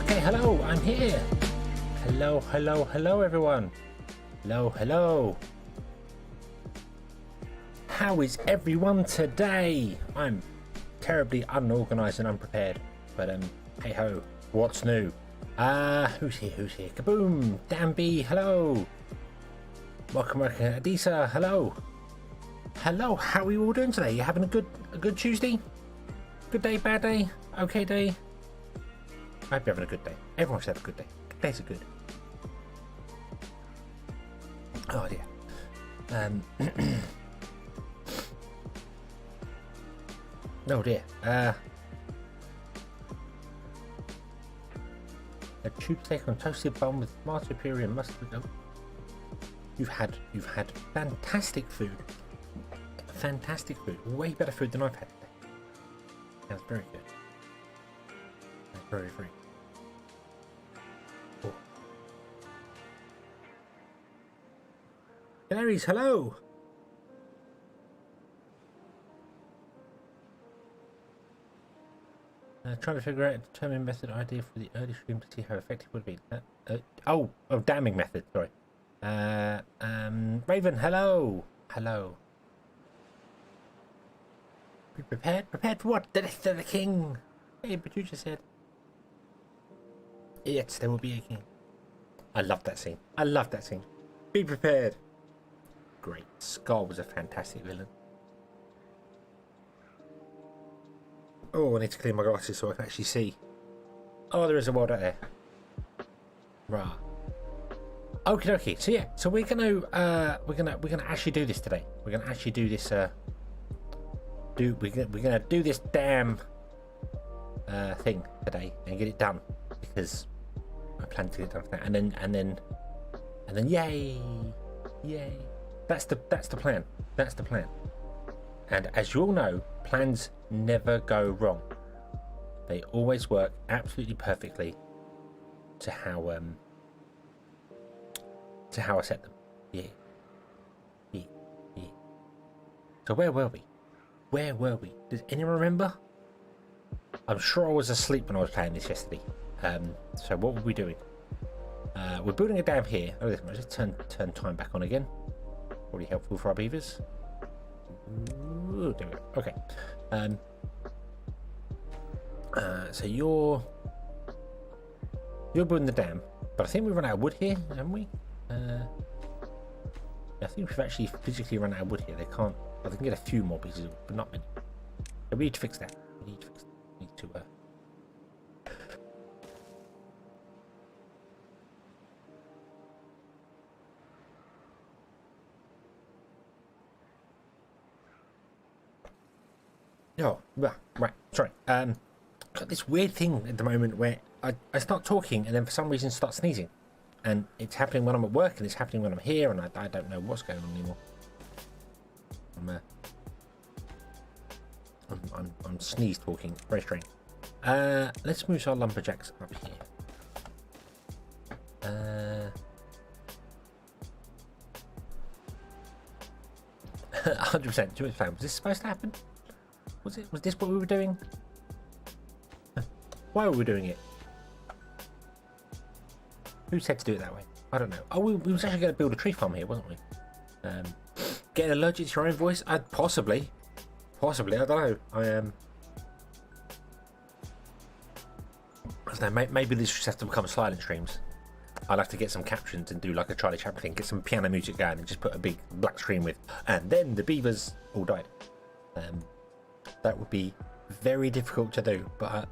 Okay, hello, I'm here. Hello, hello, hello, everyone. Hello, hello. How is everyone today? I'm terribly unorganized and unprepared, but hey ho, what's new? Who's here? Who's here? Kaboom! Danby, hello. Welcome, Adisa, hello. Hello, how are you all doing today? You having a good Tuesday? Good day, bad day, okay day? I hope you're having a good day. Everyone should have a good day. Good days are good. Oh dear. Oh dear. A tube steak on toasted bun with marsupial and mustard. Oh. You've had fantastic food. Fantastic food. Way better food than I've had today. That's very good. That's very, very. Oh. Canaries, hello. Trying to figure out a determined method idea for the early stream to see how effective it would be. Damning method, sorry. Raven, hello. Hello. Be prepared? Prepared for what? The death of the king. Hey, but you just said. Yes, there will be a king. I love that scene. I love that scene. Be prepared. Great. Scar was a fantastic villain. Oh, I need to clean my glasses so I can actually see. Oh, there is a world out there. Right. Okie dokie. So yeah, so we're gonna actually do this today. We're gonna actually do this. We're gonna do this damn thing today and get it done because I plan to get it done for that. And then yay. That's the plan. That's the plan. And as you all know, plans never go wrong. They always work absolutely perfectly to how I set them. Yeah. So where were we? Does anyone remember? I'm sure I was asleep when I was playing this yesterday. So what were we doing? We're building a dam here. Oh, listen, I'll just turn time back on again. Probably helpful for our beavers. Ooh, there we go. Okay. So you're building the dam, but I think we've run out of wood here, haven't we? I think we've actually physically run out of wood here. They can't. Well, they can get a few more pieces, but not many. So we need to fix that. We need to. Oh, right. Sorry. Got this weird thing at the moment where I start talking and then for some reason start sneezing, and it's happening when I'm at work and it's happening when I'm here, and I don't know what's going on anymore. I'm sneeze talking. Very strange. Let's move our lumberjacks up here. 100%. Was this supposed to happen? Was this what we were doing? Why were we doing it? Who said to do it that way? I don't know. Oh, we was actually going to build a tree farm here, wasn't we? Getting allergic to your own voice? Possibly. I don't know. I don't know. Maybe this just has to become silent streams. I'll have to get some captions and do like a Charlie Chaplin thing. Get some piano music going and just put a big black screen with. And then the beavers all died. That would be very difficult to do, but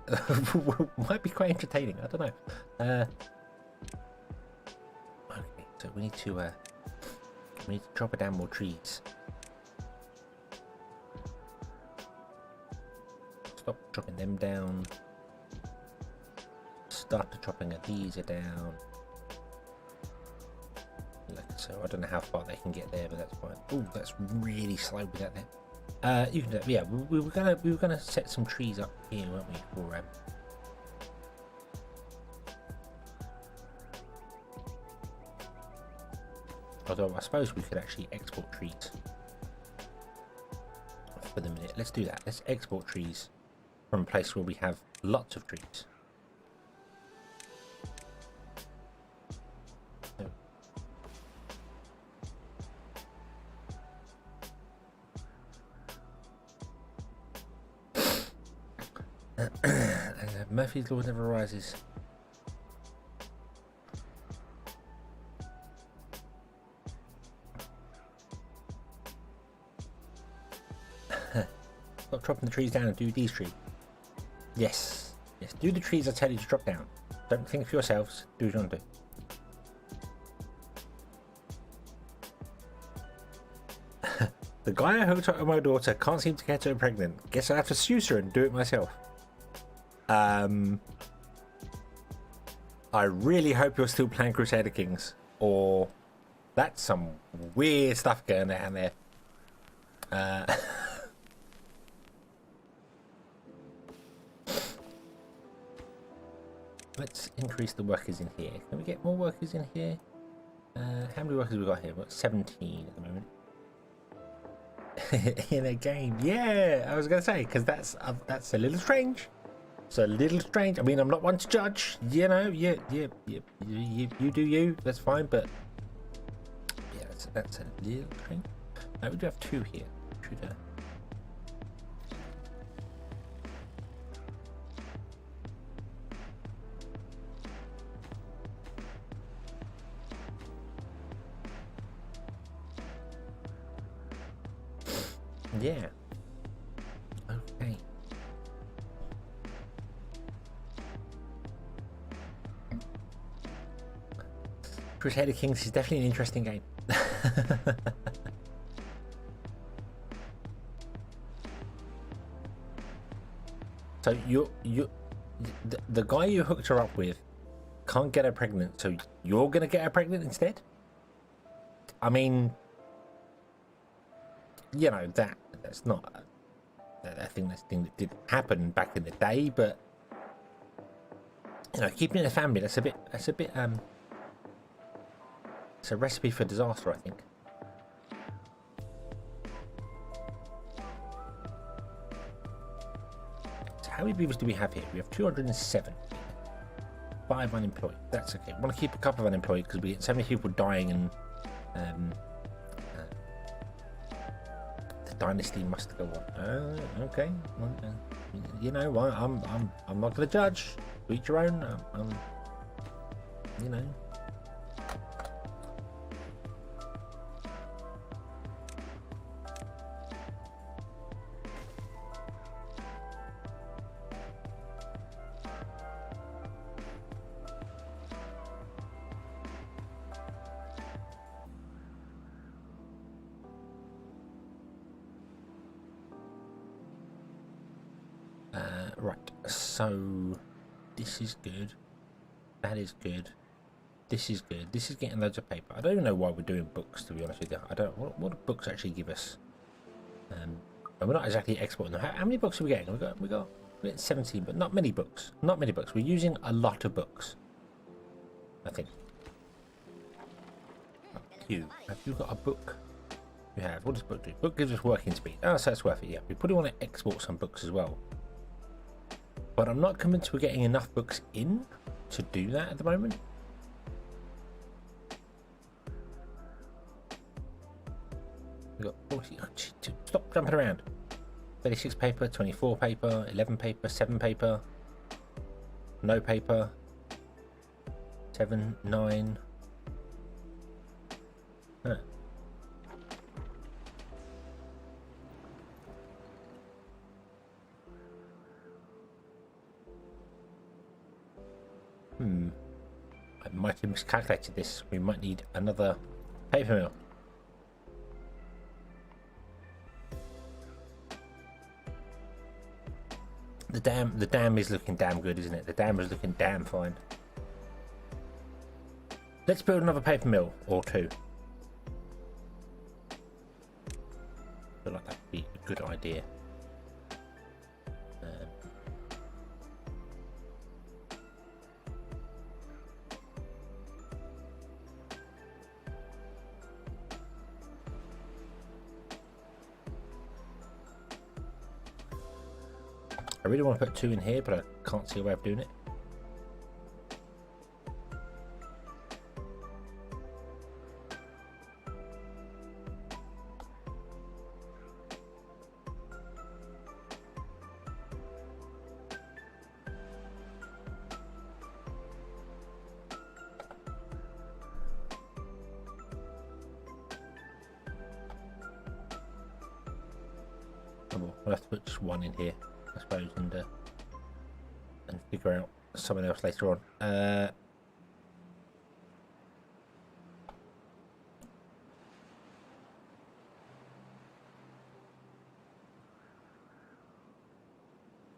might be quite entertaining. I don't know. Okay, so we need to drop down more trees. Stop dropping them down. Start dropping these down. Like so. I don't know how far they can get there, but that's fine. Oh, that's really slow with that there. You can, yeah. We were gonna set some trees up here, weren't we? For although I suppose we could actually export trees for the minute. Let's do that. Let's export trees from a place where we have lots of trees. Murphy's Law never arises. Stop chopping the trees down and do these trees. Yes. Yes. Do the trees I tell you to drop down. Don't think for yourselves. Do what you want to do. The guy I hooked up with my daughter can't seem to get her pregnant. Guess I have to sue her and do it myself. I really hope you're still playing Crusader Kings, or that's some weird stuff going down there. Let's increase the workers in here. Can we get more workers in here? How many workers have we got here? We've got 17 at the moment. In a game, yeah, I was gonna say, because that's a little strange. It's a little strange. I mean, I'm not one to judge, you know. You do you. That's fine, but yeah, that's a little strange. We do have 2 here. Should yeah. Okay. Crusader Kings is definitely an interesting game. So the guy you hooked her up with can't get her pregnant, so you're gonna get her pregnant instead? I mean, you know, that's not I think that's thing that did happen back in the day, but you know, keeping it in the family, that's a bit it's a recipe for disaster, I think. So how many beavers do we have here? We have 207. 5 unemployed. That's okay. I want to keep a couple of unemployed because we get so many people dying, and the dynasty must go on. Okay. Well, you know, I'm not going to judge. Each your own. You know. Right, so this is good. That is good. This is good. This is getting loads of paper. I don't even know why we're doing books, to be honest with you. I don't. What do books actually give us? And we're not exactly exporting them. How many books are we getting? We got 17, but not many books. Not many books. We're using a lot of books, I think. Have you got a book? We have. What does book do? Book gives us working speed. Oh, so that's worth it. Yeah, we probably want to export some books as well. But I'm not convinced we're getting enough books in to do that at the moment. We've got 40. Oh, stop jumping around. 36 paper, 24 paper, 11 paper, 7 paper, no paper, 7, 9. Huh. I might have miscalculated this. We might need another paper mill. The dam is looking damn good, isn't it? The dam is looking damn fine. Let's build another paper mill or 2. I feel like that'd be a good idea. I really want to put 2 in here, but I can't see a way of doing it. I'll have to put just one in here, I suppose, and figure out something else later on.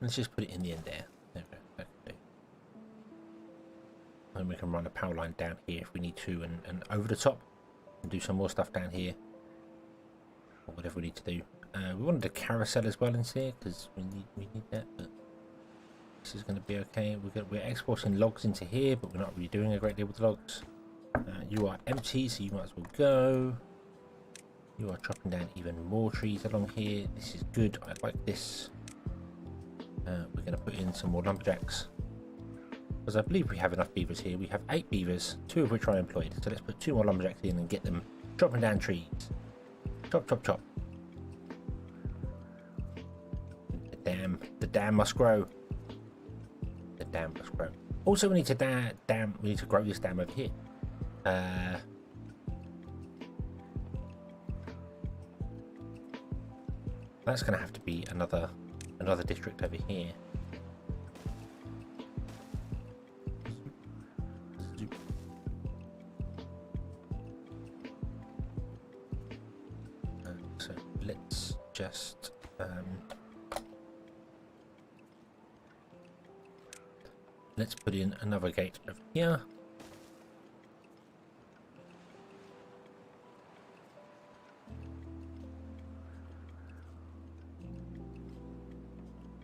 Let's just put it in the end there. There we go. That can do. And we can run a power line down here if we need to, and over the top, and do some more stuff down here, or whatever we need to do. We wanted a carousel as well in here because we need that. But this is going to be okay. We're exporting logs into here, but we're not really doing a great deal with logs. You are empty, so you might as well go. You are chopping down even more trees along here. This is good. I like this. We're going to put in some more lumberjacks, because I believe we have enough beavers here. We have 8 beavers, 2 of which are employed. So let's put 2 more lumberjacks in and get them chopping down trees. Chop, chop, chop. The dam must grow. The dam must grow. Also, we need to we need to grow this dam over here. That's going to have to be another district over here. So let's just let's put in another gate over here.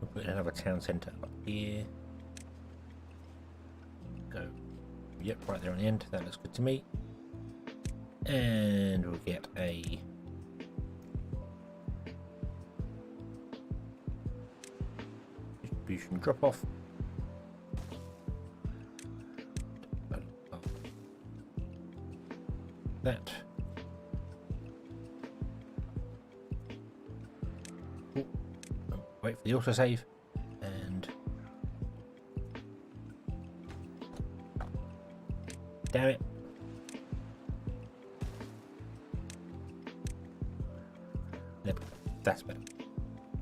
We'll put in another town centre up here. Go. Yep, right there on the end. That looks good to me. And we'll get a distribution drop off. That. Ooh. Wait for the autosave, and damn it. There we go. That's better.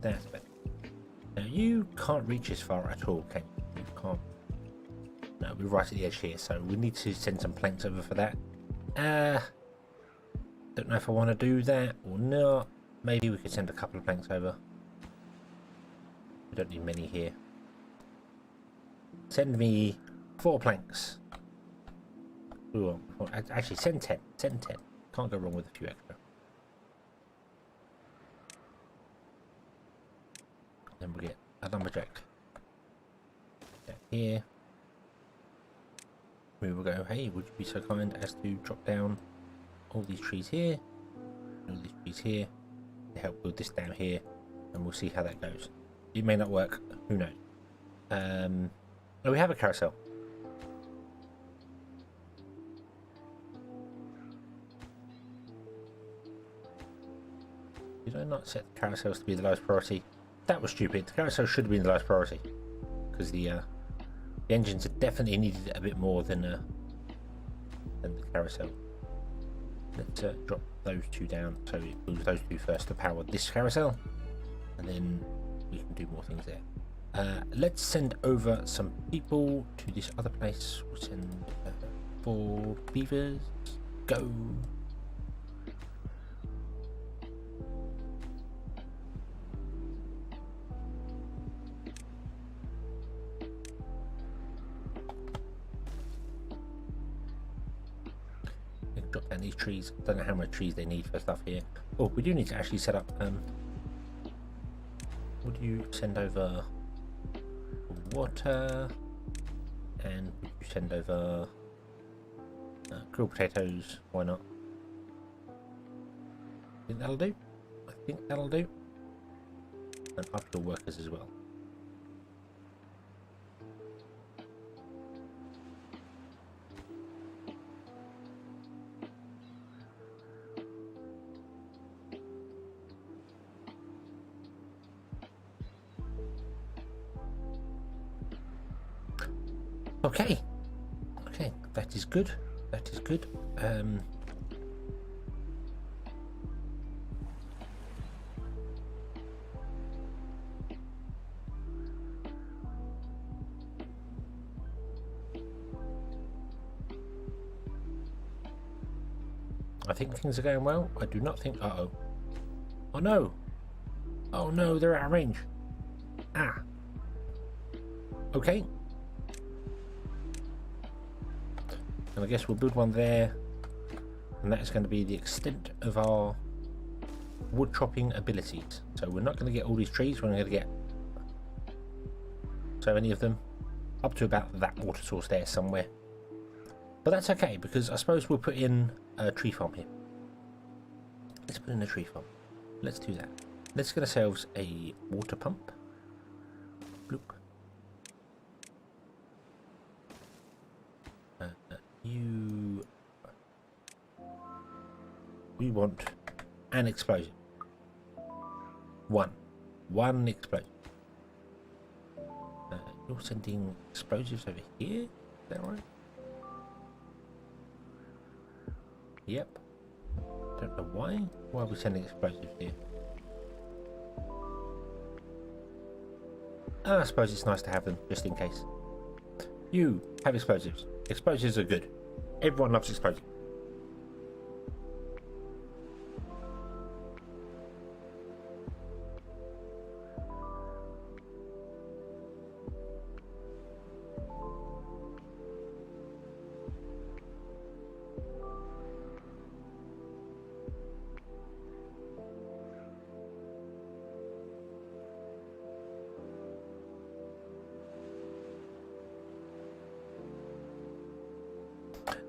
That's better. Now you can't reach as far at all, can you? You can't. No, we're right at the edge here, so we need to send some planks over for that. Don't know if I want to do that or not. Maybe we could send a couple of planks over. We don't need many here. Send me 4 planks. Ooh, actually, send 10. Send 10. Can't go wrong with a few extra. Then we'll get a lumberjack down here. We will go, hey, would you be so kind as to drop down all these trees here, all these trees here, to help build this down here, and we'll see how that goes. It may not work, who knows. Oh, we have a carousel. Did I not set the carousels to be the lowest priority? That was stupid. The carousel should have been the lowest priority, because the engines have definitely needed it a bit more than the carousel. Let's drop those 2 down, so it moves those 2 first to power this carousel, and then we can do more things there. Let's send over some people to this other place. We'll send 4 beavers. Go. Drop down these trees. Don't know how much trees they need for stuff here. Oh, we do need to actually set up. Would you send over water? And would you send over grilled potatoes? Why not? Think that'll do? I think that'll do. And uphill workers as well. Okay, that is good. That is good. I think things are going well. I do not think... Uh-oh. Oh no! Oh no, they're out of range. Ah. Okay. And I guess we'll build one there. And that is going to be the extent of our wood chopping abilities. So we're not going to get all these trees. We're going to get so many of them. Up to about that water source there somewhere. But that's okay, because I suppose we'll put in a tree farm here. Let's put in a tree farm. Let's do that. Let's get ourselves a water pump. Bloop. We want an explosion. One explosion. You're sending explosives over here? Is that right? Yep. Don't know why. Why are we sending explosives here? I suppose it's nice to have them, just in case. You have explosives. Explosives are good. Everyone loves explosives.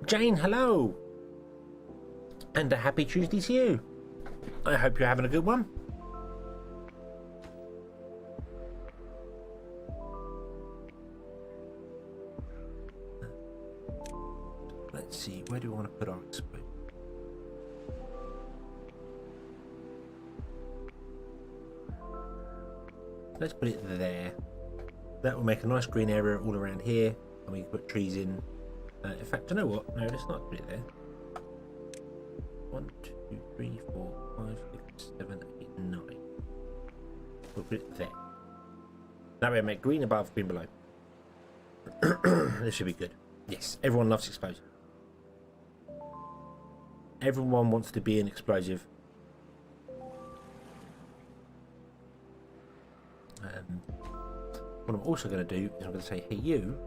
Jane, hello! And a happy Tuesday to you. I hope you're having a good one. Let's see, where do we want to put our explosive? Let's put it there. That will make a nice green area all around here, and we can put trees in. In fact, you know what? No, let's not put it there. 1, 2, 3, 4, 5, 6, 7, 8, 9. We'll put it there. That way, make green above, green below. This should be good. Yes, everyone loves explosive. Everyone wants to be an explosive. What I'm also going to do is I'm going to say, hey you,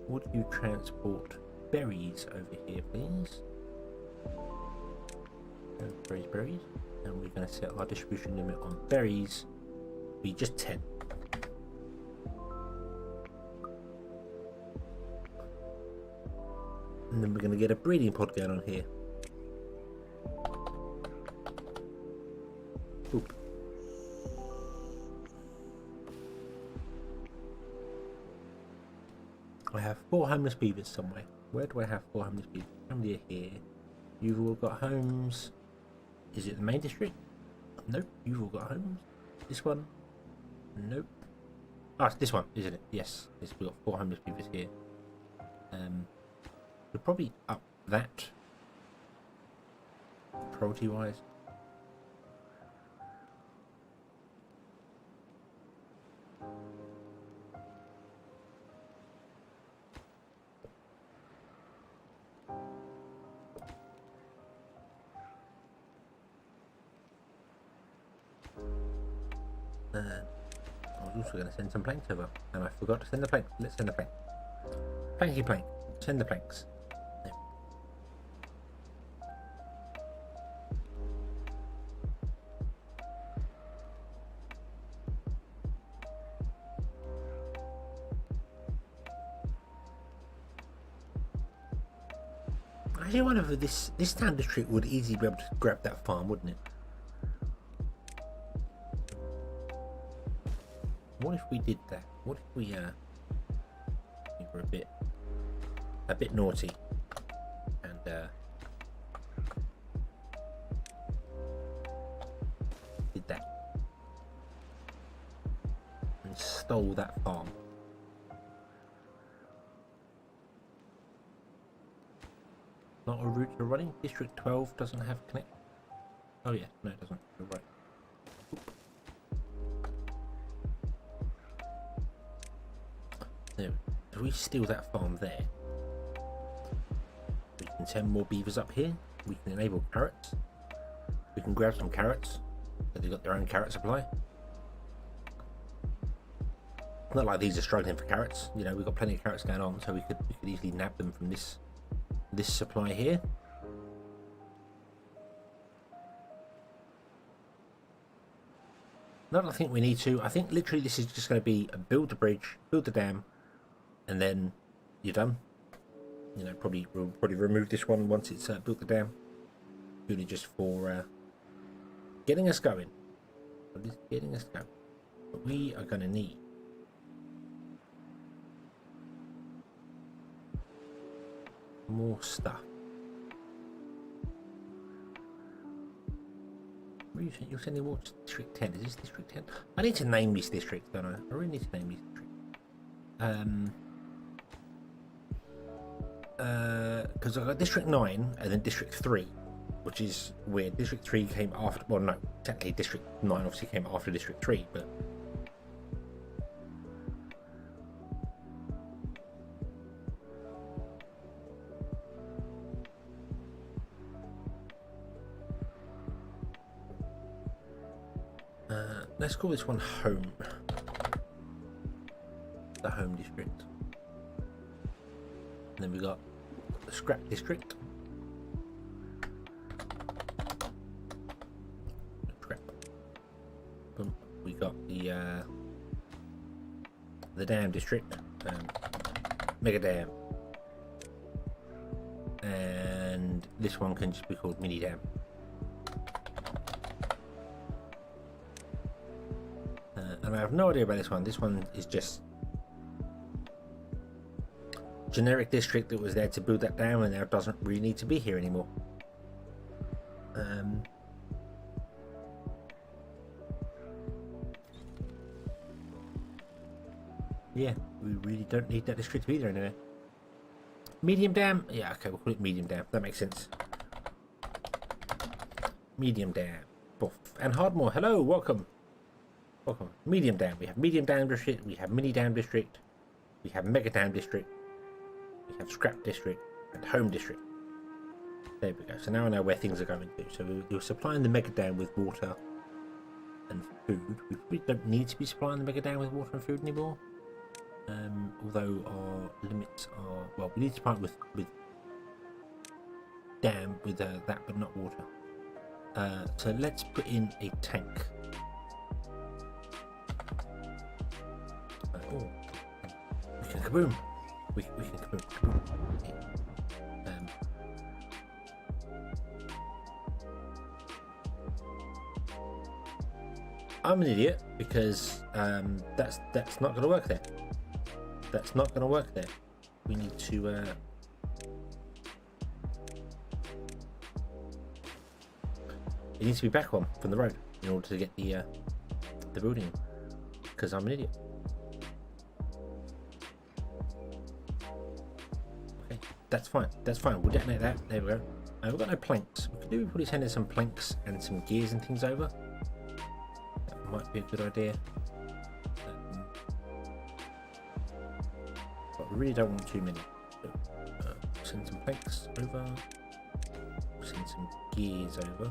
would you transport berries over here, please? Berries. And we're going to set our distribution limit on berries to be just 10. And then we're going to get a breeding pod going on here. Oop. I have 4 homeless beavers somewhere. Where do I have 4 homeless beavers? Somebody are here. You've all got homes. Is it the main district? Nope. You've all got homes. This one? Nope. Ah, it's this one, isn't it? Yes. We've got 4 homeless beavers here. We'll probably up that priority wise. I was also going to send some planks over, and I forgot to send the plank. Let's send the plank. Planky plank. Send the planks. There. I actually wonder if this town district would easily be able to grab that farm, wouldn't it? What if we did that? What if we were a bit naughty and did that and stole that farm? Not a route to running. District 12 doesn't have connect. Oh yeah, no it doesn't. You're right. There. If we steal that farm there, we can send more beavers up here. we can enable carrots. We can grab some carrots. So they've got their own carrot supply. Not like these are struggling for carrots. You know, we've got plenty of carrots going on, so we could easily nab them from this supply here. No, I don't think we need to. I think literally this is just going to be a build the bridge, build the dam, and then you're done. You know, we'll probably remove this one once it's built the dam. Purely just for getting us going. Getting us going. But we are going to need more stuff. You're sending water to District 10. Is this District 10? I need to name these districts, don't I? I really need to name these districts. Because I've got District 9 and then District 3, which is weird. District 3 came after. Well, no, technically District 9 obviously came after District 3, but. Let's call this one home. The home district. And then we got the scrap district. Scrap. Boom. We got the dam district. Mega dam. And this one can just be called mini dam. And I have no idea about this one. This one is just generic district that was there to build that dam and now doesn't really need to be here anymore. Yeah, we really don't need that district either anyway. Medium dam? Yeah, okay, we'll call it medium dam. That makes sense. Medium dam. Boof. And Hardmore, hello, welcome. Welcome. Medium dam. We have medium dam district. We have mini dam district. We have mega dam district. We have scrap district and home district. There we go. So now I know where things are going to. So we're supplying the mega dam with water and food. We don't need to be supplying the mega dam with water and food anymore. Although our limits are, well, we need to supply it with dam with that, but not water. So let's put in a tank. Oh, we can kaboom. We can kaboom. I'm an idiot because that's not going to work there. That's not going to work there. We need to. It needs to be back on from the road in order to get the building. Because I'm an idiot. That's fine. That's fine. We'll detonate that. There we go. We've got no planks. We could do probably send in some planks and some gears and things over. That might be a good idea. But we really don't want too many. So, send some planks over. Send some gears over.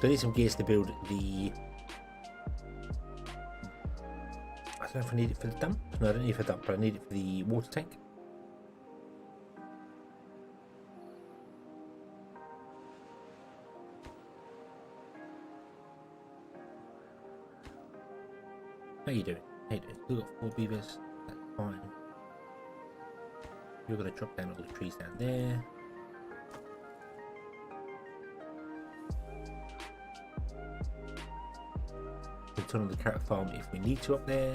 So I need some gears to build the. I don't know if I need it for the dump. No, I don't need it for the dump, but I need it for the water tank. How you doing? How you doing? We've got 4 beavers. That's fine. You're going to drop down all the trees down there. We'll turn on the carrot farm if we need to up there.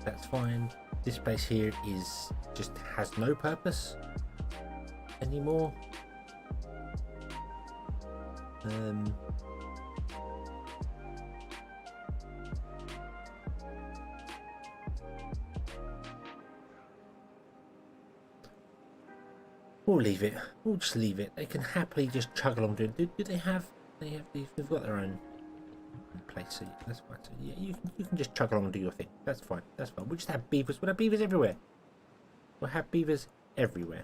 That's fine. This place here is just has no purpose anymore. We'll leave it. We'll just leave it. They can happily just chug along doing. Do they have? They have these. They've got their own place. So that's fine. So yeah, you can just chug along and do your thing. That's fine. That's fine. We'll just have beavers. We'll have beavers everywhere. We'll have beavers everywhere.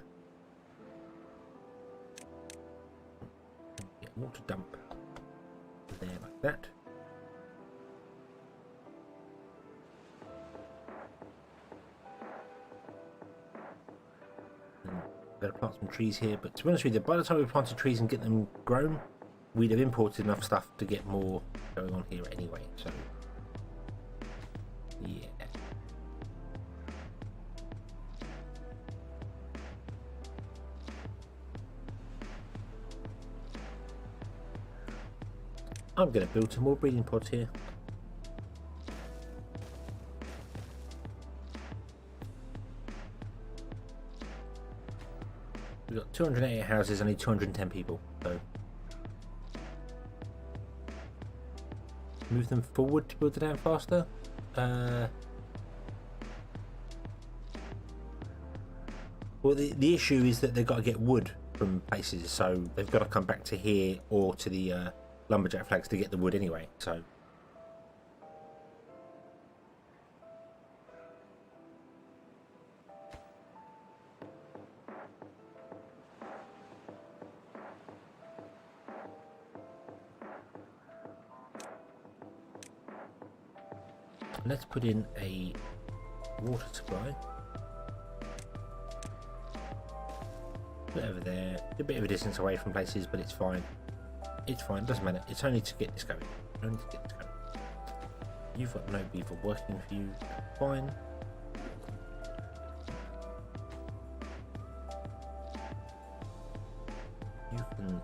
water dump there like that. And I'm going to plant some trees here, but to be honest with you, by the time we planted trees and get them grown, we'd have imported enough stuff to get more going on here anyway, so yeah. I'm going to build some more breeding pods here. We've got 288 houses, only 210 people, so move them forward to build the dam faster. Well, the issue is that they've got to get wood from places, so they've got to come back to here or to the lumberjack flags to get the wood anyway, so let's put in a water supply. Put it over there, a bit of a distance away from places, but it's fine. It's fine, doesn't matter. It's only to get this going. Only to get this going. You've got no beaver working for you. Fine. You can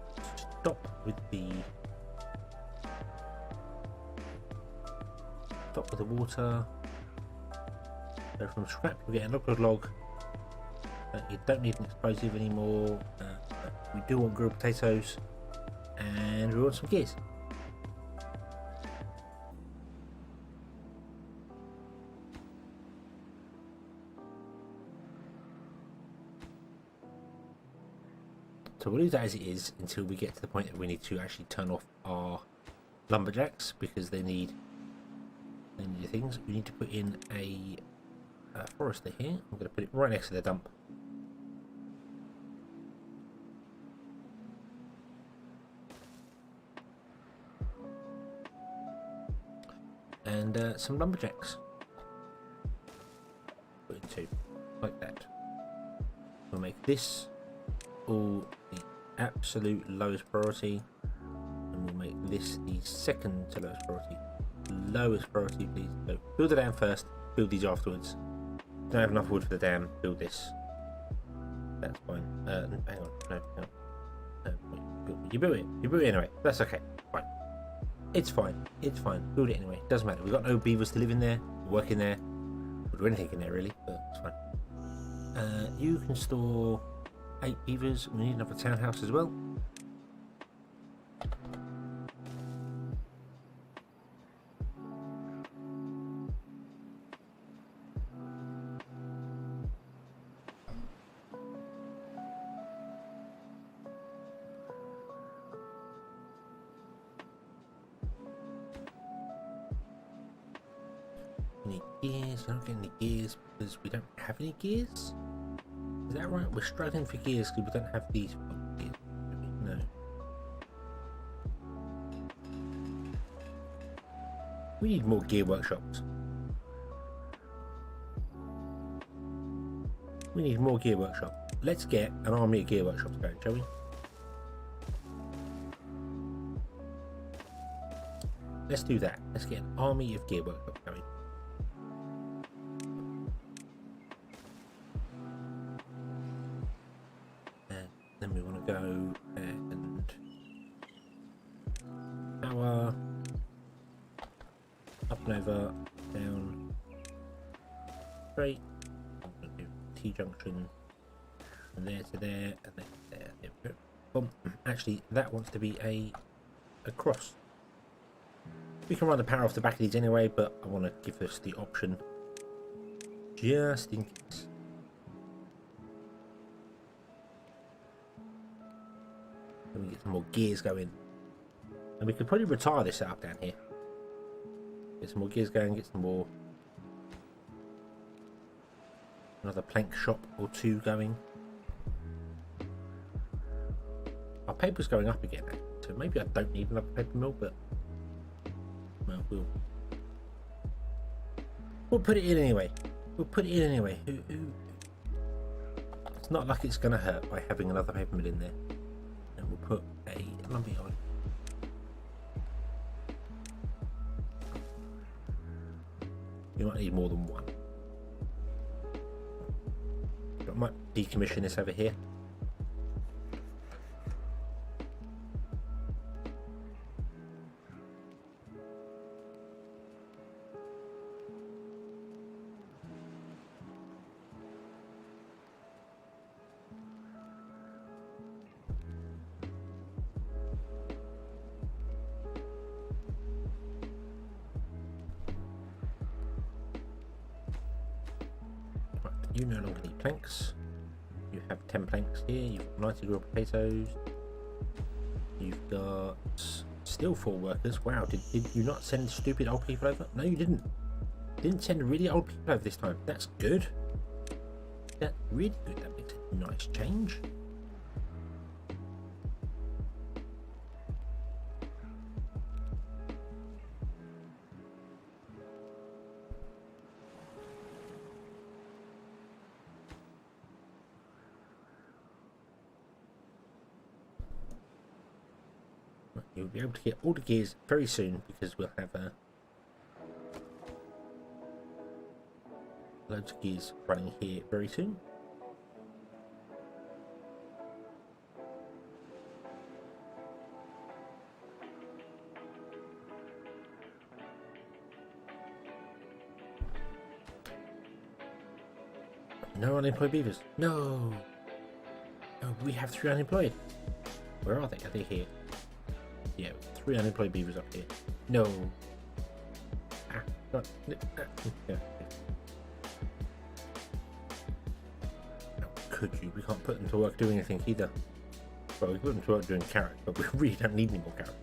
stop with the water. So from scrap we get a log. You don't need an explosive anymore. We do want grilled potatoes. And we want some gears. So we'll leave that as it is until we get to the point that we need to actually turn off our lumberjacks because they need the things. We need to put in a forester here. I'm going to put it right next to the dump. And some lumberjacks. Put in two, like that. We'll make this all the absolute lowest priority, and we'll make this the second to lowest priority. Lowest priority, please. So build the dam first, build these afterwards. Don't have enough wood for the dam, build this. That's fine. Hang on, no, hang on. You built it anyway. That's okay. Fine. It's fine. It's fine. Build it anyway. Doesn't matter. We've got no beavers to live in there, work in there, or do anything in there really, but it's fine. You can store 8 beavers. We need another townhouse as well. We need gears. We're not getting any gears because we don't have any gears. Is that right? We're struggling for gears because we don't have these gears. No. We need more gear workshops. We need more gear workshops. Let's get an army of gear workshops going, shall we? Let's do that. Let's get an army of gear workshops going. Then we want to go and power up and over, down, straight. I'm going to do T-junction from there to there, and then there. There we go. Boom. Actually, that wants to be a cross. We can run the power off the back of these anyway, but I want to give us the option just in case. Then we get some more gears going, and we could probably retire this setup down here. Get some more gears going, get some more, another plank shop or two going. Our paper's going up again, so So maybe I don't need another paper mill, but well, we'll put it in anyway. We'll put it in anyway. It's not like it's going to hurt by having another paper mill in there. And we'll put a lumber yard. You might need more than one. I might decommission this over here. You no longer need planks. You have 10 planks here. You've got 90 grilled potatoes. You've got still 4 workers. Wow, did you not send stupid old people over? No, you didn't. Didn't send really old people over this time. That's good. That's really good. That makes a nice change. You'll be able to get all the gears very soon because we'll have loads of gears running here very soon. No unemployed beavers. No. Oh, we have 3 unemployed. Where are they? Are they here? Yeah, 3 unemployed beavers up here. No. Yeah. How could you? We can't put them to work doing anything either. Well, we put them to work doing carrot, but we really don't need any more carrot.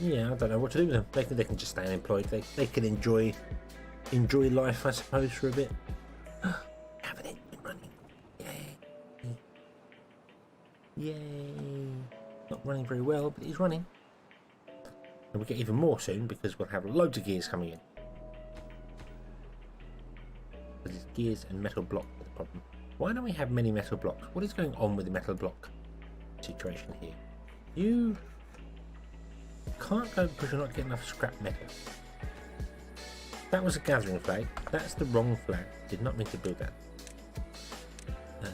Yeah, I don't know what to do with them. They can just stay unemployed. They can enjoy life, I suppose, for a bit. Haven't it been running? Yay! Yay! Not running very well, but it's running. And we'll get even more soon because we'll have loads of gears coming in. Because it's gears and metal block are the problem. Why don't we have many metal blocks? What is going on with the metal block situation here? You can't go because you're not getting enough scrap metal. That was a gathering flag. That's the wrong flag. Did not mean to build that. I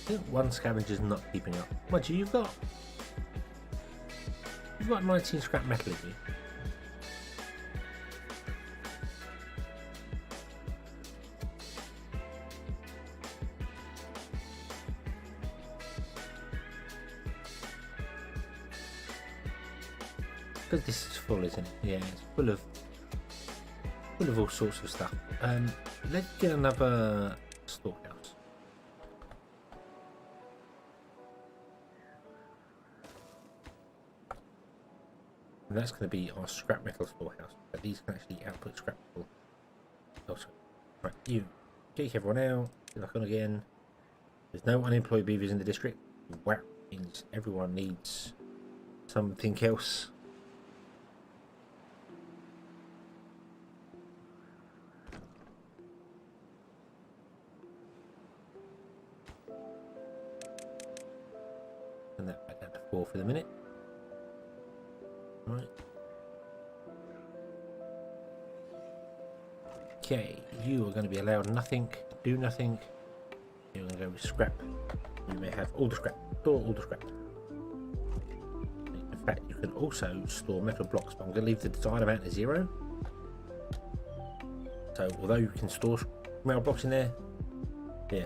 think one scavenger's not keeping up. Mind you, you've got 19 scrap metal in you. Because this is full, isn't it? Yeah, it's full of all sorts of stuff. Let's get another storehouse. And that's going to be our scrap metal storehouse. But these can actually output scrap metal. Also, right, you kick everyone out. Get back on again. There's no unemployed beavers in the district. Wow, means everyone needs something else. And that back down to 4 for the minute. Right. Okay, you are going to be allowed nothing, do nothing. You're going to go with scrap. You may have all the scrap. Store all the scrap. In fact, you can also store metal blocks, but I'm going to leave the desired amount as 0. So, although you can store metal blocks in there, yeah.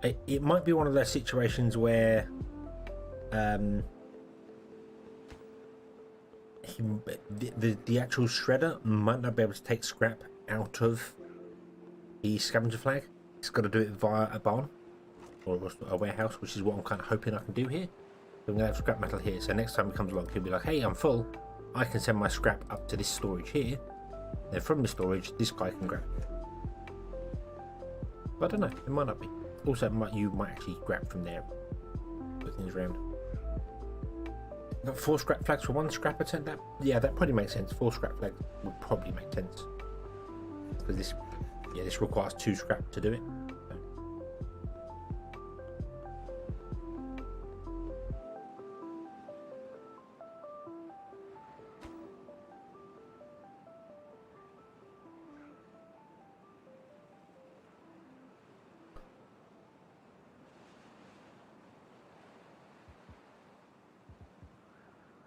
it might be one of those situations where the actual shredder might not be able to take scrap out of the scavenger flag. It's got to do it via a barn or a warehouse, which is what I'm kind of hoping I can do here. So I'm going to have scrap metal here, so next time he comes along he'll be like, hey, I'm full, I can send my scrap up to this storage here, then from the storage this guy can grab it. But I don't know, it might not be. Also you might actually grab from there, put things around. Got 4 scrap flags for 1 scrap attempt. Yeah, that probably makes sense. 4 scrap flags would probably make sense, because this requires 2 scrap to do it. So.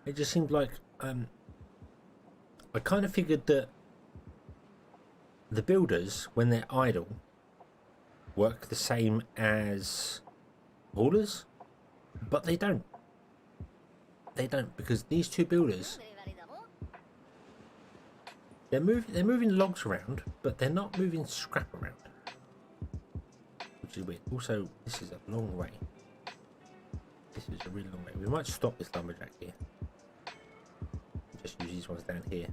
It just seemed like I kind of figured that the builders, when they're idle, work the same as haulers, but they don't. They don't, because these 2 builders, they're moving logs around, but they're not moving scrap around, which is weird. Also, this is a long way. This is a really long way. We might stop this lumberjack here. Just use these ones down here.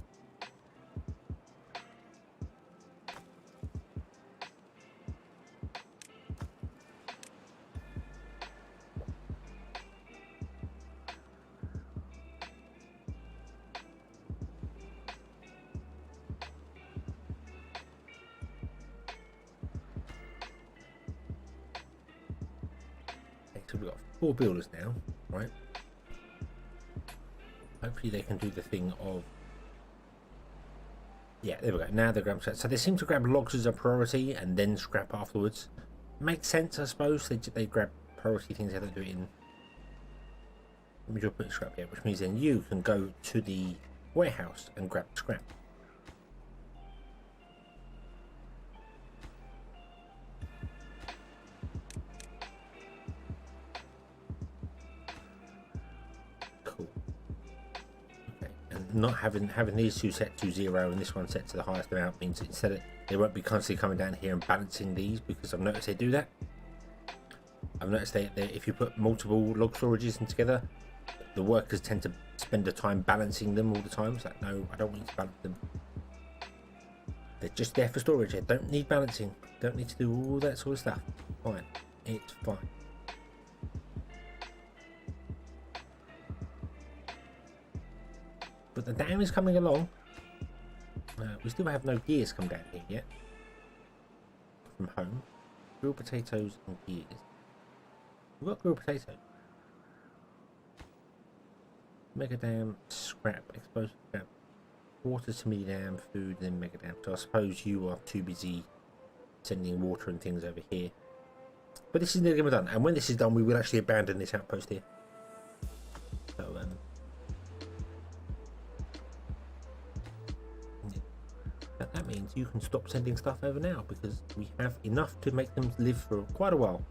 So we've got 4 builders now, right? Hopefully they can do the thing of... Yeah, there we go. Now they're grabbing scrap. So they seem to grab logs as a priority and then scrap afterwards. Makes sense, I suppose. They grab priority things, they don't do it in... Let me just put scrap here, which means then you can go to the warehouse and grab scrap. Not having these 2 set to 0 and this one set to the highest amount means that instead of, they won't be constantly coming down here and balancing these, because I've noticed they do that. I've noticed they if you put multiple log storages in together, the workers tend to spend the time balancing them all the time. It's like, no, I don't want you to balance them. They're just there for storage. They don't need balancing. Don't need to do all that sort of stuff. Fine, it's fine. But the dam is coming along. We still have no gears come down here yet. From home. Grilled potatoes and gears. We've got grilled potatoes. Mega dam, scrap, explosive scrap, water to mini dam, food, then mega dam. So I suppose you are too busy sending water and things over here. But this is nearly done. And when this is done, we will actually abandon this outpost here. So, that means you can stop sending stuff over now, because we have enough to make them live for quite a while.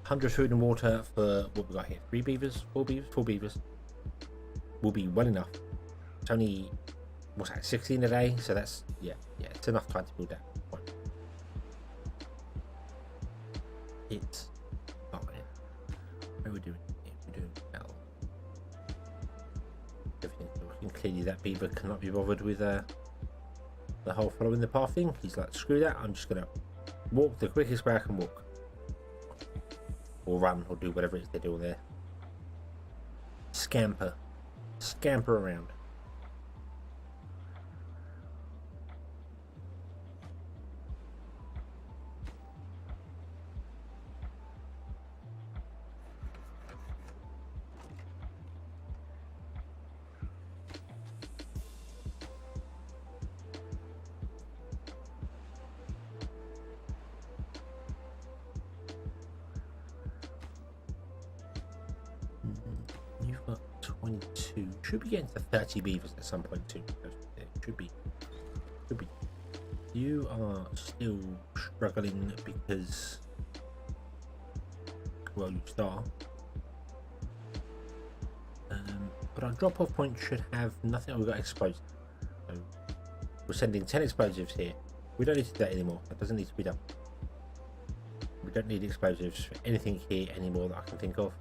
100 food and water for what we got here. 3 beavers, 4 beavers, 4 beavers will be well enough. It's only, what's that, 16 a day, so that's, yeah, it's enough time to build that. Fine. It's fine. How are we doing? Yeah, we're doing well. Everything's working. Clearly that beaver cannot be bothered with the whole following the path thing. He's like, screw that, I'm just gonna walk the quickest way I can walk, or run, or do whatever it is they do there. Scamper around. You've got 22. Should be getting to 30 beavers at some point too. Should be. You are still struggling because well you start. But our drop-off point should have nothing. Oh, we've got explosives. So we're sending 10 explosives here. We don't need to do that anymore. That doesn't need to be done. We don't need explosives for anything here anymore that I can think of.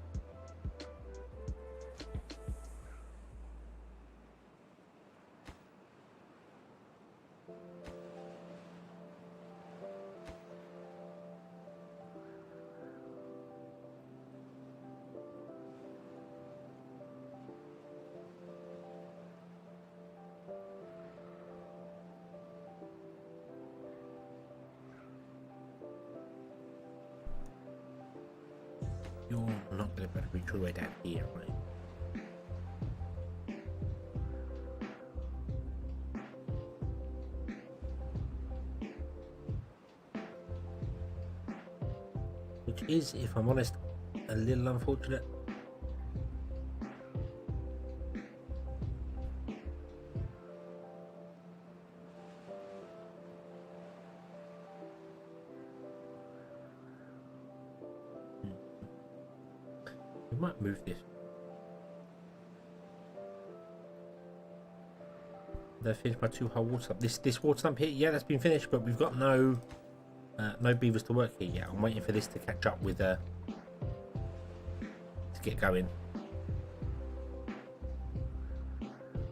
You're not going to be able to reach your way down here, right? Which is, if I'm honest, a little unfortunate. We might move this. They've finished my 2-hole water dump. This water dump here, yeah, that's been finished, but we've got no beavers to work here yet. I'm waiting for this to catch up with to get going.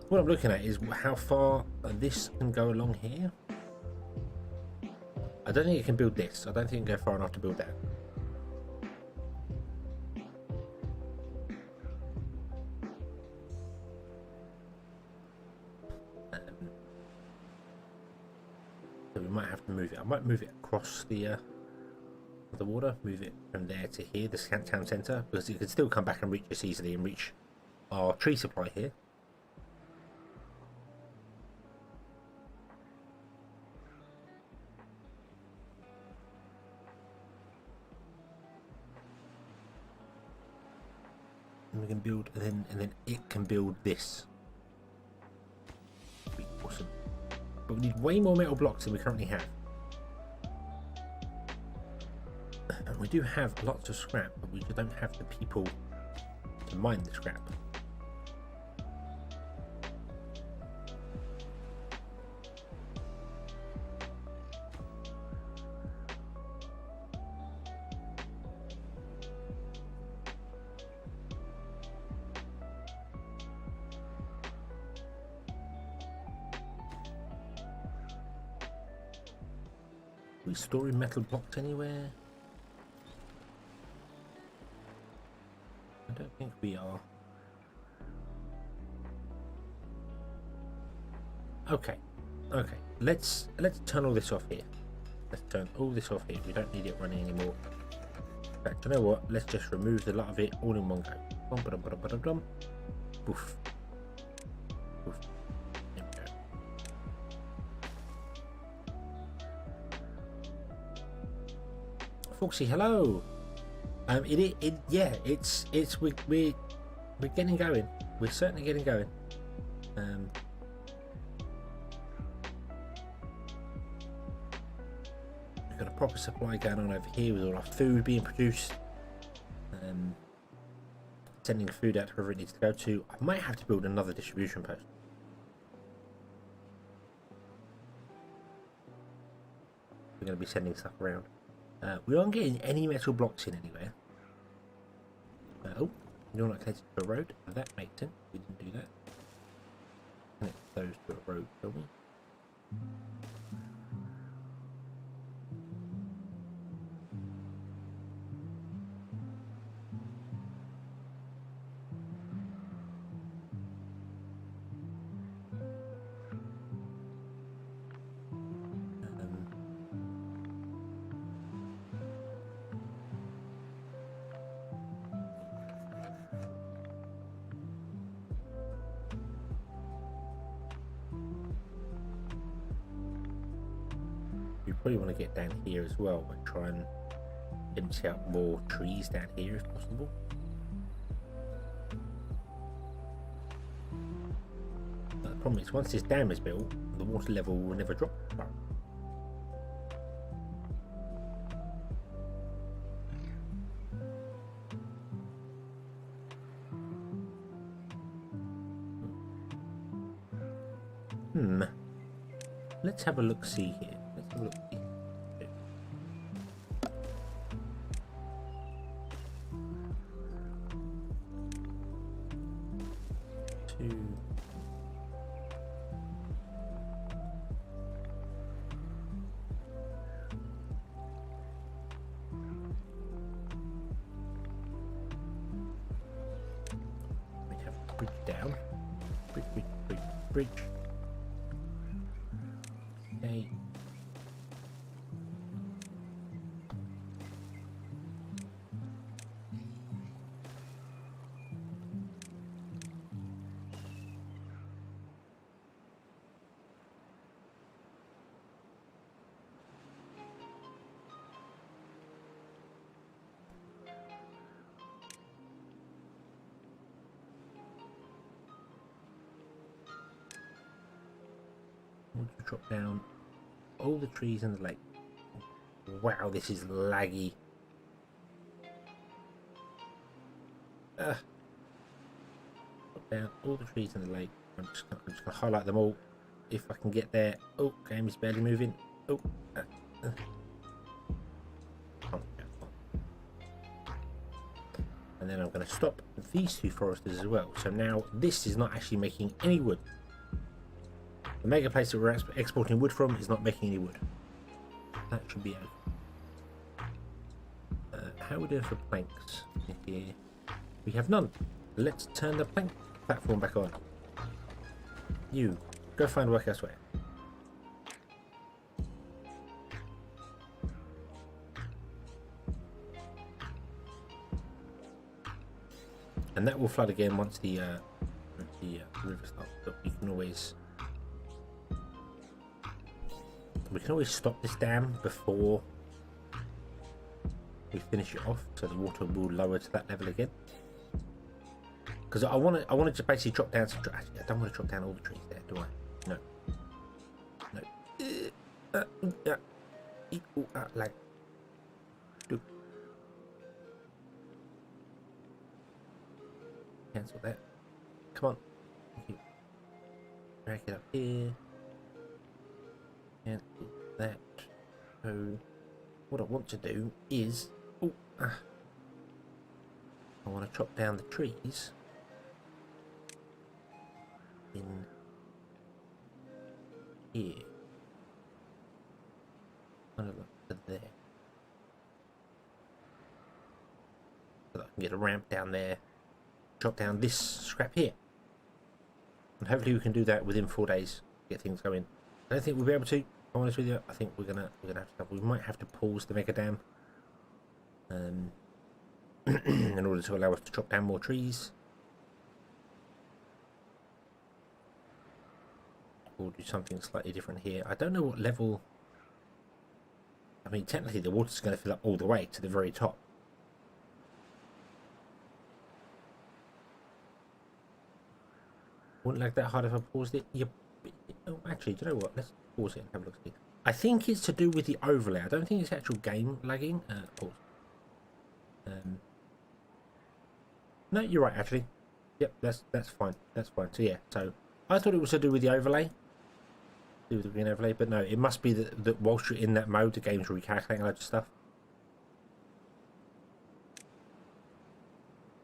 What I'm looking at is how far this can go along here. I don't think it can build this. I don't think it can go far enough to build that. So we might have to move it. I might move it across the water, move it from there to here, the town centre, because it could still come back and reach us easily and reach our tree supply here. And we can build, and then it can build this. That'd be awesome. But we need way more metal blocks than we currently have. And we do have lots of scrap, but we don't have the people to mine the scrap. Are we storing metal blocks anywhere? I don't think we are. Okay, let's turn all this off here. Let's turn all this off here. We don't need it running anymore. In fact, you know what? Let's just remove the lot of it all in one go. Boof. Boof. There we go. Foxy, hello. We're getting going. We're certainly getting going. We've got a proper supply going on over here with all our food being produced. Sending food out to wherever it needs to go to. I might have to build another distribution post. We're going to be sending stuff around. We aren't getting any metal blocks in anywhere. Oh, you're not connected to a road. That makes sense. We didn't do that. Connect those to a road, shall we? We probably want to get down here as well and try and empty out more trees down here if possible. But the problem is, once this dam is built, the water level will never drop. Let's have a look. See here. Let's have a look. See. Two. We have a bridge down. Bridge. Okay. We'll drop down all the trees in the lake. Wow, this is laggy. Drop down all the trees in the lake. I'm just gonna highlight them all if I can get there. Oh, game is barely moving. Oh, and then I'm going to stop these two foresters as well. So now this is not actually making any wood. The mega place that we're exporting wood from is not making any wood. That should be okay. How are we doing for planks here? We have none. Let's turn the plank platform back on. You, go find work elsewhere. And that will flood again once the river starts. But we can always stop this dam before we finish it off, so the water will lower to that level again. Because I want to basically drop down some. Actually, I don't want to drop down all the trees there, do I? No. Lag. Cancel that. Come on. Thank you. Drag it up here. Cancel that. So, what I want to do is, I want to chop down the trees in here. Kind of like to there. So that I can get a ramp down there. Chop down this scrap here, and hopefully we can do that within 4 days. Get things going. I don't think we'll be able to. If I'm honest with you, I think we're gonna have to. We might have to pause the mega dam, in order to allow us to chop down more trees, or do something slightly different here. I don't know what level. I mean, technically, the water's going to fill up all the way to the very top. Wouldn't like that hard if I paused it. Oh, actually, do you know what? Let's pause it and have a look. I think it's to do with the overlay. I don't think it's actual game lagging. Pause. No, you're right. Actually, yep, that's fine. That's fine. So yeah, so I thought it was to do with the overlay, do with the green overlay, but no, it must be that whilst you're in that mode, the game's recalculating loads of stuff.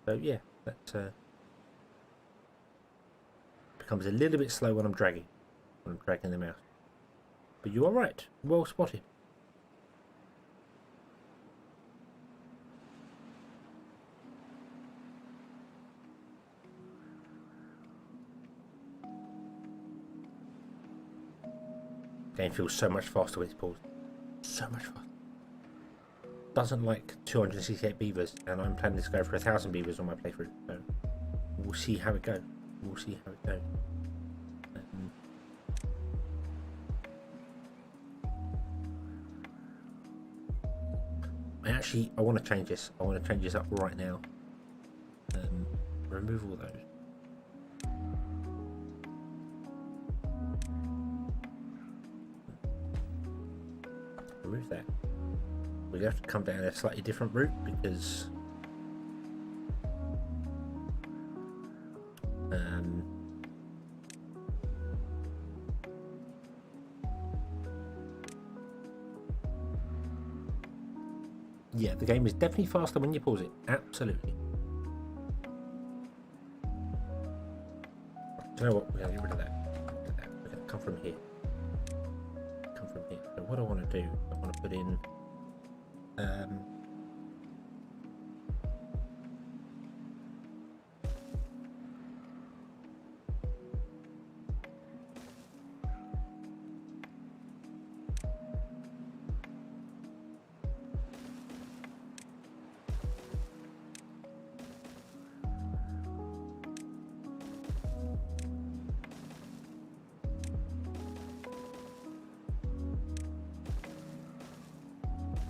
So yeah, that. Becomes a little bit slow when I'm dragging them out. But you are right. Well spotted. Game feels so much faster with its paused. So much faster. Doesn't like 268 beavers, and I'm planning to go for 1,000 beavers on my playthrough. So we'll see how it goes. We'll see how it goes. I want to change this. I want to change this up right now. Remove all those. Remove that. We have to come down a slightly different route because game is definitely faster when you pause it. Absolutely. Do you know what? We're going to get rid of that. We're going to come from here. Come from here. So what I want to do, I want to put in...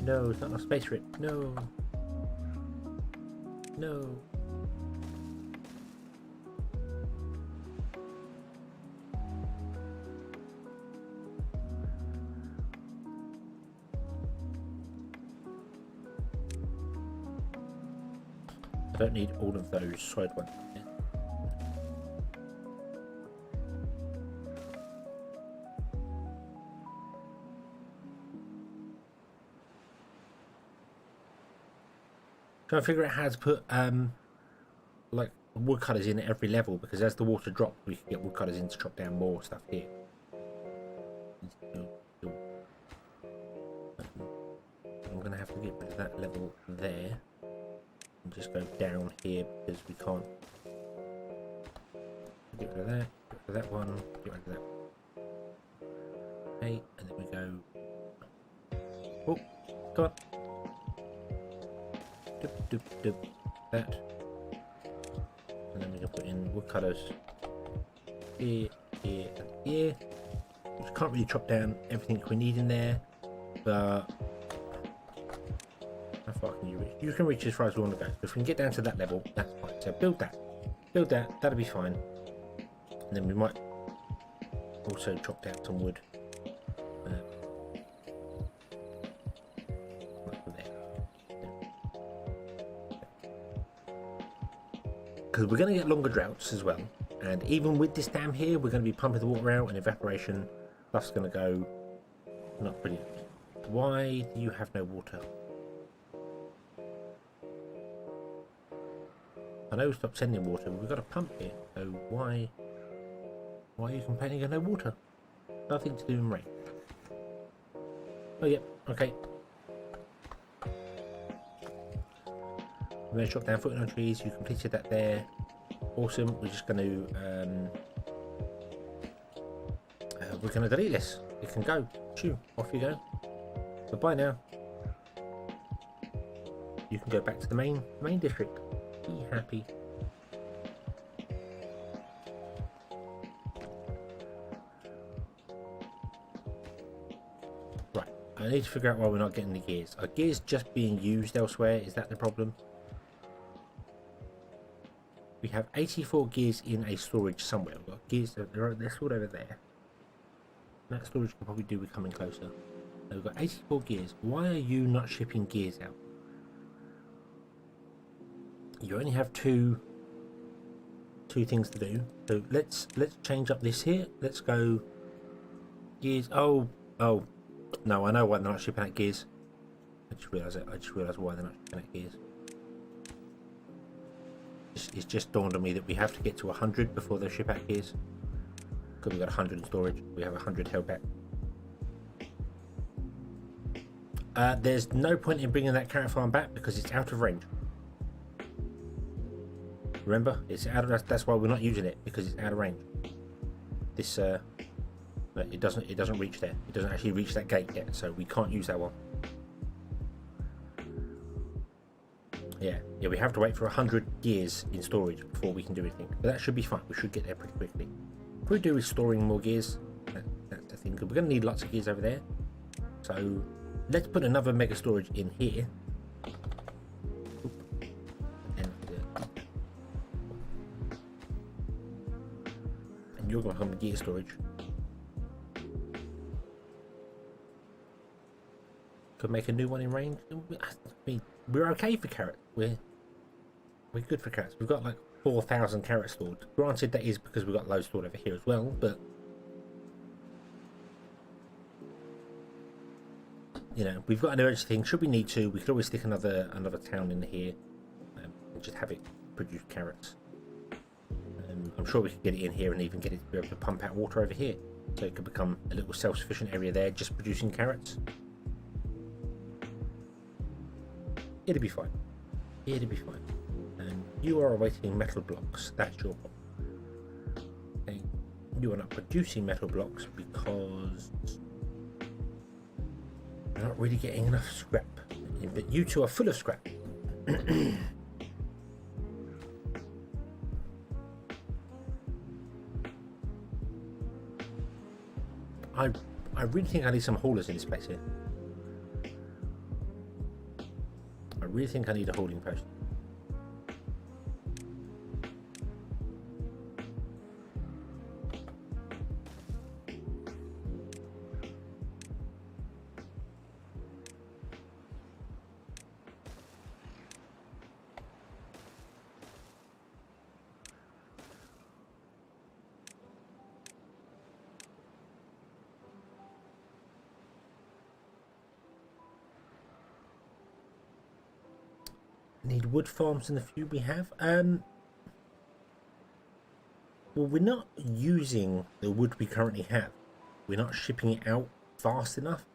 No, it's not enough space for it. No. No. I don't need all of those side ones. Trying to figure out how to put like woodcutters in at every level, because as the water drops we can get woodcutters in to chop down more stuff here. I'm going to have to get rid of that level there and just go down here because we can't. Get rid of that, get rid of that one, get rid of that one. Okay, and then we go. Oh, come on. That, and then we can put in woodcutters here, here, and here. We can't really chop down everything we need in there, but how far can you reach? You can reach as far as we want to go. If we can get down to that level, that's fine. So build that, that'll be fine. And then we might also chop down some wood. Because we're going to get longer droughts as well, and even with this dam here we're going to be pumping the water out, and evaporation stuff's going to go not brilliant. Why do you have no water? I know we stopped sending water, but we've got a pump here, so why are you complaining of no water? Nothing to do in rain. Oh yeah, okay. We're going to chop down footnote trees. You completed that there. Awesome. We're just going to delete this. You can go. Shoo, off you go. Goodbye now. You can go back to the main district. Be happy. Right. I need to figure out why we're not getting the gears. Are gears just being used elsewhere? Is that the problem? We have 84 gears in a storage somewhere. We've got gears, they're stored over there. That storage can probably do with coming closer. So we've got 84 gears. Why are you not shipping gears out? You only have two things to do. So let's change up this here. Let's go gears. Oh no, I know why they're not shipping out gears. I just realised it. I just realised why they're not shipping out gears. It's just dawned on me that we have to get to 100 before they ship out gears. Because we've got 100 in storage. We have 100 held back. There's no point in bringing that carrot farm back because it's out of range. Remember, it's out of. That's why we're not using it, because it's out of range. This it doesn't reach there. It doesn't actually reach that gate yet, so we can't use that one. Yeah, we have to wait for 100 gears in storage before we can do anything. But that should be fine. We should get there pretty quickly. What we do is storing more gears. That's the thing. We're going to need lots of gears over there. So let's put another mega storage in here. And you're going to come to gear storage. Could make a new one in range. We're okay for carrots. We're good for carrots. We've got like 4,000 carrots stored. Granted, that is because we've got loads stored over here as well, but you know, we've got an emergency thing. Should we need to, we could always stick another town in here and just have it produce carrots. I'm sure we could get it in here and even get it to be able to pump out water over here, so it could become a little self-sufficient area there, just producing carrots. It'll be fine. It'll be fine. You are awaiting metal blocks. That's your problem. Okay. You are not producing metal blocks because you're not really getting enough scrap. But you two are full of scrap. I really think I need some haulers in this place here. I really think I need a hauling post. Need wood farms in the few we have. Well, we're not using the wood we currently have. We're not shipping it out fast enough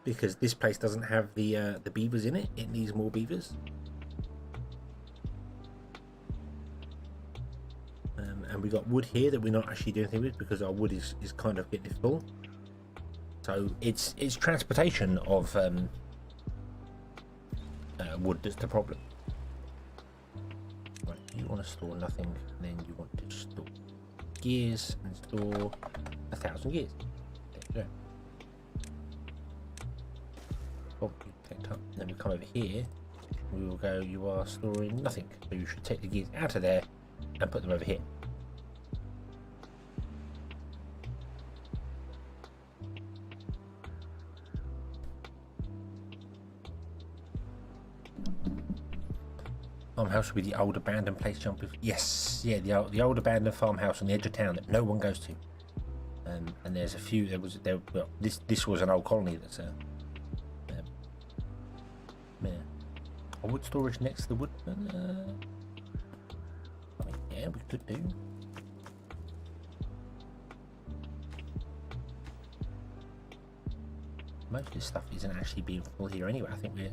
because this place doesn't have the beavers in it. It needs more beavers. And we got wood here that we're not actually doing anything with because our wood is kind of getting full. So it's transportation of wood that's the problem. Right, you want to store nothing, and then you want to store gears and store 1,000 gears. There you go. Oh, picked up. Then we come over here. We will go. You are storing nothing, so you should take the gears out of there and put them over here. Farmhouse will be the old abandoned place jumping. Yes, yeah, the old abandoned farmhouse on the edge of town that no one goes to. And there's a few. Well, this was an old colony that's yeah. A wood storage next to the wood. I mean, yeah, we could do. Most of this stuff isn't actually being full here anyway. I think we're.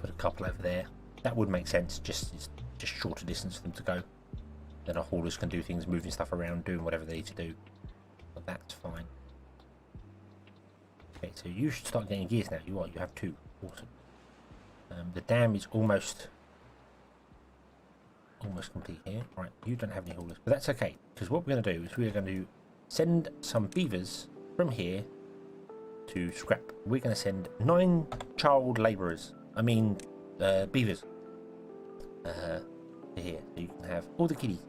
Put a couple over there. That would make sense. Just shorter distance for them to go. Then our haulers can do things, moving stuff around, doing whatever they need to do. But that's fine. Okay, so you should start getting gears now. You have 2. Awesome. The dam is almost complete here. Right, you don't have any haulers, but that's okay because what we're going to do is we're going to send some beavers from here to scrap. We're going to send 9 child labourers. I mean, beavers. To here, so you can have all the kiddies.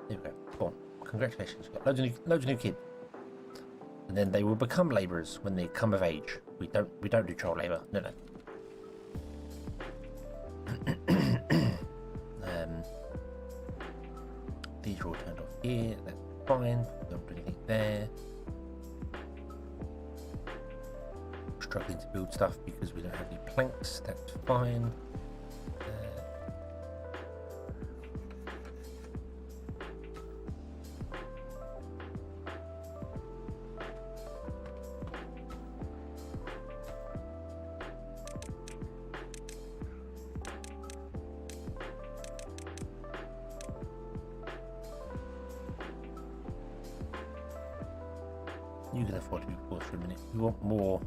There we go. Go on. Congratulations. You've got loads of new kids. And then they will become labourers when they come of age. We don't do child labour. No. These are all turned off here. That's fine. Don't do anything there. Struggling to build stuff because we don't have any planks. That's fine. You can afford to be paused for a minute. You want more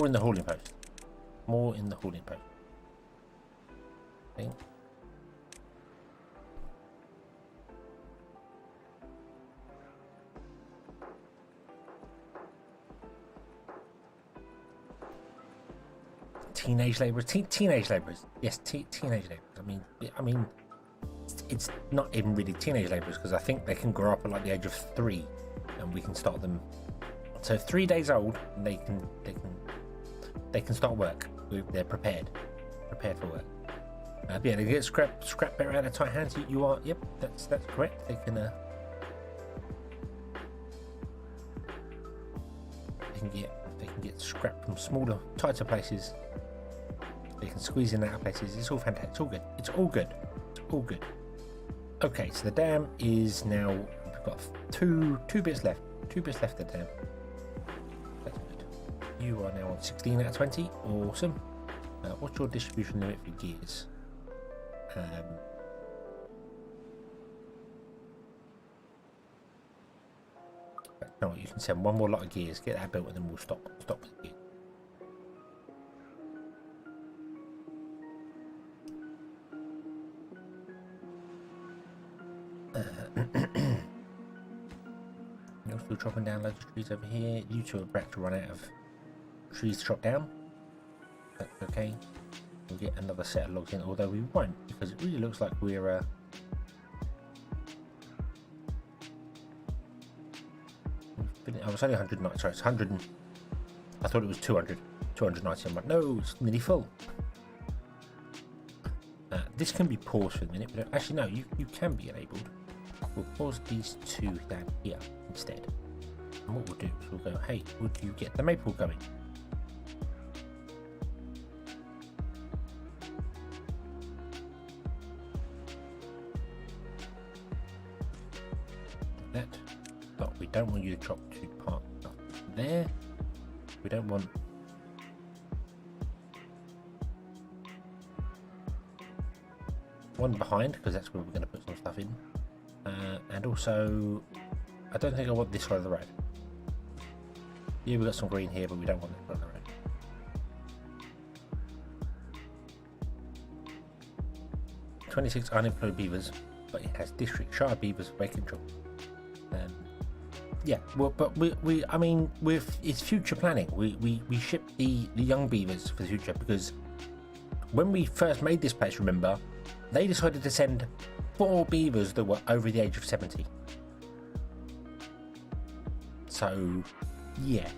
in the hauling post. More in the hauling post. Okay. Teenage labourers. Teenage labourers. Yes, teenage labourers. I mean, it's not even really teenage labourers because I think they can grow up at like the age of 3, and we can start them. So 3 days old, they can start work. they're prepared for work. Yeah, they get scrap better out of tight hands. You are, yep, that's correct. They can get scrap from smaller, tighter places. They can squeeze in and out of places. It's all fantastic. It's all good. It's all good. It's all good. Okay, so the dam is now. We've got two bits left. 2 bits left of the dam. That's good. You are now on 16 out of 20. Awesome. What's your distribution limit for gears? No, you can send one more lot of gears. Get that built, and then we'll stop with the gears. You're still chopping down loads of trees over here. You two are about to run out of trees to chop down. That's okay. We'll get another set of logs in, although we won't, because it really looks like we're I was only 190, sorry, it's 100 and I thought it was 290. I'm like, no, it's nearly full. This can be paused for a minute, but actually no, you can be enabled. We'll pause these two down here instead. And what we'll do is we'll go, hey, would you get the maple going? That, but we don't want you to chop too part up there. We don't want one behind, because that's where we're going to put some stuff in. And also, I don't think I want this side of the road. Yeah, we've got some green here, but we don't want it on the road. "26 unemployed beavers, but it has district shire beavers for control." Yeah, well, but I mean, it's future planning. We ship the young beavers for the future, because when we first made this place, remember, they decided to send 4 beavers that were over the age of 70. So, yeah.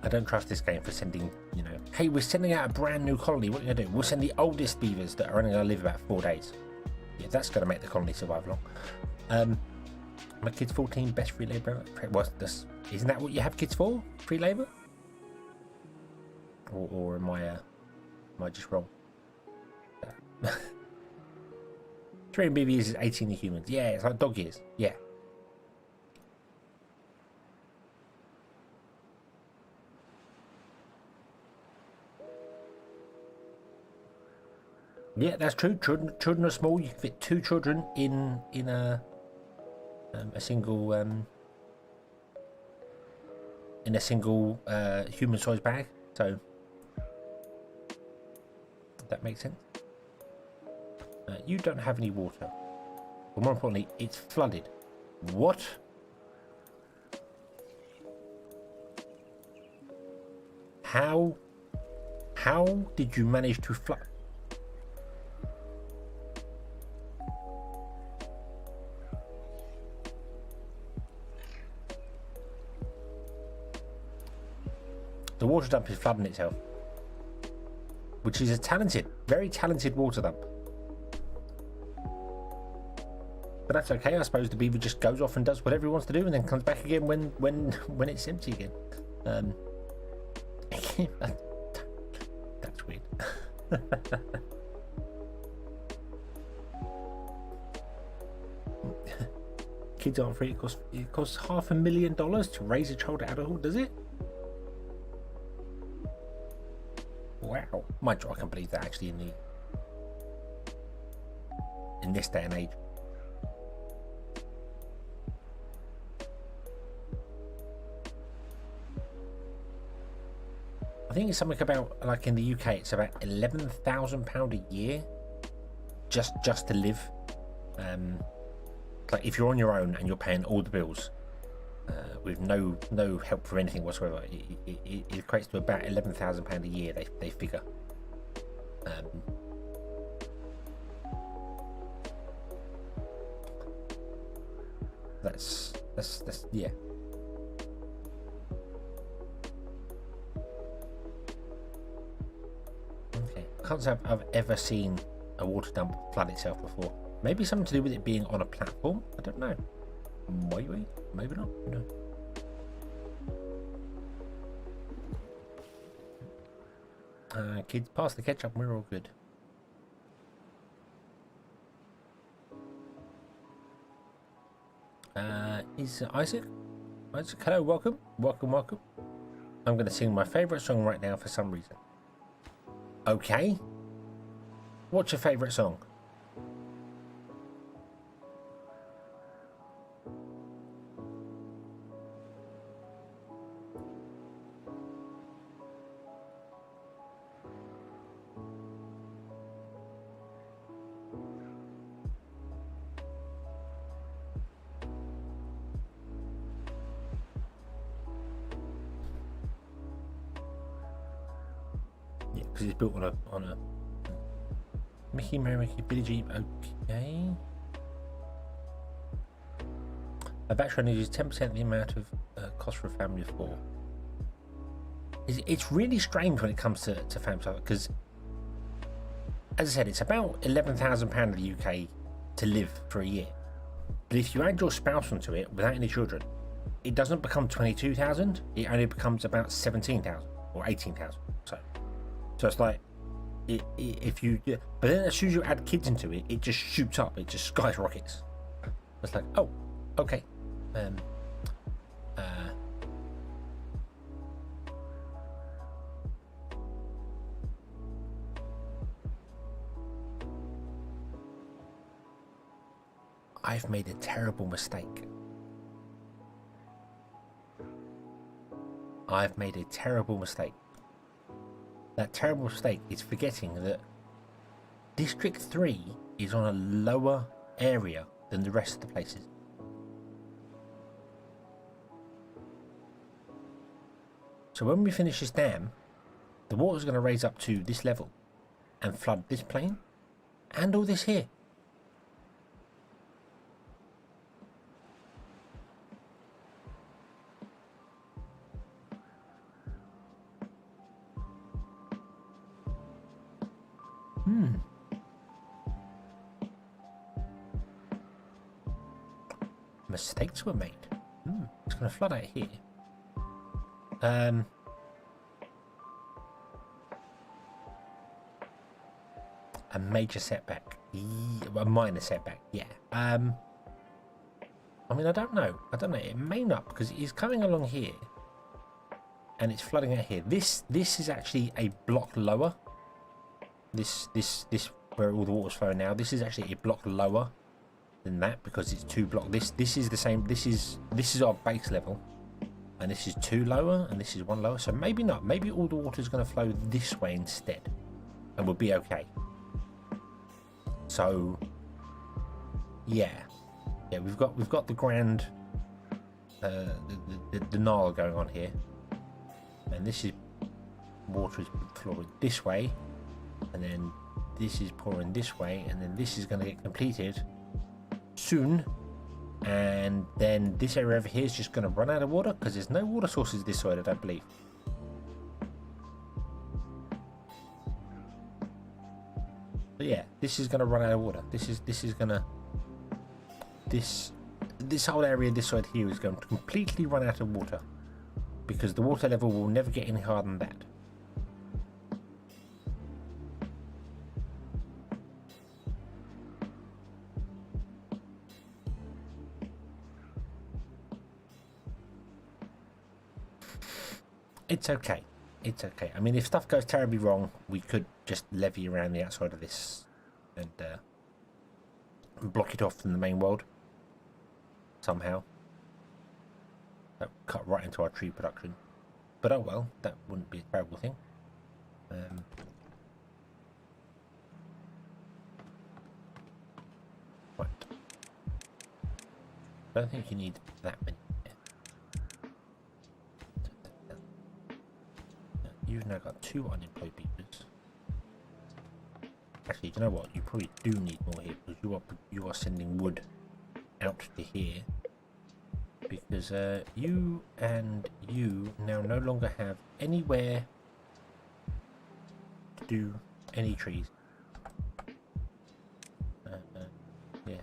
I don't trust this game for sending, you know, hey, we're sending out a brand new colony. What are you going to do? We'll send the oldest beavers that are only going to live about 4 days. Yeah, that's going to make the colony survive long. My kid's 14, best free labour. Isn't that what you have kids for? Free labour? Or am I just wrong? 3 in BBs is 18 in humans. Yeah, it's like dog years. Yeah. Yeah, that's true. Children are small. You can fit 2 children in a single human-sized bag. So that makes sense. You don't have any water. But more importantly, it's flooded. What? How did you manage to flood? The water dump is flooding itself, which is a very talented water dump. But that's okay. I suppose the beaver just goes off and does whatever he wants to do, and then comes back again when it's empty again. That's weird. Kids aren't free. It costs $500,000 to raise a child to adulthood, does it? Wow. I can believe that actually in this day and age. I think it's something about, like in the UK, it's about £11,000 a year just to live. Like if you're on your own and you're paying all the bills with no help from anything whatsoever, it equates to about £11,000 a year. They figure. That's yeah. can't say I've ever seen a water dump flood itself before. Maybe something to do with it being on a platform. I don't know. Maybe not. No. Kids, pass the ketchup. We're all good. Is Isaac? Isaac, hello, welcome. I'm going to sing my favourite song right now for some reason. Okay. What's your favourite song? Because it's built on a Mickey, Mary, Mickey, Billy Jeep. Okay. A battery only uses 10% of the amount of cost for a family of 4. It's really strange when it comes to families, because, as I said, it's about £11,000 in the UK to live for a year. But if you add your spouse onto it without any children, it doesn't become 22,000. It only becomes about 17,000 or 18,000. So it's like, if you, but then as soon as you add kids into it, it just shoots up. It just skyrockets. It's like, oh, okay. I've made a terrible mistake. That terrible mistake is forgetting that District 3 is on a lower area than the rest of the places. So when we finish this dam, the water's going to raise up to this level and flood this plain and all this here. Mistakes were made. It's going to flood out here. A major setback. A minor setback. Yeah. I mean, I don't know. It may not, because it is coming along here, and it's flooding out here. This is actually a block lower. This where all the water's flowing now. This is actually a block lower than that, because it's 2 blocks. This is the same. This is our base level, and this is 2 lower, and this is 1 lower. So maybe not. Maybe all the water is going to flow this way instead, and we'll be okay. So yeah, we've got the grand the Nile going on here, and this is water is flowing this way, and then this is pouring this way, and then this is going to get completed soon, and then this area over here is just going to run out of water because there's no water sources this side, I don't believe. But yeah, this is going to run out of water. This whole area this side here is going to completely run out of water, because the water level will never get any higher than that. It's okay. I mean, if stuff goes terribly wrong, we could just levy around the outside of this and block it off from the main world somehow. That would cut right into our tree production. But oh well, that wouldn't be a terrible thing. Right. I don't think you need that many. You've now got 2 unemployed beavers. Actually, do you know what? You probably do need more here, because you are sending wood out to here. Because you and you now no longer have anywhere to do any trees. Yeah.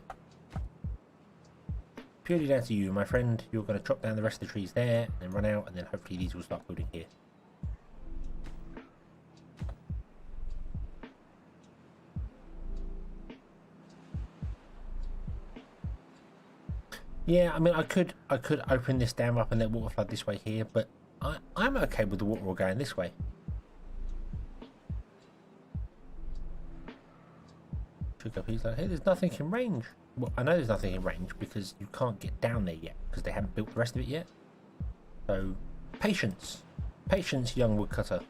Purely down to you, my friend. You're going to chop down the rest of the trees there, and then run out, and then hopefully these will start building here. Yeah, I mean, I could open this dam up and let water flood this way here, but I'm okay with the water all going this way. Should go piece like, hey, there's nothing in range. Well, I know there's nothing in range because you can't get down there yet because they haven't built the rest of it yet. So, patience, patience, young woodcutter.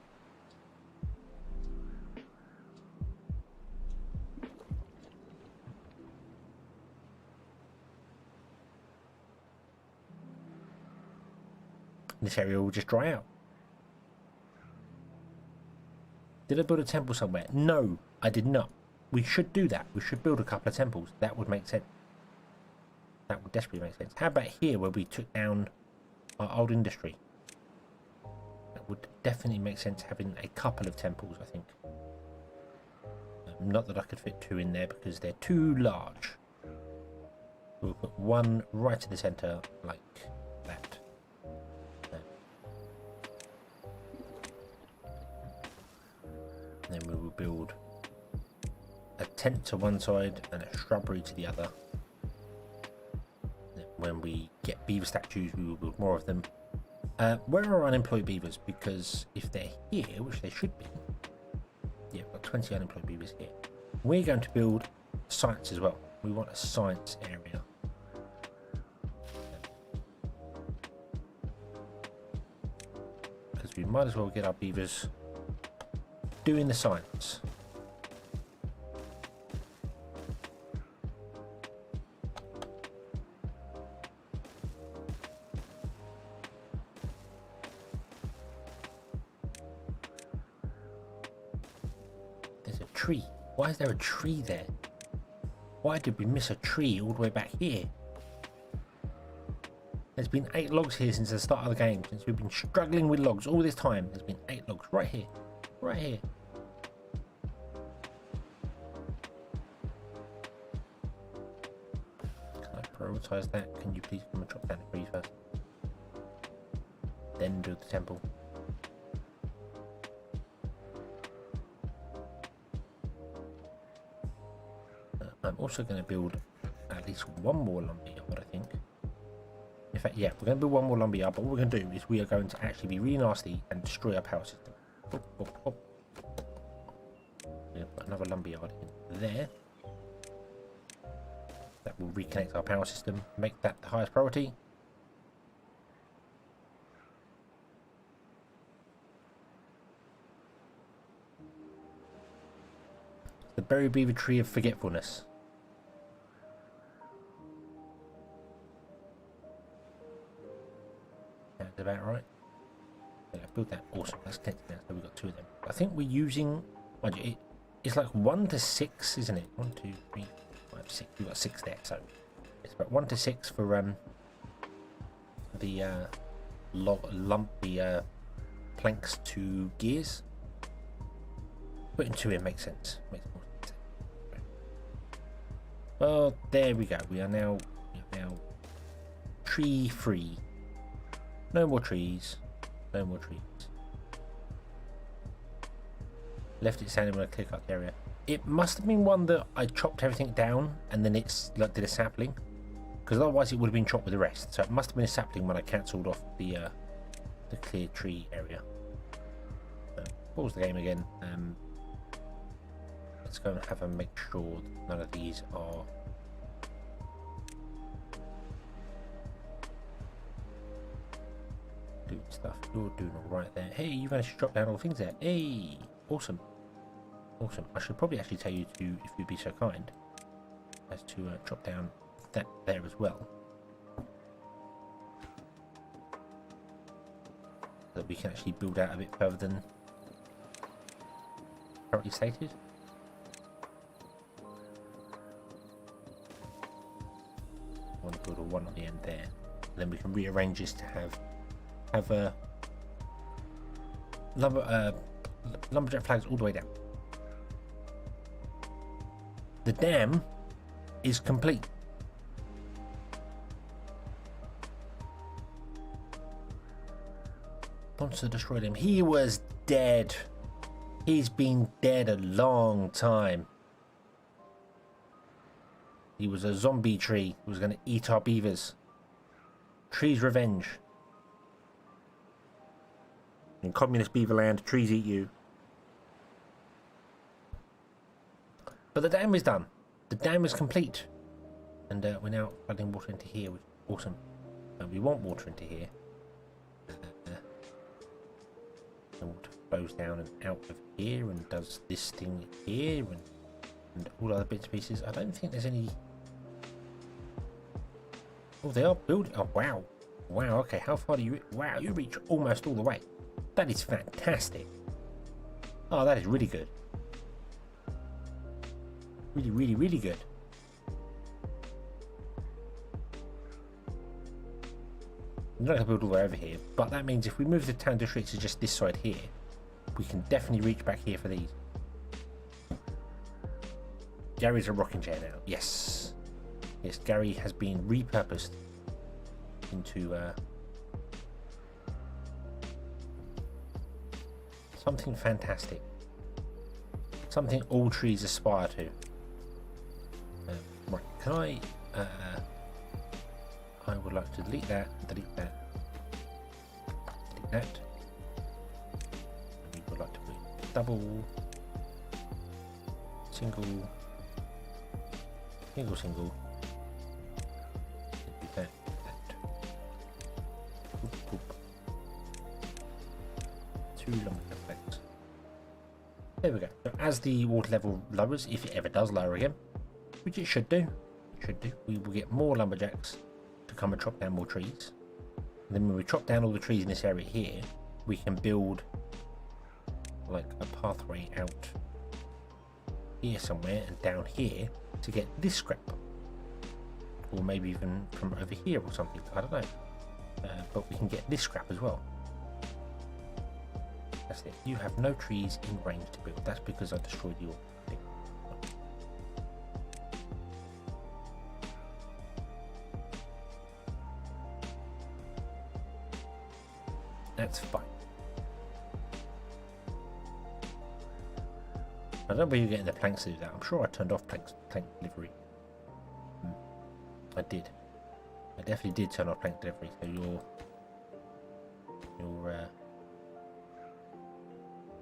This area will just dry out. Did I build a temple somewhere? No, I did not. We should do that. We should build a couple of temples. That would make sense. That would desperately make sense. How about here where we took down our old industry? That would definitely make sense having a couple of temples, I think. Not that I could fit two in there because they're too large. We'll put one right in the centre like that. Then we will build a tent to one side and a shrubbery to the other. Then when we get beaver statues, we will build more of them. Where are unemployed beavers? Because if they're here, which they should be, yeah, we've got 20 unemployed beavers here. We're going to build science as well. We want a science area. Because we might as well get our beavers doing the science. There's a tree. Why is there a tree there? Why did we miss a tree all the way back here? There's been 8 logs here since the start of the game. Since we've been struggling with logs all this time, there's been 8 logs right here. Right here. Can I prioritize that? Can you please come and chop down the tree first? Then build the temple. I'm also going to build at least one more lumberyard, I think. In fact, yeah, we're going to build one more lumberyard, but what we're going to do is we are going to actually be really nasty and destroy our power system. We're going to put another lumberyard in there. That will reconnect our power system, make that the highest priority. The berry beaver tree of forgetfulness. That's about right. Yeah, build that. Awesome. That's connected now. So we've got 2 of them. I think we're using. Mind you, it's like 1 to 6, isn't it? 1, 2, 3, 4, 5, 6. We've got 6 there. So it's about 1 to 6 for the planks to gears. Putting 2 in makes sense. Makes more sense. Well, there we go. We are now tree free. No more trees. No more trees. Left it standing when I click up the area. It must have been one that I chopped everything down and then it's like did a sapling, because otherwise it would have been chopped with the rest. So it must have been a sapling when I cancelled off the clear tree area. So, pause the game again. Let's go and have a make sure none of these are. Doing stuff. You're doing all right there. Hey, you managed to drop down all things there. Hey, awesome, awesome. I should probably actually tell you to, if you'd be so kind, as to drop down that there as well, so that we can actually build out a bit further than currently stated. I want to build a 1 on the end there, and then we can rearrange this to have a lumberjack flags all the way down. The dam is complete. Monster destroyed him. He was dead. He's been dead a long time. He was a zombie tree who was going to eat our beavers. Trees revenge. In communist beaver land, trees eat you. But the dam is done. The dam is complete. And we're now flooding water into here, which is awesome. And we want water into here. The water flows down and out of here and does this thing here and all other bits and pieces. I don't think there's any... Oh, they are building... Oh, wow. Wow, okay, how far do you... Wow, you reach almost all the way. That is fantastic. Oh, that is really good. Really, really, really good. I'm not going to build all the way over here, but that means if we move the town district to just this side here, we can definitely reach back here for these. Gary's a rocking chair now. Yes. Yes, Gary has been repurposed into something fantastic. Something all trees aspire to. Right, can I would like to delete that, delete that, delete that. We would like to put double, single, single, single. Delete that, that. Boop, boop. 2 lumber effects. There we go. So as the water level lowers, if it ever does lower again, which it should do, we will get more lumberjacks to come and chop down more trees. And then when we chop down all the trees in this area here, we can build like a pathway out here somewhere and down here to get this scrap, or maybe even from over here or something. I don't know, but we can get this scrap as well. That's it. You have no trees in range to build. That's because I destroyed your thing. That's fine. I don't know where you're getting the planks to do that. I'm sure I turned off plank delivery. I did. I definitely did turn off plank delivery. So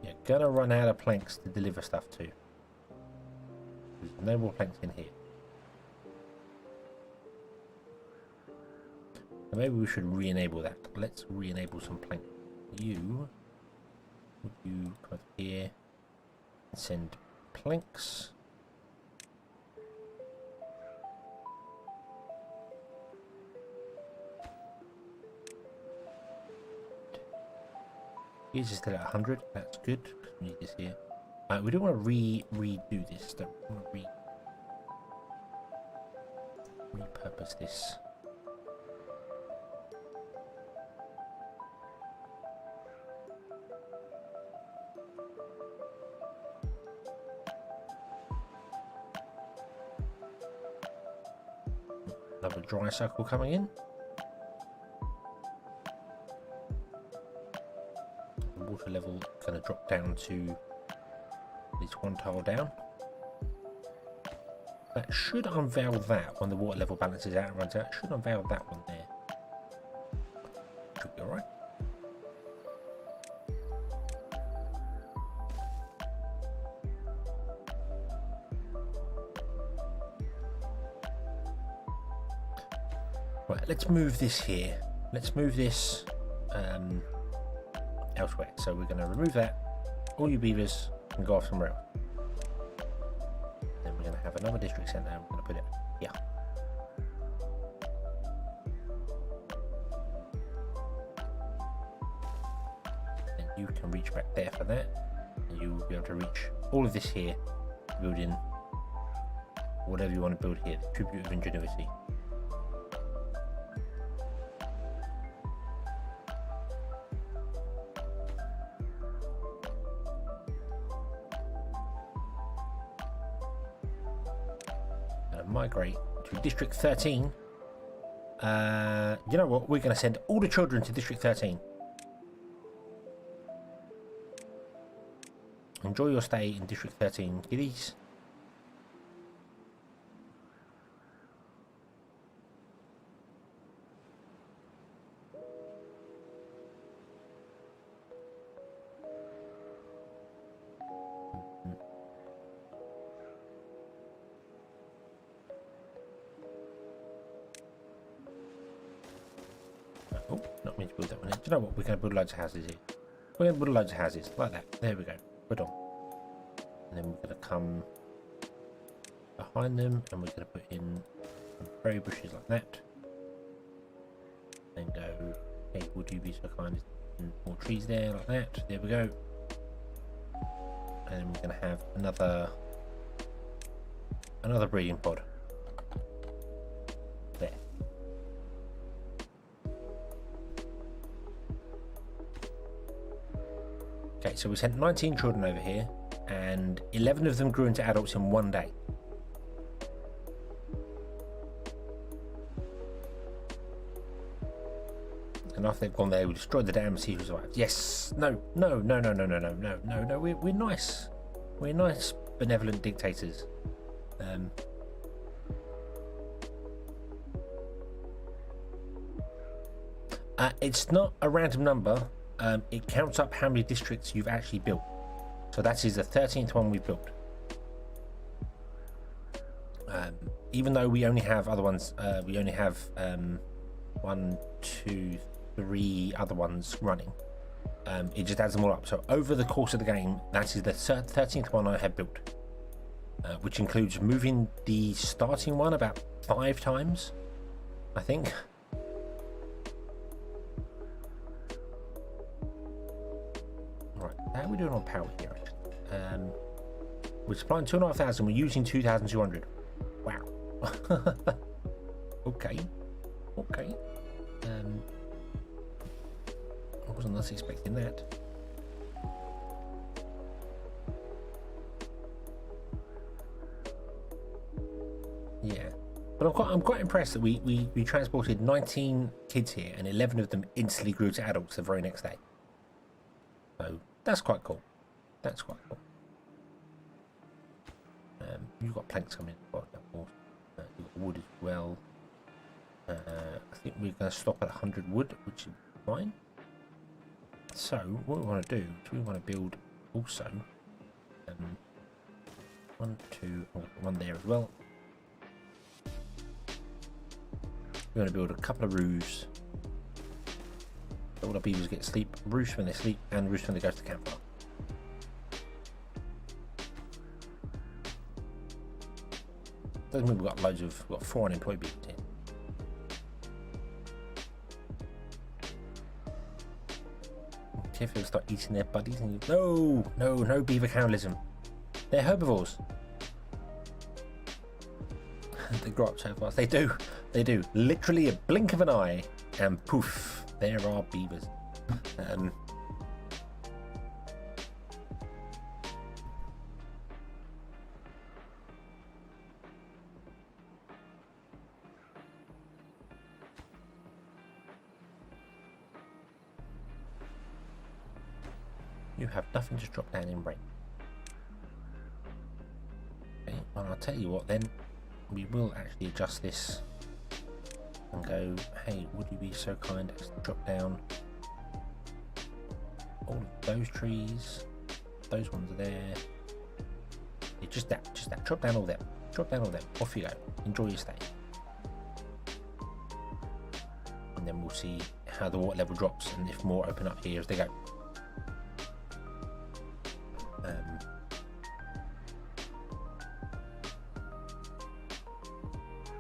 you're gonna run out of planks to deliver stuff to. There's no more planks in here. So maybe we should re-enable that. Let's re-enable some plank. Would you come up here and send planks? Here's still at 100. That's good. We need this here. We don't want to redo this. Don't want to repurpose this. Another dry cycle coming in. The water level going to drop down to at least 1 tile down. That should unveil that when the water level balances out and runs out. It should unveil that one there. Should be alright. Right, let's move this here. Let's move this elsewhere. So we're going to remove that. All you beavers can go off somewhere else. Then we're going to have another district centre and we're going to put it here. Then you can reach back there for that. And you will be able to reach all of this here, building whatever you want to build here. The tribute of ingenuity. migrate to District 13. You know what? We're going to send all the children to District 13. Enjoy your stay in District 13, kiddies. Oh, not meant to build that one. Do you know what? We're going to build loads of houses here. We're going to build loads of houses like that. There we go. We're done. And then we're going to come behind them and we're going to put in some berry bushes like that. And go, hey, would you be so kind as more trees there like that? There we go. And then we're going to have another breeding pod. There. Okay, so we sent 19 children over here, and 11 of them grew into adults in one day. And after they've gone there, we destroyed the dam and see who survived. Yes! No! No! No! No! No! No! No! No! No! No! We're nice. We're nice, benevolent dictators. It's not a random number. It counts up how many districts you've actually built. So that is the 13th one we've built. Even though we only have other ones, we only have 1, 2, 3 other ones running. It just adds them all up. So over the course of the game, that is the 13th one I have built, which includes moving the starting one about 5 times, I think. How are we doing on power here? We're supplying 2,500. We're using 2,200. Wow. Okay. Okay. I wasn't expecting that. Yeah, but I'm quite impressed that we transported 19 kids here, and 11 of them instantly grew to adults the very next day. So. That's quite cool. That's quite cool. You've got planks coming in. You've got wood as well. I think we're going to stop at 100 wood, which is fine. So what we want to do is we want to build also 1, 2, one there as well. We're going to build a couple of roofs. All the beavers get sleep, roost when they sleep, and roost when they go to the campfire. Doesn't mean we've got loads of, we've got 4 unemployed beavers here. Careful, they'll start eating their buddies. And no beaver cannibalism. They're herbivores. They grow up so fast. They do. Literally a blink of an eye, and poof. There are beavers. You have nothing to drop down in rain. Okay, well, I'll tell you what then. We will actually adjust this and go, hey, would you be so kind as to drop down all of those trees? Those ones are there. Yeah, just that. Drop down all them. Off you go. Enjoy your stay. And then we'll see how the water level drops and if more open up here as they go.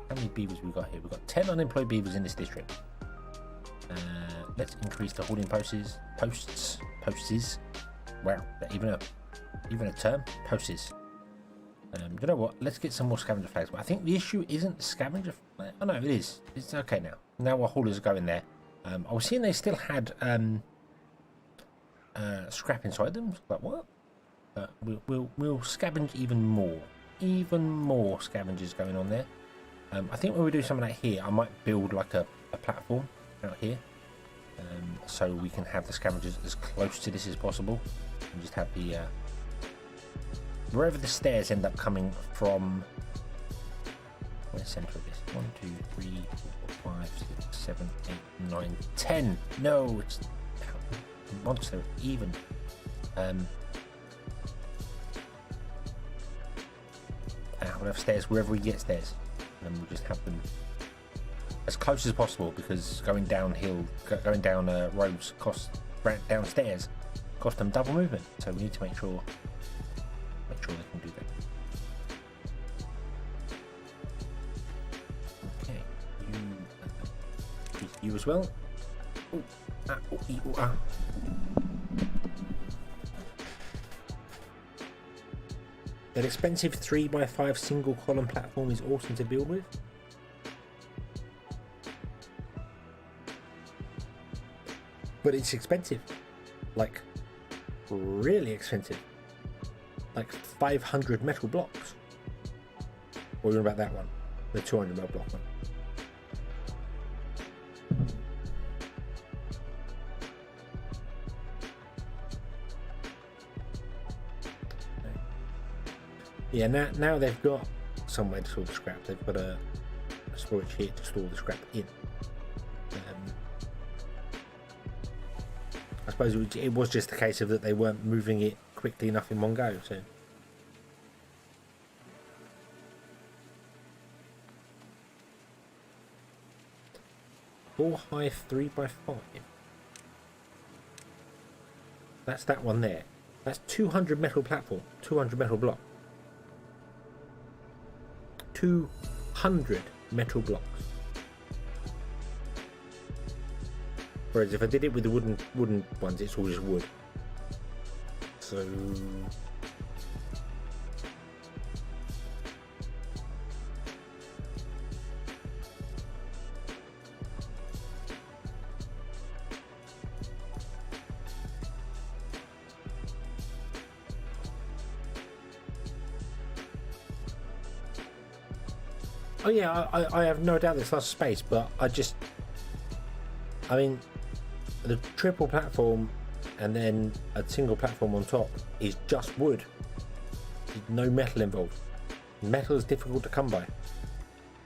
How many beavers we've got here? We've got 10 unemployed beavers in this district. Let's increase the hoarding posts. Wow, even a term? Posts. You know what? Let's get some more scavenger flags. But I think the issue isn't scavenger flag. Oh no, it is. It's okay now. Now our haulers are going there. I was seeing they still had scrap inside them. Like what? We'll scavenge even more. Even more scavengers going on there. I think when we do something like here, I might build like a platform out here, so we can have the scavengers as close to this as possible, and just have the wherever the stairs end up coming from. Where's the centre of this? 1, 2, 3, 4, 5, 6, 7, 8, 9, 10. No, it's a monster. Even. We'll have stairs wherever we get stairs, and we'll just have them as close as possible, because going down roads downstairs cost them double movement. So we need to make sure they can do that. You as well. Ooh, ooh, ah. An expensive 3x5 single column platform is awesome to build with. But it's expensive. Like, really expensive. Like 500 metal blocks. What about that one? The 200 metal block one. Yeah, now they've got somewhere to store the scrap. They've got a storage here to store the scrap in. I suppose it was just a case of that they weren't moving it quickly enough in one go. So. Four high 3x5. That's that one there. That's 200 metal platform, 200 metal block. 200 metal blocks. Whereas if I did it with the wooden ones, it's all just wood. So oh yeah, I have no doubt there's lots of space, but I mean, the triple platform and then a single platform on top is just wood. There's no metal involved. Metal is difficult to come by.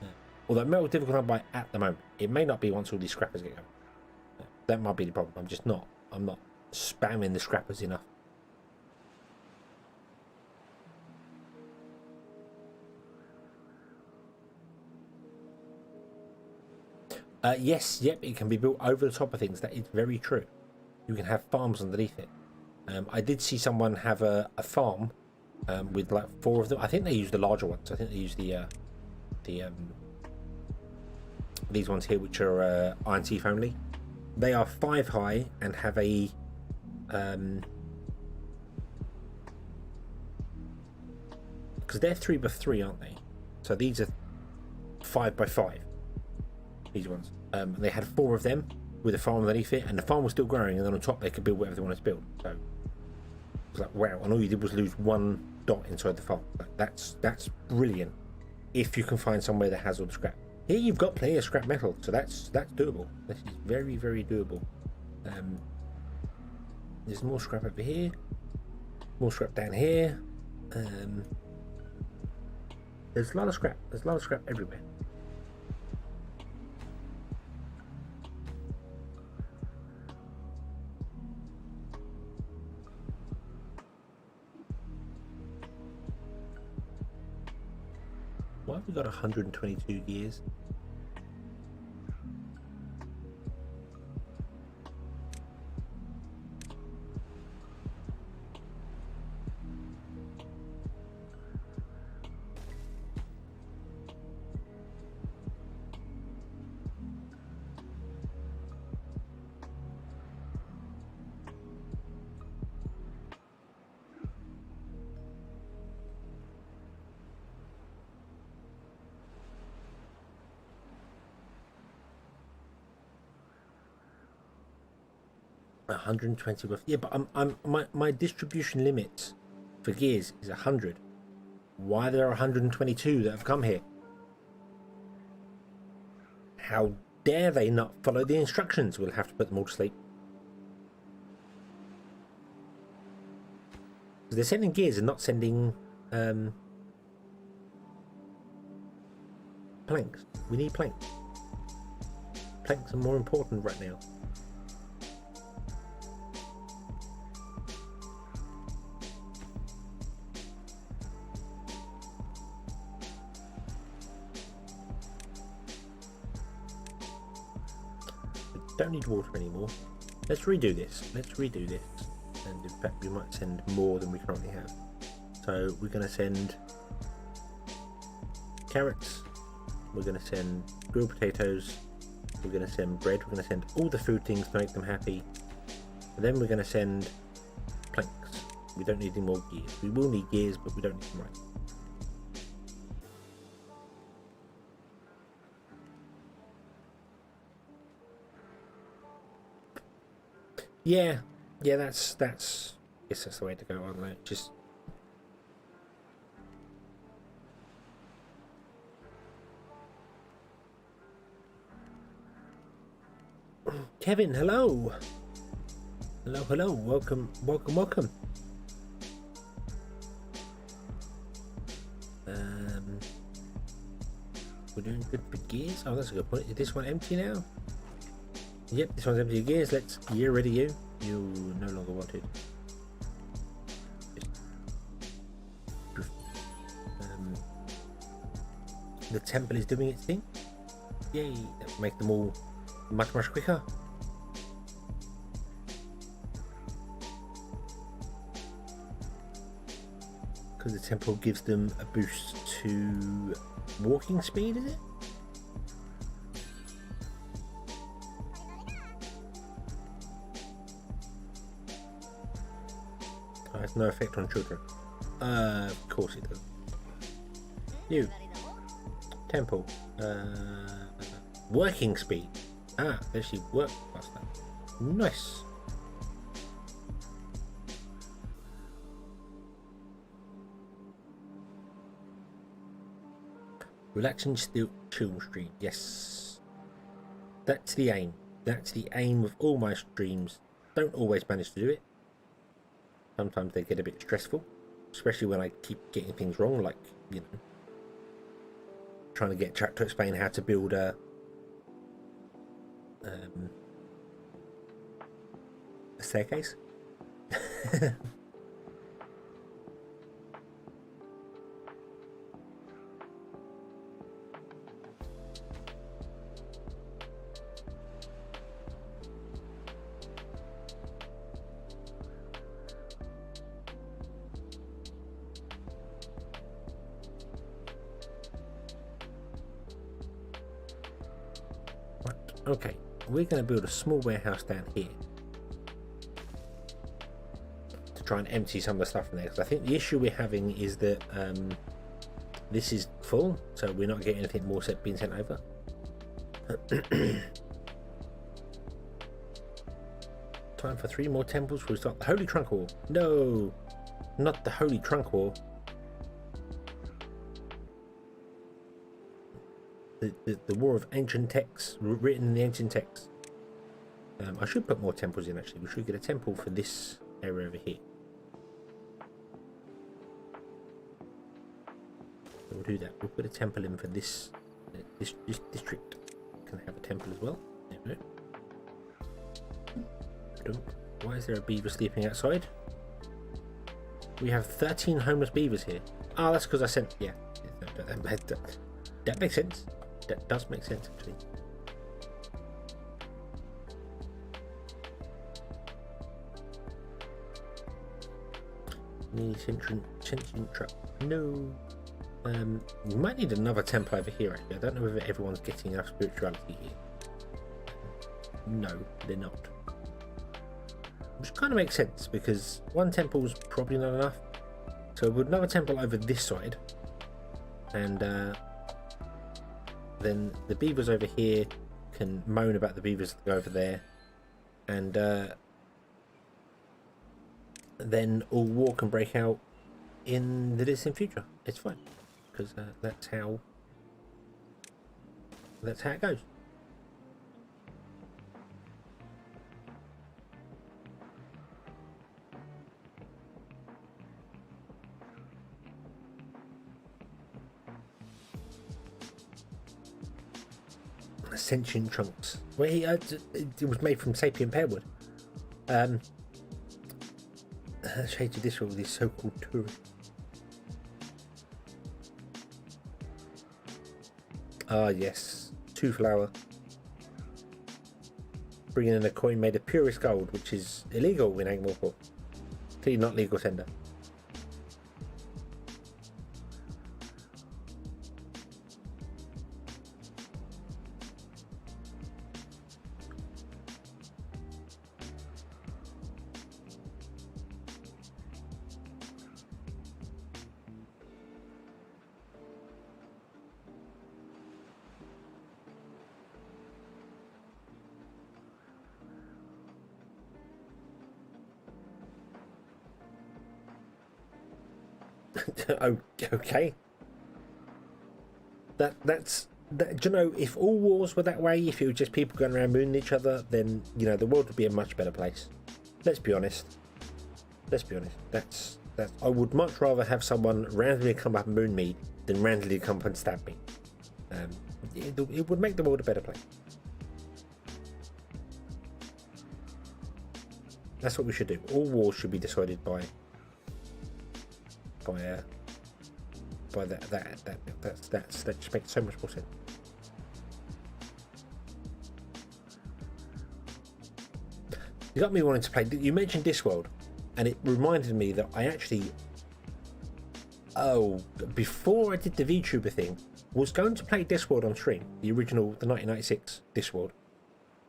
Yeah. Although metal is difficult to come by at the moment. It may not be once all these scrappers get going. Yeah. That might be the problem. I'm not spamming the scrappers enough. Yes, yep, it can be built over the top of things. That is very true. You can have farms underneath it. I did see someone have a farm with like 4 of them. I think they use the larger ones. I think they use these ones here, which are Iron Teeth only. They are 5 high and have a because they're 3x3, aren't they? So these are 5x5. These ones. They had 4 of them with a farm underneath it, and the farm was still growing, and then on top they could build whatever they wanted to build. So it was like, wow, and all you did was lose 1 dot inside the farm. Like, that's brilliant if you can find somewhere that has all the scrap. Here you've got plenty of scrap metal, so that's doable. This is very, very doable. There's more scrap over here, more scrap down here. There's a lot of scrap. There's a lot of scrap everywhere. Why have we got 122 gears? $120 yeah, but my distribution limits for gears is 100. Why there are 122 that have come here? How dare they not follow the instructions? We'll have to put them all to sleep. They're sending gears and not sending planks. We need planks. Planks are more important right now. We don't need water anymore. Let's redo this. And in fact, we might send more than we currently have. So we're going to send carrots. We're going to send grilled potatoes. We're going to send bread. We're going to send all the food things to make them happy. And then we're going to send planks. We don't need any more gears. We will need gears, but we don't need them right. Yeah, that's I guess that's the way to go, aren't they? Just Kevin, hello. Hello, welcome. We're doing good for gears. Oh, that's a good point. Is this one empty now? Yep, this one's empty of gears. Let's gear ready you. You no longer wanted. The temple is doing its thing. Yay! That will make them all much quicker. Because the temple gives them a boost to walking speed, is it? Oh, it has no effect on children. Of course it does. You. Temple. Working speed. Ah, they actually work faster. Nice. Relaxing still chill stream. Yes. That's the aim. That's the aim of all my streams. Don't always manage to do it. Sometimes they get a bit stressful. Especially when I keep getting things wrong, like, you know, trying to get Jack to explain how to build a staircase. Okay, we're going to build a small warehouse down here to try and empty some of the stuff in there, because I think the issue we're having is that this is full, so we're not getting anything more being sent over. Time for 3 more temples before we start the Holy Trunk War. No, not the Holy Trunk War. The war of ancient texts, written in the ancient texts. I should put more temples in, actually. We should get a temple for this area over here. So we'll do that. We'll put a temple in for this district. Can have a temple as well. There we go. Why is there a beaver sleeping outside? We have 13 homeless beavers here. Oh, that's because I sent... Yeah. That makes sense. That does make sense, actually. Need sentient truck. No. We might need another temple over here, actually. I don't know whether everyone's getting enough spirituality here. No, they're not. Which kind of makes sense, because one temple's probably not enough. So we'll another temple over this side. And then the beavers over here can moan about the beavers that go over there, and then all war can break out in the distant future. It's fine, because that's how it goes. sentient trunks. Well, it was made from sapient pearwood. Shaded this all these so-called tourists. Ah, yes, 2 flower. Bringing in a coin made of purest gold, which is illegal in Ankh-Morpork. Clearly not legal tender. Okay. That's do you know, if all wars were that way, if it was just people going around mooning each other, then you know the world would be a much better place. Let's be honest. That's I would much rather have someone randomly come up and moon me than randomly come up and stab me. It would make the world a better place. That's what we should do. All wars should be decided by that just makes so much more sense. You got me wanting to play. You mentioned Discworld, and it reminded me that I actually, before I did the VTuber thing, was going to play Discworld on stream, the original, the 1996 Discworld,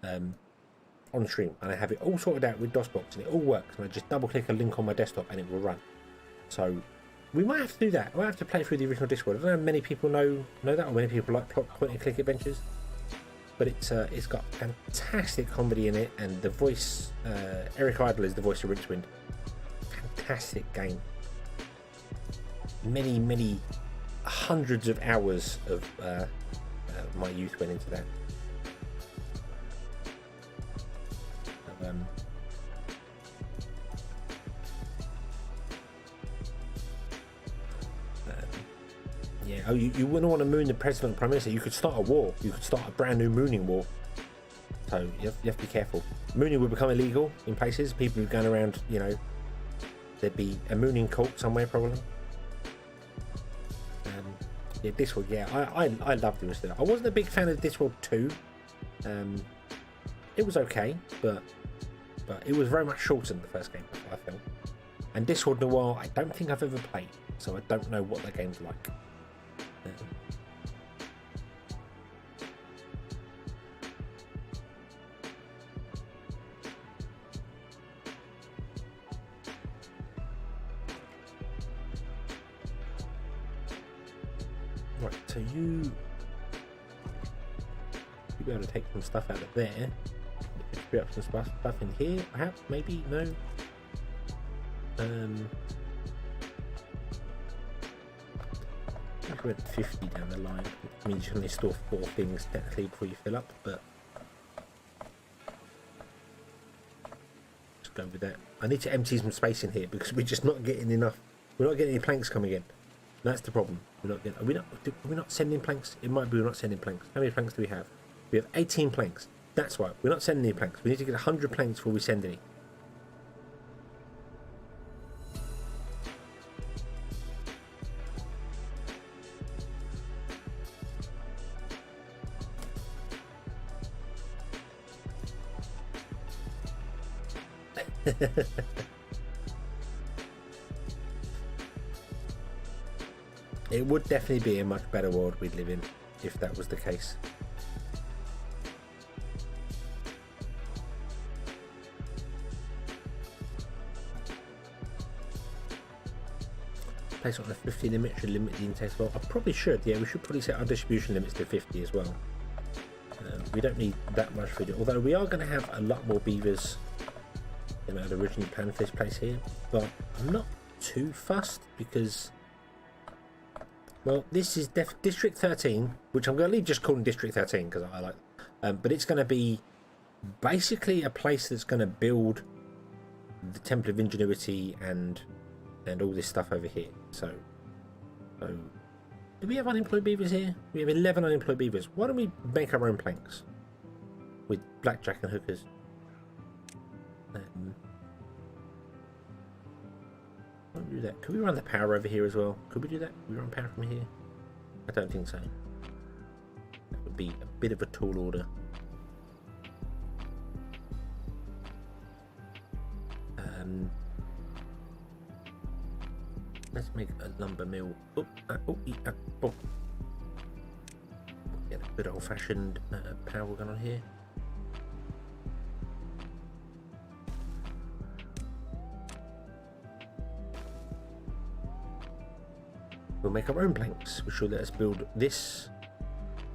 on stream, and I have it all sorted out with DOSBox, and it all works, and I just double click a link on my desktop and it will run. So we might have to do that. I might have to play through the original Discworld. I don't know how many people know that, or many people like point and click adventures, but it's got fantastic comedy in it, and the voice, Eric Idle is the voice of Rincewind. Fantastic game. Many hundreds of hours of my youth went into that. Yeah. Oh, you wouldn't want to moon the president and prime minister. You could start a war. You could start a brand new mooning war. So you have to be careful. Mooning would become illegal in places. People who are going around, you know, there'd be a mooning cult somewhere probably. Yeah, Discworld. Yeah, I loved it. I wasn't a big fan of Discworld 2. It was okay, but it was very much shorter than the first game, I felt. And Discworld Noir, I don't think I've ever played, so I don't know what that game's like. Right, so you'll be able to take some stuff out of there. Free up some stuff in here, perhaps, maybe, no. I went 50 down the line. It means you can only store 4 things technically before you fill up, but just go with that. I need to empty some space in here because we're just not getting enough. We're not getting any planks coming in. That's the problem. We're not getting. Are we not sending planks? It might be we're not sending planks. How many planks do we have? We have 18 planks. That's right. We're not sending any planks. We need to get 100 planks before we send any. It would definitely be a much better world we'd live in if that was the case. Place on the 50 limit should limit the intake as well. I probably should, yeah, we should probably set our distribution limits to 50 as well. We don't need that much food, although we are going to have a lot more beavers than I had originally planned for this place here, but I'm not too fussed because, well, this is District 13, which I'm going to leave just calling District 13 because I like, but it's going to be basically a place that's going to build the Temple of Ingenuity and all this stuff over here. So Do we have unemployed beavers here? We have 11 unemployed beavers. Why don't we make our own planks with blackjack and hookers? Why don't we do that? Could we run the power over here as well? Could we do that? Could we run power from here? I don't think so. That would be a bit of a tall order. Let's make a lumber mill. Oh. Get a good old-fashioned power gun on here. We'll make our own planks, which will let us build this,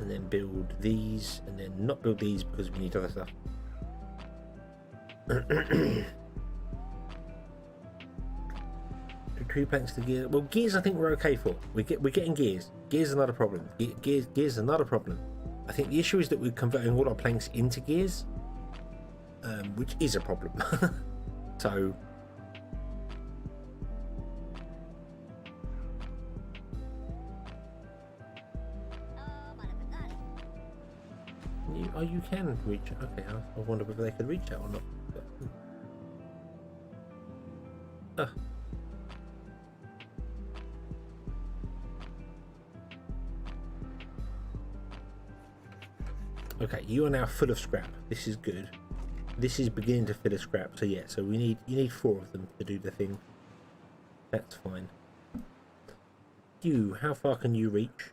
and then build these, and then not build these because we need other stuff. Two planks to gear. Well, gears I think we're okay for. We're getting gears. Gears are not a problem. Gears are not a problem. I think the issue is that we're converting all our planks into gears, which is a problem. So you can reach. Okay, I wonder whether they could reach that or not. Okay, you are now full of scrap. This is good. This is beginning to fill a scrap. So yeah, so you need 4 of them to do the thing. That's fine. You, how far can you reach?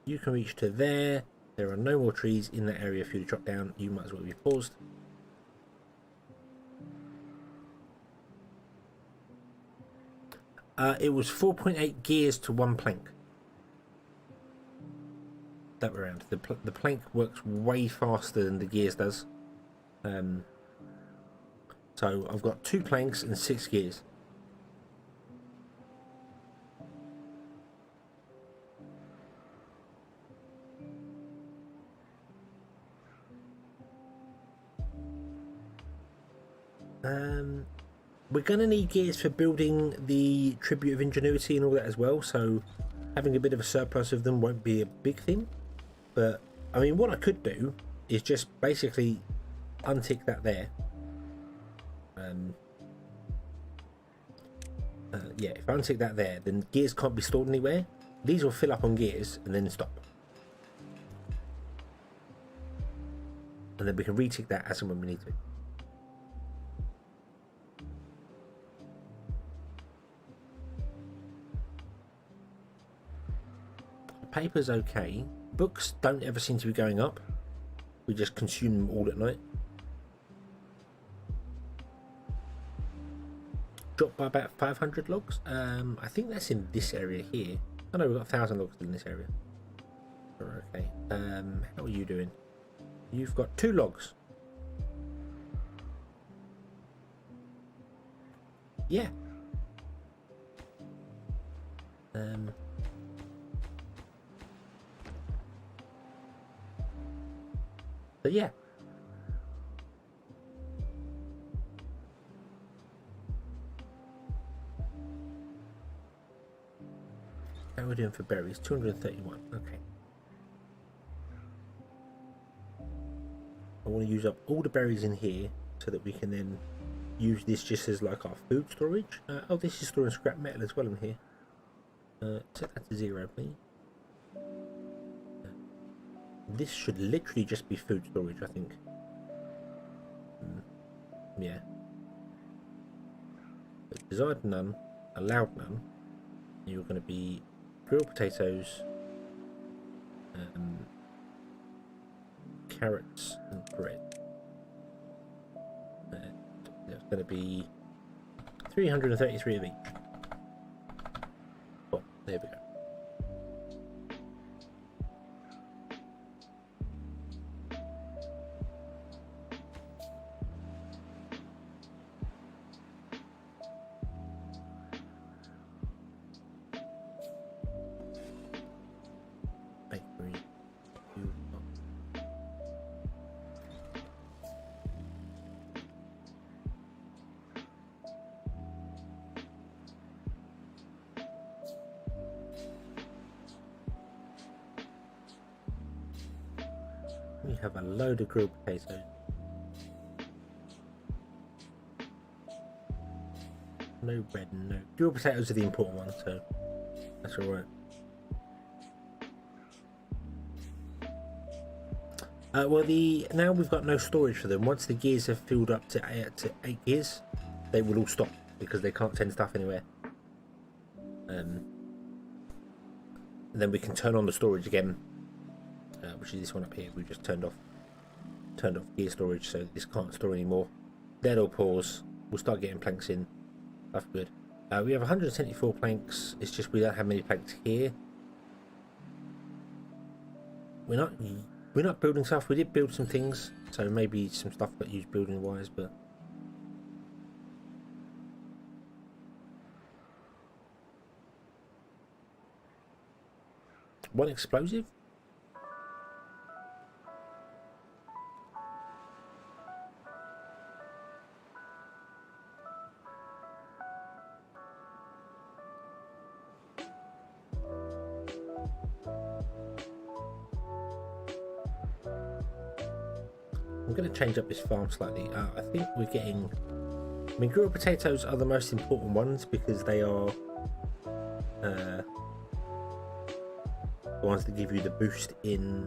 You can reach to there. There are no more trees in that area for you to chop down. You might as well be paused. It was 4.8 gears to 1 plank. That way around. The plank works way faster than the gears does. So I've got 2 planks and 6 gears. We're going to need gears for building the Tribute of Ingenuity and all that as well, so having a bit of a surplus of them won't be a big thing. But, I mean, what I could do is just basically untick that there. Yeah, if I untick that there, then gears can't be stored anywhere. These will fill up on gears and then stop. And then we can retick that as and when we need to. Paper's okay. Books don't ever seem to be going up. We just consume them all at night. Dropped by about 500 logs. I think that's in this area here. Oh no, we've got 1,000 logs in this area. Okay. How are you doing? You've got 2 logs. Yeah. So yeah. How are we doing for berries? 231. Okay. I want to use up all the berries in here so that we can then use this just as like our food storage. Oh, this is storing scrap metal as well in here. Set that to 0, please. This should literally just be food storage, I think. Yeah. But desired none, allowed none. You're going to be grilled potatoes, carrots, and bread. And there's going to be 333 of each. Oh, there we go. We have a load of grilled potatoes. No bread, no. Grilled potatoes are the important ones, so that's alright. Well, now we've got no storage for them. Once the gears have filled up to 8 gears, they will all stop because they can't send stuff anywhere. And then we can turn on the storage again, which is this one up here. We just turned off gear storage, so this can't store anymore. Then it'll pause. We'll start getting planks in. That's good. We have 174 planks. It's just we don't have many planks here. We're not building stuff. We did build some things, so maybe some stuff got used building wise, but one explosive. I'm going to change up this farm slightly. I think we're getting... I mean, grilled potatoes are the most important ones because they are the ones that give you the boost in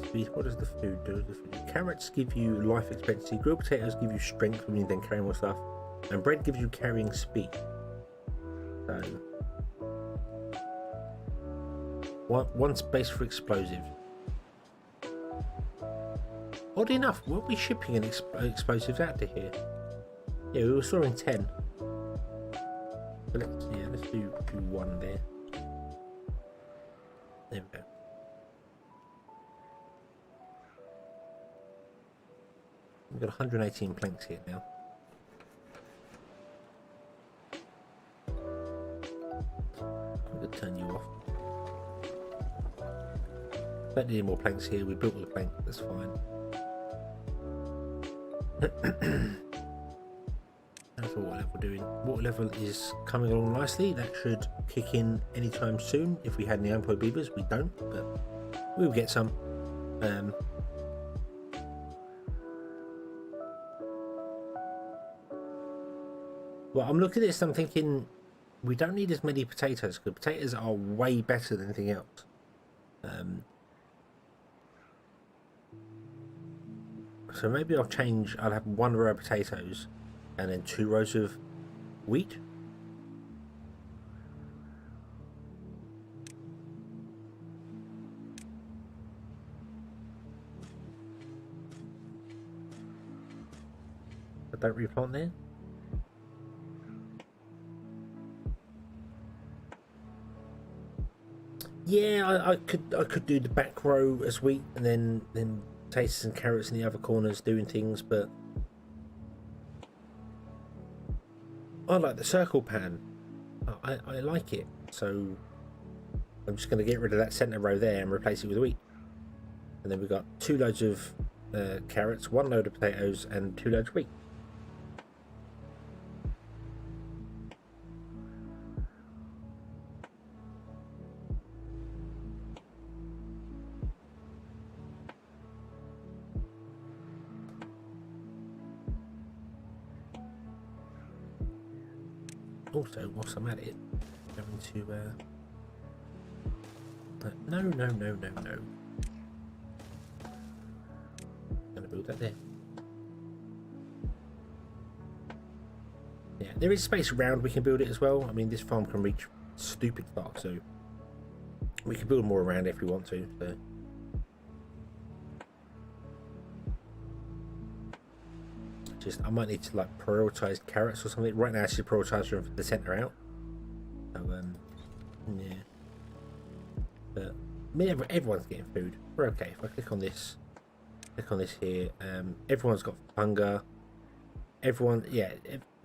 speed. What does the food do? Carrots give you life expectancy. Grilled potatoes give you strength when you then carry more stuff. And bread gives you carrying speed. So... one space for explosive. Oddly enough, weren't we shipping an explosives out to here? Yeah, we were storing 10. But let's do one there. There we go. We've got 118 planks here now. I'm going to turn you off. Don't need any more planks here. We built the plank. That's fine. That's what level we're doing. Water level is coming along nicely. That should kick in anytime soon. If we had any unemployed beavers, we don't, but we'll get some. Well, I'm looking at this and I'm thinking we don't need as many potatoes because potatoes are way better than anything else. So maybe I'll have 1 row of potatoes and then 2 rows of wheat. But don't replant there. Yeah, I could do the back row as wheat and then potatoes and carrots in the other corners doing things, but I like the circle pan. I like it, so I'm just going to get rid of that centre row there and replace it with wheat. And then we've got 2 loads of carrots, 1 load of potatoes, and 2 loads of wheat. Also, whilst I'm at it, I'm going to no. I'm going to build that there. Yeah, there is space around. We can build it as well. I mean, this farm can reach stupid far, so we can build more around if we want to. So. Just I might need to like prioritize carrots or something. Right now I should prioritize them for the center out. So yeah. But I mean everyone's getting food. We're okay. If I click on this here, everyone's got hunger. Everyone, yeah,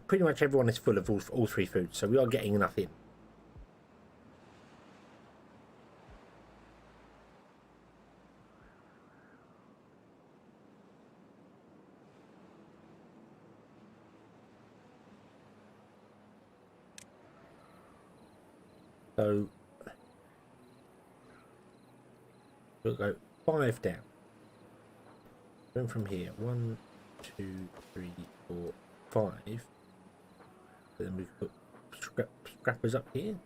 pretty much everyone is full of all 3 foods, so we are getting enough in. So We'll go 5 down. Going from here, 1, 2, 3, 4, 5. Then we put scrappers up here.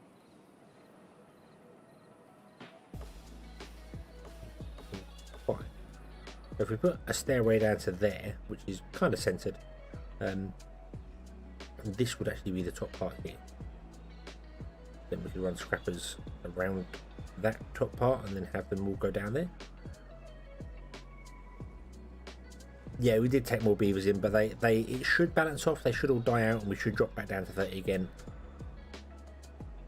5. So if we put a stairway down to there, which is kind of centered, this would actually be the top part here. Then we could run scrappers around that top part and then have them all go down there. Yeah, we did take more beavers in, but it should balance off. They should all die out, and we should drop back down to 30 again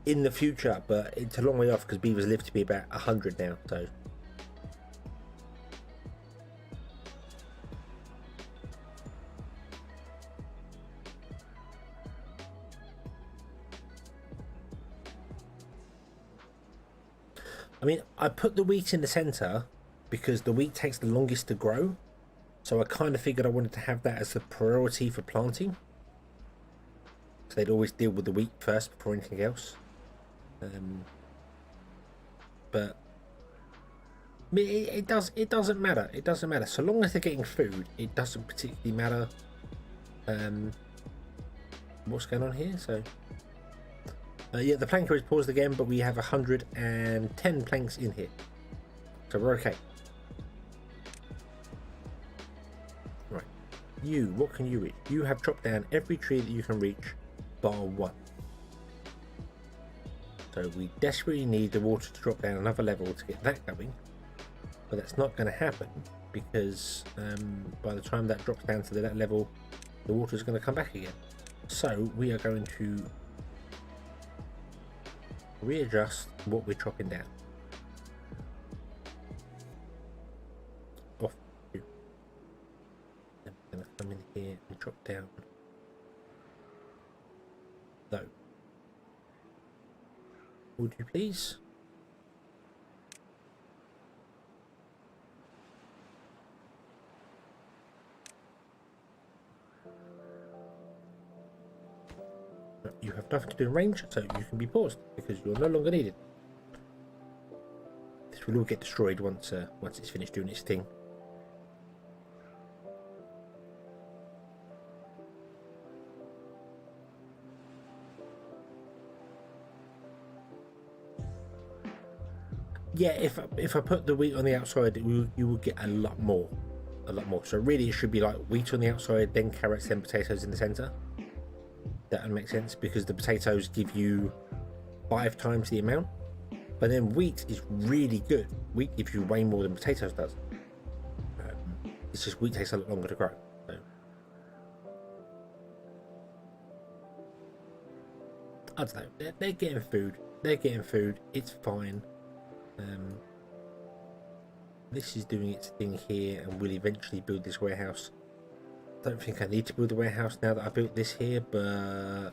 in the future. But it's a long way off because beavers live to be about 100 now. So I mean, I put the wheat in the center because the wheat takes the longest to grow. So I kind of figured I wanted to have that as the priority for planting. So they'd always deal with the wheat first before anything else. But I mean, it doesn't matter. It doesn't matter. So long as they're getting food, it doesn't particularly matter what's going on here. So yeah, the planker is paused again, but we have 110 planks in here. So we're okay. What can you reach? You have chopped down every tree that you can reach, bar 1. So we desperately need the water to drop down another level to get that going, but that's not going to happen because by the time that drops down to that level, the water is going to come back again. So we are going to readjust what we're chopping down. Going to come in here and drop down though. Would you please? You have nothing to do in range, so you can be paused because you're no longer needed. This will all get destroyed once it's finished doing its thing. Yeah, if I put the wheat on the outside, you will get a lot more. So really it should be like wheat on the outside, then carrots, then potatoes in the center. That would make sense because the potatoes give you 5 times the amount, but then wheat is really good. Wheat gives you way more than potatoes does. It's just wheat takes a lot longer to grow. So. I don't know. They're getting food. It's fine. This is doing its thing here and will eventually build this warehouse. Don't think I need to build a warehouse now that I built this here, but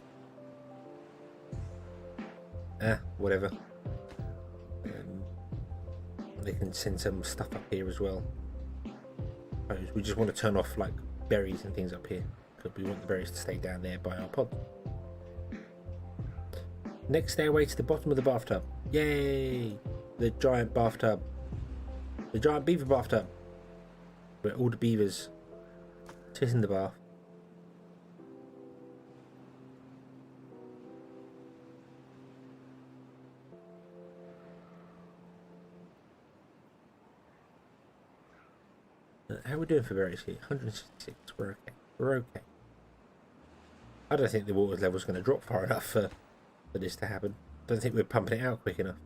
whatever. They can send some stuff up here as well. We just want to turn off like berries and things up here because we want the berries to stay down there by our pod. Next stairway to the bottom of the bathtub. Yay! The giant bathtub. The giant beaver bathtub. Where all the beavers sit in the bath. How are we doing for berries here? 166. We're okay. I don't think the water level is going to drop far enough for this to happen. Don't think we're pumping it out quick enough.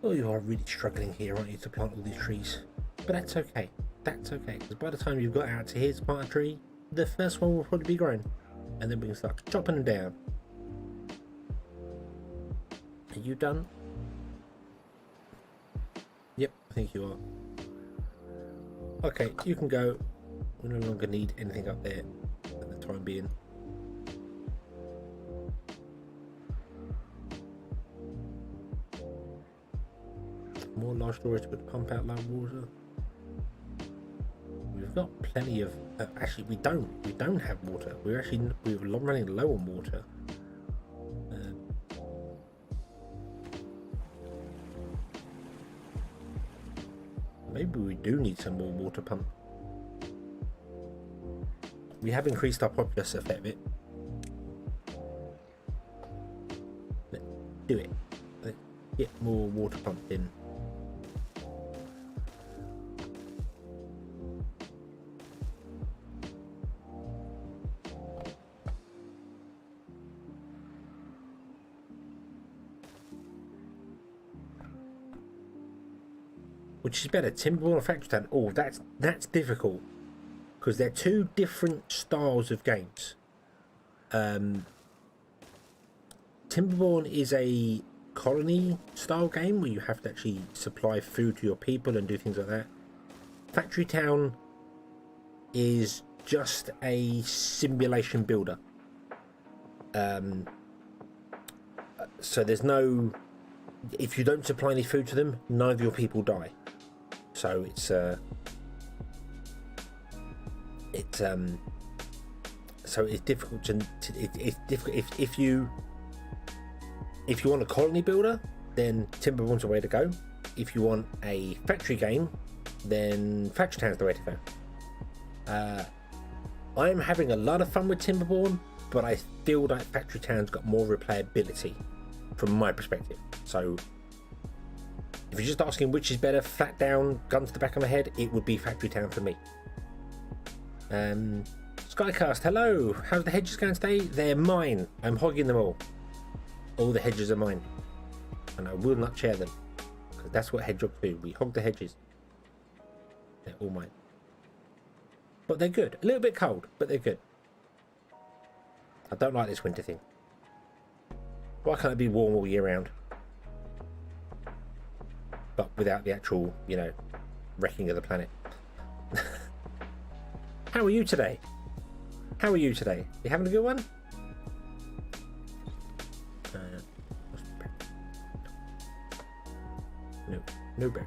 Oh, you are really struggling here, aren't you, to plant all these trees? But that's okay. That's okay, because by the time you've got out to here to plant a tree, the first one will probably be grown. And then we can start chopping them down. Are you done? Yep, I think you are. Okay, you can go. We no longer need anything up there at the top. time being. More large storage to pump out low water. We've got plenty of. Actually, we don't have water. We're running low on water. Maybe we do need some more water pump. We have increased our populace a fair bit. Let's do it. Let's get more water pumped in. Which is better, Timberborn or Factory Town? Oh, that's difficult because they're two different styles of games. Timberborn is a colony style game where you have to actually supply food to your people and do things like that. Factory Town is just a simulation builder. So there's no, if you don't supply any food to them, none of your people die. So it's difficult to it's difficult if you want a colony builder, then Timberborn's the way to go. If you want a factory game, then Factory Town's the way to go. I'm having a lot of fun with Timberborn, but I feel like Factory Town's got more replayability from my perspective. So if you're just asking which is better, flat down, gun to the back of my head, it would be Factory Town for me. Skycast, hello. How's the hedges going today? They're mine. I'm hogging them all. All the hedges are mine. And I will not share them. Because that's what hedgehogs do. We hog the hedges. They're all mine. But they're good. A little bit cold, but they're good. I don't like this winter thing. Why can't it be warm all year round? But without the actual, wrecking of the planet. How are you today? How are you today? You having a good one? No berry.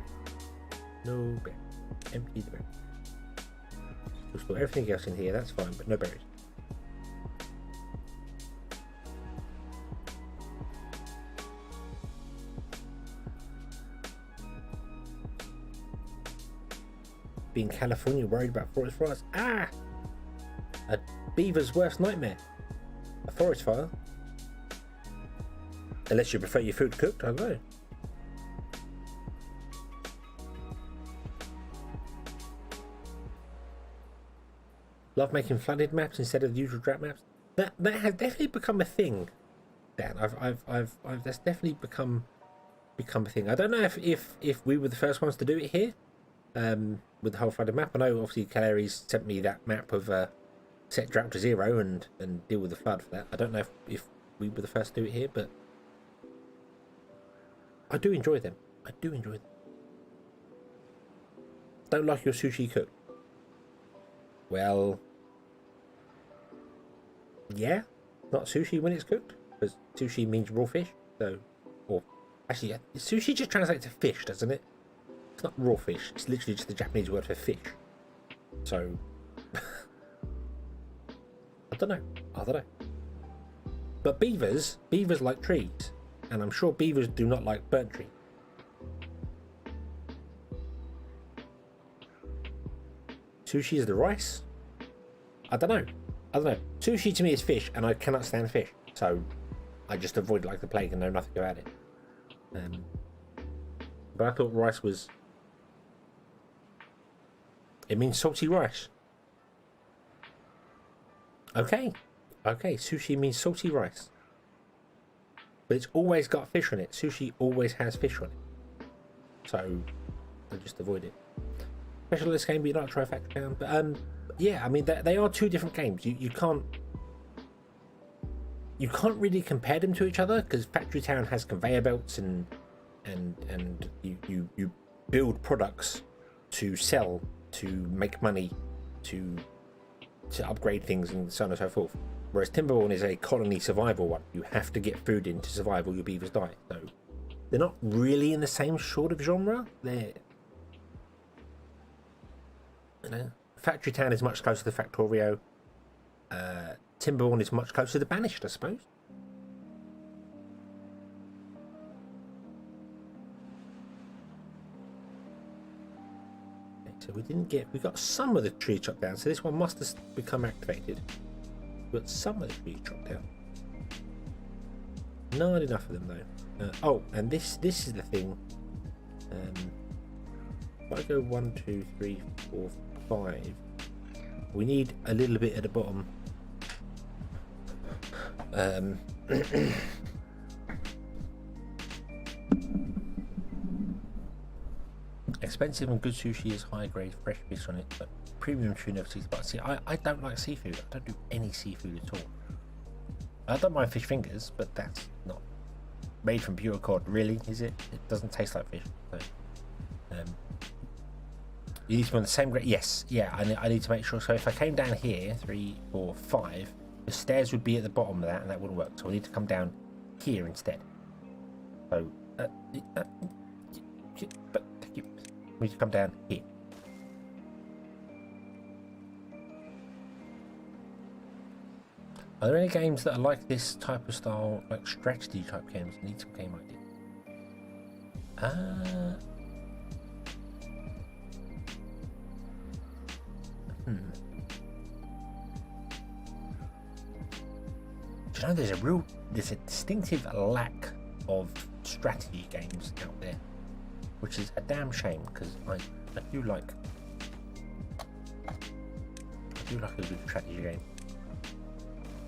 No berry. Empty the berry. We'll store everything else in here, that's fine, but no berries. Being California, worried about forest fires. Ah! A beaver's worst nightmare. A forest fire. Unless you prefer your food cooked, I don't know. Love making flooded maps instead of the usual drought maps. That has definitely become a thing, Dan. I've that's definitely become a thing. I don't know if we were the first ones to do it here. With the whole flooded map. I know obviously Caleri's sent me that map of set drought to 0 and deal with the flood for that. I don't know if we were the first to do it here, but I do enjoy them. I do enjoy them. Don't like your sushi cooked. Well, yeah, not sushi when it's cooked, because sushi means raw fish. So, or actually, yeah, sushi just translates to fish, doesn't it? It's not raw fish. It's literally just the Japanese word for fish. So, I don't know. But beavers like trees, and I'm sure beavers do not like burnt tree. Sushi is the rice? I don't know. Sushi to me is fish, and I cannot stand fish. So, I just avoid it like the plague and know nothing about it. But I thought rice was... It means salty rice. Okay, sushi means salty rice. But it's always got fish on it. Sushi always has fish on it. So, I just avoid it. Especially this game, but you don't try Factory Town. But yeah, I mean they are two different games. You can't really compare them to each other because Factory Town has conveyor belts and you build products to sell, to make money, to to upgrade things and so on and so forth. Whereas Timberborn is a colony survival one. You have to get food in to survive or your beavers die. So they're not really in the same sort of genre. They're, you know, Factory Town is much closer to Factorio. Timberborn is much closer to Banished, I suppose. So we got some of the trees chopped down, so this one must have become activated. We got some of the trees chopped down. Not enough of them though. Oh, and this is the thing. If I go 1, 2, 3, 4, 5, we need a little bit at the bottom. Expensive and good sushi is high grade fresh fish on it, but premium tuna never sees. But see, I don't like seafood. I don't do any seafood at all. I don't mind fish fingers, but that's not made from pure cod. Really, is it? It doesn't taste like fish. So, you need to be on the same grade. Yes, yeah. I need to make sure. So if I came down here, 3, 4, 5, the stairs would be at the bottom of that, and that wouldn't work. So I need to come down here instead. So, but thank you. We need to come down here. Are there any games that are like this type of style, like strategy type games? I need some game idea. Do you know there's a distinctive lack of strategy games out there, which is a damn shame because I do like a good strategy game.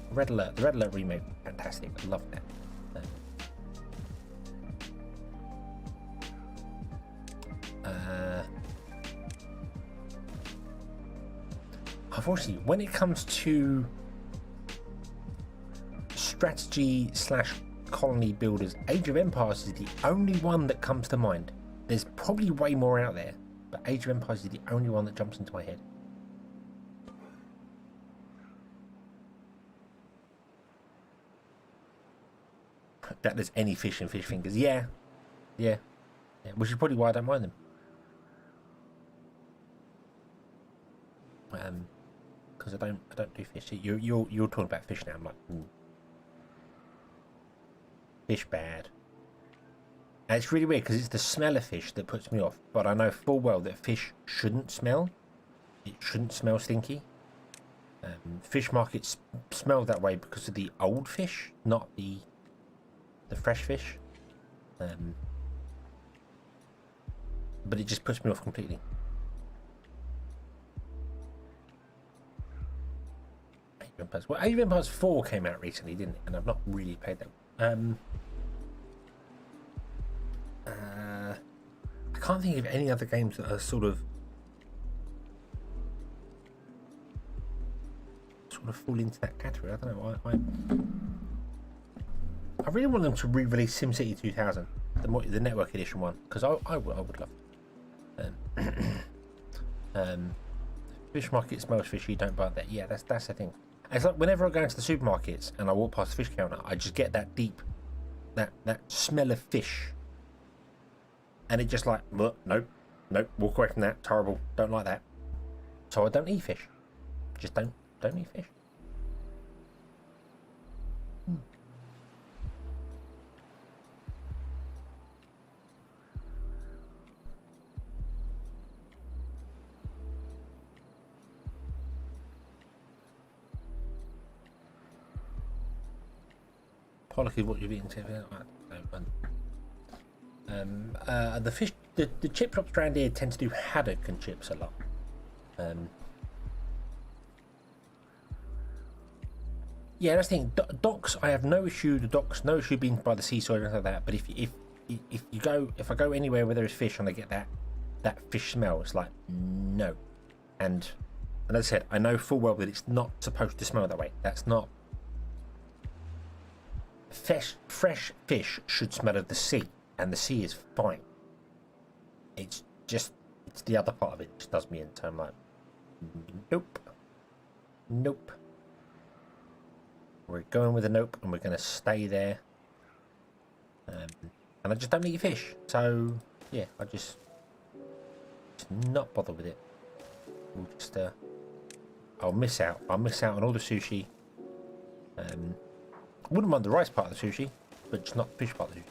The Red Alert remake, fantastic. I love that. Unfortunately, when it comes to strategy / colony builders, Age of Empires is the only one that comes to mind. There's probably way more out there, but Age of Empires is the only one that jumps into my head. That there's any fish in fish fingers. Yeah, which is probably why I don't mind them. Because I don't do fish. You're talking about fish now. I'm like, fish bad. And it's really weird because it's the smell of fish that puts me off. But I know full well that fish shouldn't smell. It shouldn't smell stinky. Fish markets smell that way because of the old fish, not the fresh fish. But it just puts me off completely. Well, Age of Empires 4 came out recently, didn't it? And I've not really played that. I can't think of any other games that are sort of fall into that category. I don't know. I really want them to re-release SimCity 2000, the network edition one, because I would love it. Fish market smells fishy. Don't buy that. Yeah, that's the thing. It's like whenever I go into the supermarkets and I walk past the fish counter, I just get that deep, that smell of fish, and it just like, nope, walk away from that. It's horrible. Don't like that. So I don't eat fish. Just don't eat fish. Pollock is what you've eaten today. The fish, the chip shops around here tend to do haddock and chips a lot. Yeah, that's the thing. Docks, I have no issue. The docks, no issue being by the seaside or anything like that. But if I go anywhere where there is fish and I get that fish smell, it's like no. And as I said, I know full well that it's not supposed to smell that way. That's not. Fresh fish should smell of the sea, and the sea is fine. It's the other part of it that just does me in. So I'm like, nope. Nope. We're going with a nope, and we're going to stay there. And I just don't eat fish, so yeah, I just not bother with it. We'll just I'll miss out on all the sushi. Wouldn't mind the rice part of the sushi, but just not the fish part of the sushi.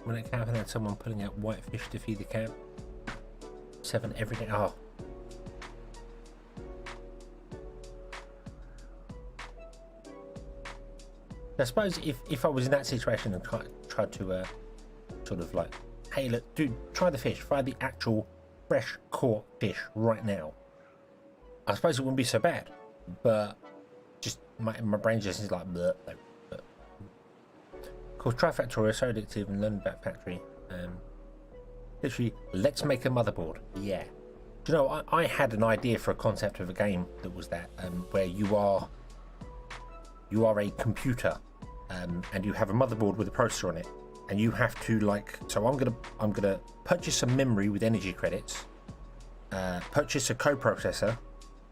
When at camp and had someone pulling out white fish to feed the camp. 7 every day. Oh. I suppose if I was in that situation and tried to sort of like, hey, look, dude, try the fish, try the actual fresh caught fish right now. I suppose it wouldn't be so bad, but just my brain just is like, bleh, bleh. Of course, try Factorio, so addictive, and learn about factory. Literally, let's make a motherboard. Yeah. Do you know, I had an idea for a concept of a game that was that, where you are a computer, and you have a motherboard with a processor on it, and you have to like. So I'm gonna purchase some memory with energy credits, purchase a coprocessor,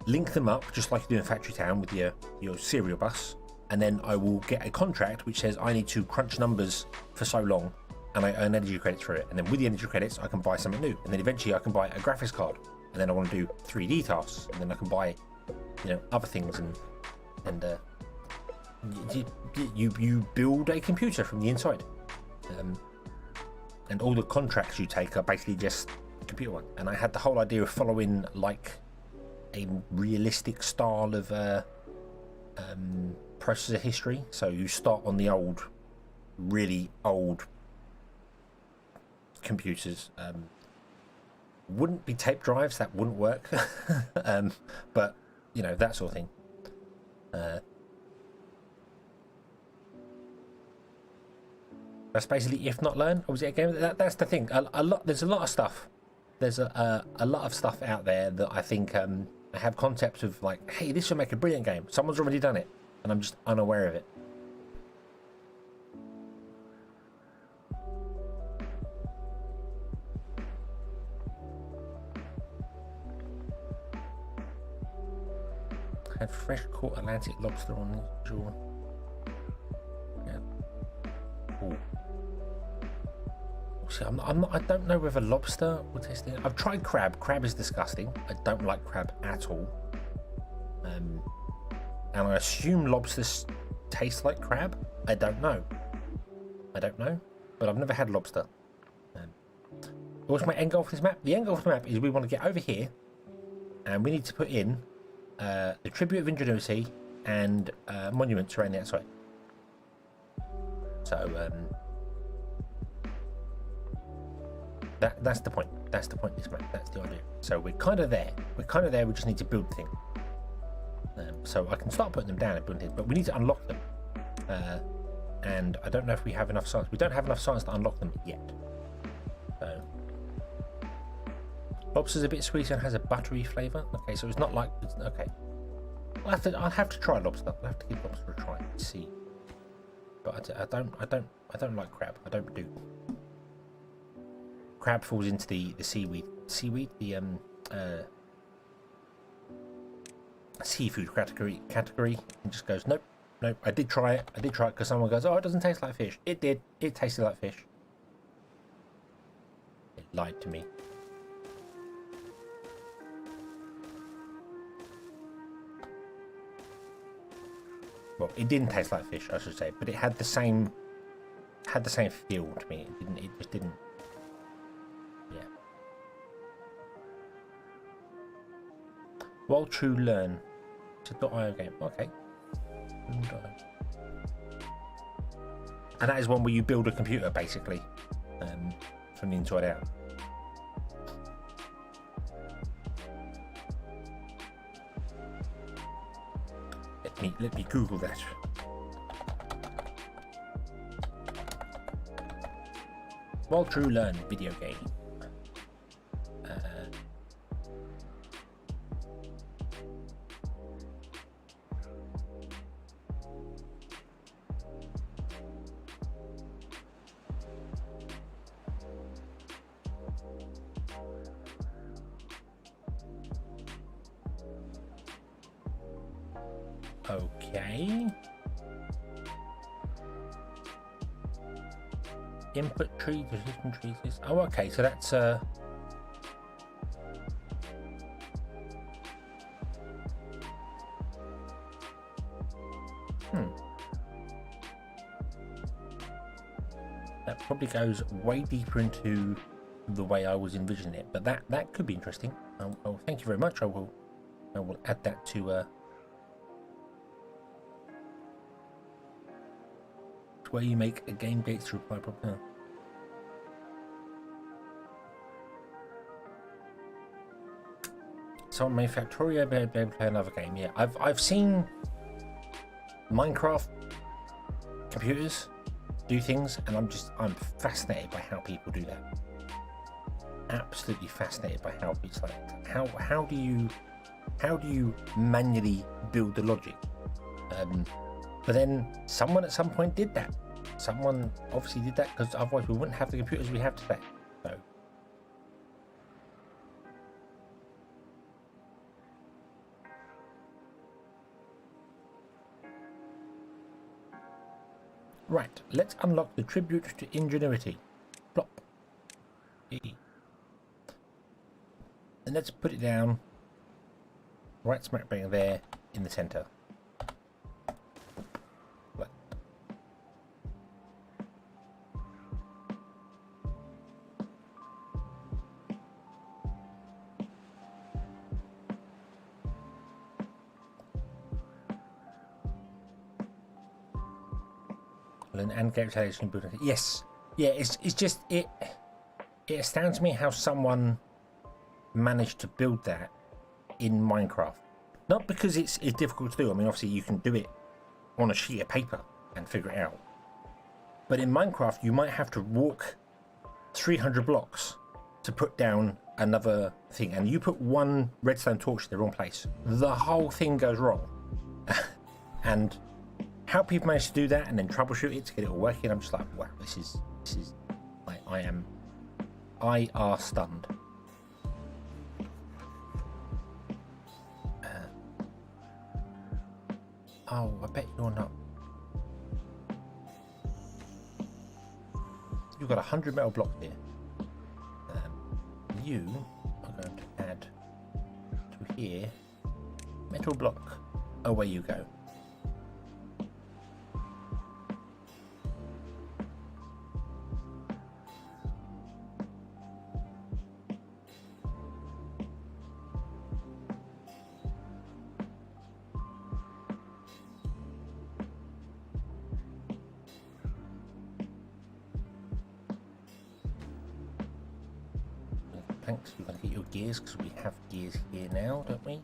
link them up just like you do in Factory Town with your serial bus. And then I will get a contract which says I need to crunch numbers for so long, and I earn energy credits for it. And then with the energy credits, I can buy something new. And then eventually I can buy a graphics card. And then I want to do 3D tasks. And then I can buy, other things. And you build a computer from the inside. And all the contracts you take are basically just computer ones. And I had the whole idea of following like a realistic style of processor history. So you start on the really old computers. Wouldn't be tape drives, that wouldn't work. But that sort of thing. That's basically if not learn. Or was it a game? That's the thing. There's a lot of stuff. There's a lot of stuff out there that I think I have concepts of like, hey, this will make a brilliant game. Someone's already done it. And I'm just unaware of it. Had fresh caught Atlantic lobster on the jaw. Yeah. Ooh. See, I don't know whether lobster will taste it. I've tried crab. Crab is disgusting. I don't like crab at all. And I assume lobsters taste like crab. I don't know, but I've never had lobster. What's my end goal for this map? The end goal for the map is we want to get over here, and we need to put in the Tribute of Ingenuity and monuments around the outside. So that's the point. That's the point of this map. That's the idea. So we're kind of there. We just need to build the thing. So I can start putting them down and building things, but we need to unlock them. And I don't know if we have enough science. We don't have enough science to unlock them yet. So lobster's a bit sweeter and has a buttery flavour. Okay, so it's not like okay. I'll have to try lobster. I'll have to give lobster a try and see. But I don't like crab. I don't do. Crab falls into the seaweed. Seafood category and just goes nope. I did try it because someone goes, oh, it doesn't taste like fish. It did. It tasted like fish. It lied to me. Well, it didn't taste like fish, I should say, but it had the same feel to me. It just didn't. Yeah. While true learn. It's a .io game. Okay. And that is one where you build a computer basically, from the inside out. let me Google that. While True learn video game. Okay. Input tree, resistant trees. Oh, okay. So that's that probably goes way deeper into the way I was envisioning it, but that could be interesting. Oh, thank you very much. I will add that to where you make a game gates to reply properly. So on my Factorio, be able to play another game. Yeah, I've seen Minecraft computers do things, and I'm fascinated by how people do that. Absolutely fascinated by how it's like how do you manually build the logic? But then someone at some point did that. Someone obviously did that, because otherwise we wouldn't have the computers we have today. So right, let's unlock the tribute to ingenuity. Plop. E. And let's put it down right smack bang there in the center. And characterization building. Yes, yeah. It's just it astounds me how someone managed to build that in Minecraft. Not because it's difficult to do. I mean, obviously you can do it on a sheet of paper and figure it out. But in Minecraft, you might have to walk 300 blocks to put down another thing, and you put one redstone torch in the wrong place, the whole thing goes wrong. And how people manage to do that and then troubleshoot it to get it all working, I'm just like, wow, this is like, I are stunned. Oh, I bet you're not. You've got 100 metal blocks here. You are going to add to here metal block. Away you go. Thanks, we're going to get your gears because we have gears here now, don't we?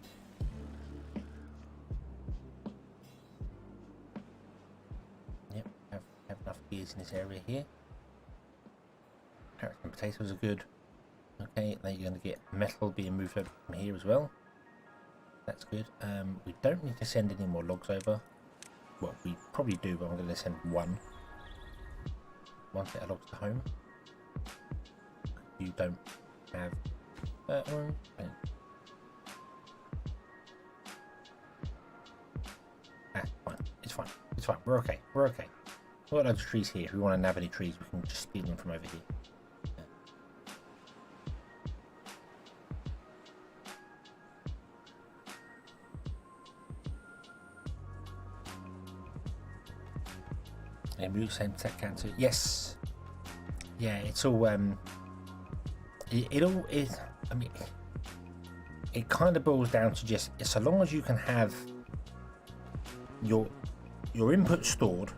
Yep, have enough gears in this area here. Carrots and potatoes are good. Okay, then you're going to get metal being moved over from here as well. That's good. We don't need to send any more logs over. Well, we probably do, but I'm going to send one set of logs to home. You don't have that one. Fine. It's fine. We're okay. We've got loads of trees here. If we want to nab any trees, we can just steal them from over here. And same set cancer. Yes. Yeah, it's all it all is. I mean, it kind of boils down to just so long as you can have your input stored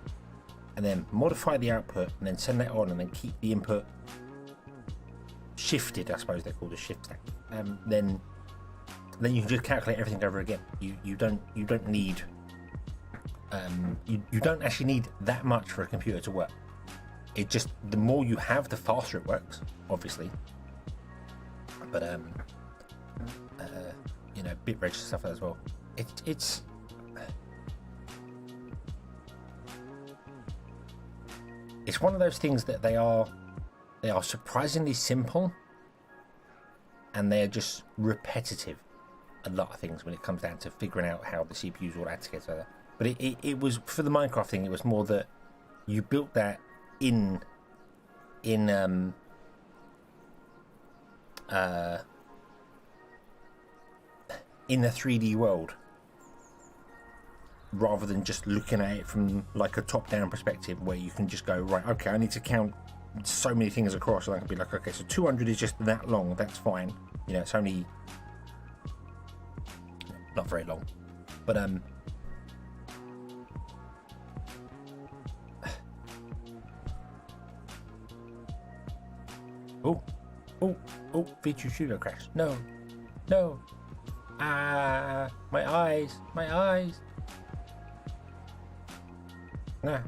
and then modify the output and then send that on and then keep the input shifted, I suppose they're called a shift stack. Then you can just calculate everything over again. You don't need you don't actually need that much for a computer to work. It just, the more you have, the faster it works, obviously. But you know, bit reg stuff as well. It's one of those things that they are surprisingly simple, and they are just repetitive. A lot of things when it comes down to figuring out how the CPUs all add together. But it was, for the Minecraft thing, it was more that you built that in the 3D world, rather than just looking at it from like a top-down perspective where you can just go, right, okay, I need to count so many things across, and I can be like, okay, so 200 is just that long, that's fine, you know, it's only not very long. But oh, feature shooter crash. No, my eyes. Nah.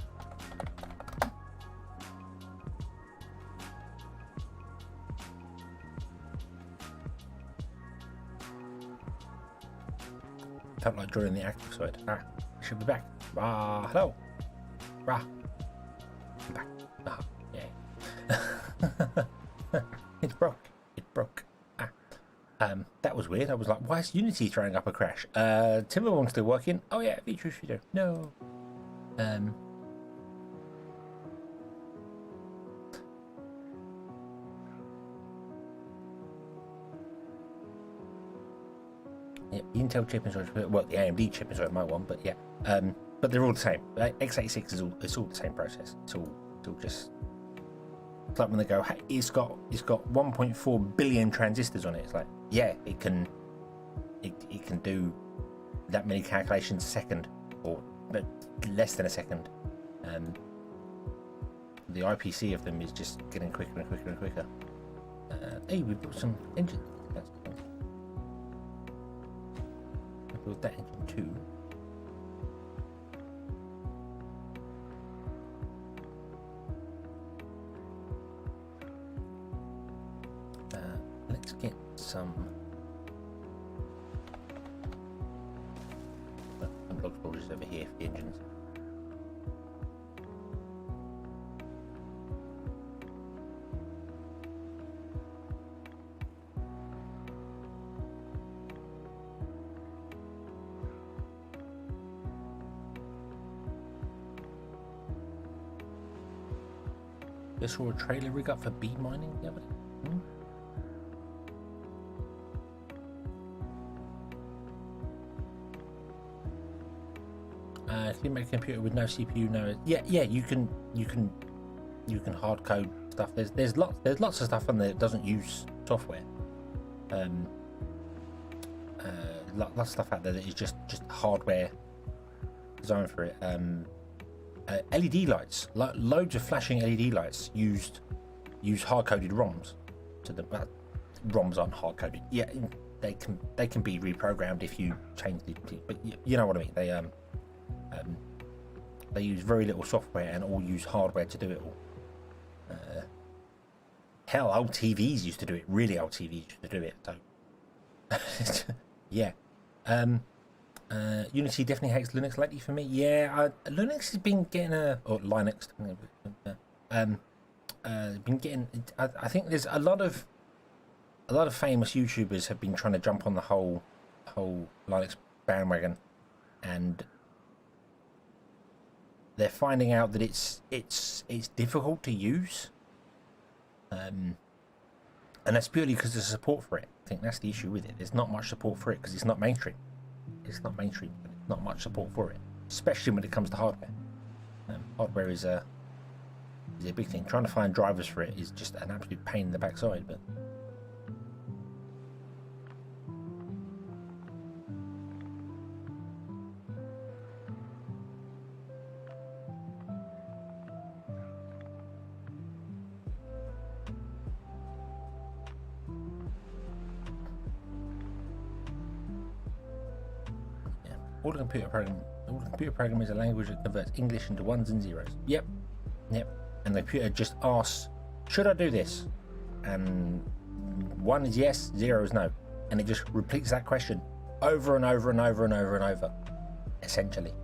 Felt like drawing the active side. Should be back. Hello. I'm back. Yeah. It broke. That was weird. I was like, why is Unity throwing up a crash? TIMBERBORN still working? Oh yeah, feature shooter. No. Yeah, Intel chip and storage, well, the AMD chip and storage, my one, but yeah, but they're all the same. x86 it's all the same process. It's all just, it's like when they go, hey, it's got 1.4 billion transistors on it. It's like, yeah, it can do that many calculations a second, or less than a second. The IPC of them is just getting quicker and quicker and quicker. Hey, we built some engines. That's cool. I built that engine too. Let's get some block storage over here for the engines. I saw a trailer rig up for bee mining the other day. If you make a computer with no CPU, no, yeah, you can hard code stuff. There's lots of stuff on there that doesn't use software. Lots of stuff out there that is just hardware designed for it. LED lights, loads of flashing LED lights use hard-coded ROMs. So the ROMs aren't hard-coded. Yeah, they can be reprogrammed if you change the. But you know what I mean. They use very little software and all use hardware to do it all. Hell, old TVs used to do it. Really old TVs used to do it. So yeah. Unity definitely hates Linux lately for me. Yeah, Linux has been getting or Linux. Been getting. I think there's a lot of famous YouTubers have been trying to jump on the whole Linux bandwagon, and they're finding out that it's difficult to use, and that's purely because there's support for it. I think that's the issue with it. There's not much support for it because it's not mainstream. It's not mainstream. Not much support for it, especially when it comes to hardware. Hardware is a big thing. Trying to find drivers for it is just an absolute pain in the backside. But all the computer program, All the computer program is a language that converts English into ones and zeros. Yep. And the computer just asks, should I do this? And 1 is yes, 0 is no. And it just repeats that question over and over and over and over and over, essentially.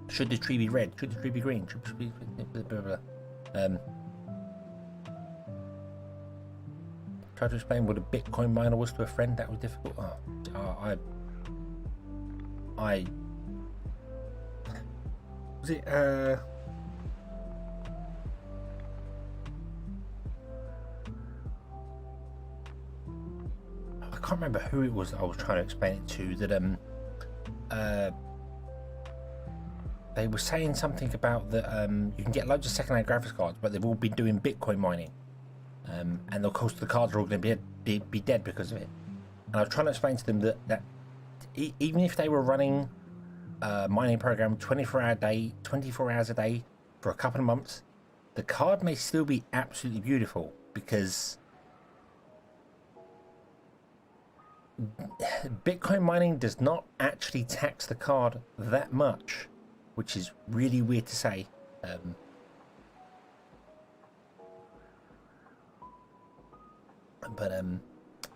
Should the tree be red? Should the tree be green? Should the tree be blah, blah, blah. Try to explain what a Bitcoin miner was to a friend. That was difficult. I was it I can't remember who it was I was trying to explain it to, that they were saying something about that you can get loads of second-hand graphics cards, but they've all been doing Bitcoin mining, and of course the cards are all going to be dead because of it. And I was trying to explain to them that even if they were running a mining program 24 hours a day for a couple of months, the card may still be absolutely beautiful, because Bitcoin mining does not actually tax the card that much, which is really weird to say.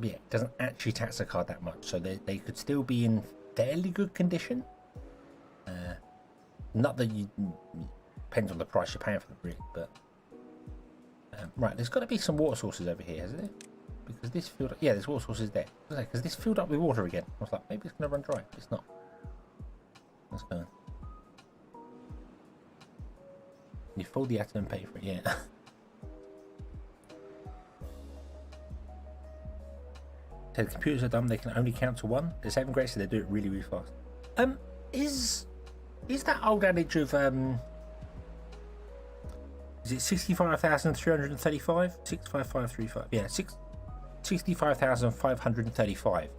Yeah, it doesn't actually tax the card that much, so they could still be in fairly good condition. Not that you depends on the price you're paying for them, really, but right, there's got to be some water sources over here, hasn't there? Because this filled up, yeah, there's water sources there. Because this filled up with water again. I was like, maybe it's going to run dry. It's not. Let's go. You fold the atom and pay for it, yeah. So the computers are dumb, they can only count to 1. The saving grace, so they do it really, really fast. Is that old adage of is it 65,335? 65535. Yeah, 65,535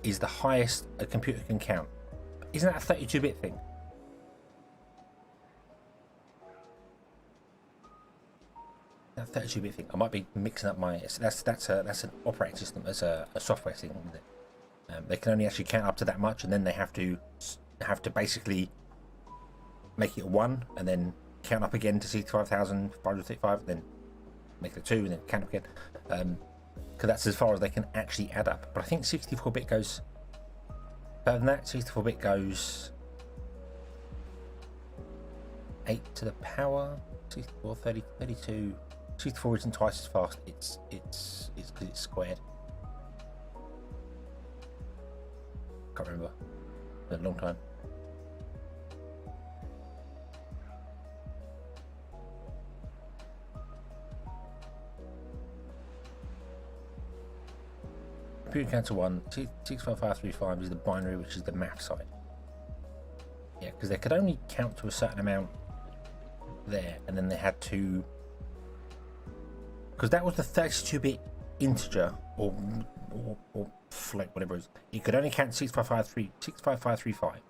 is the highest a computer can count. Isn't that a 32-bit thing? That 32-bit thing. I might be mixing up my. That's an operating system. That's a software thing. Isn't it? They can only actually count up to that much, and then they have to basically make it 1, and then count up again to 65,535, then make it 2, and then count up again. Because that's as far as they can actually add up. But I think 64-bit goes further than that. 64-bit goes 8 to the power. 64, 30, 32. 64 isn't twice as fast. It's because it's squared. Can't remember. It's been a long time. Computer count to 1. 65535 is the binary, which is the math side. Yeah, because they could only count to a certain amount there, and then they had to, because that was the 32-bit integer or float, whatever it is. You could only count 65535,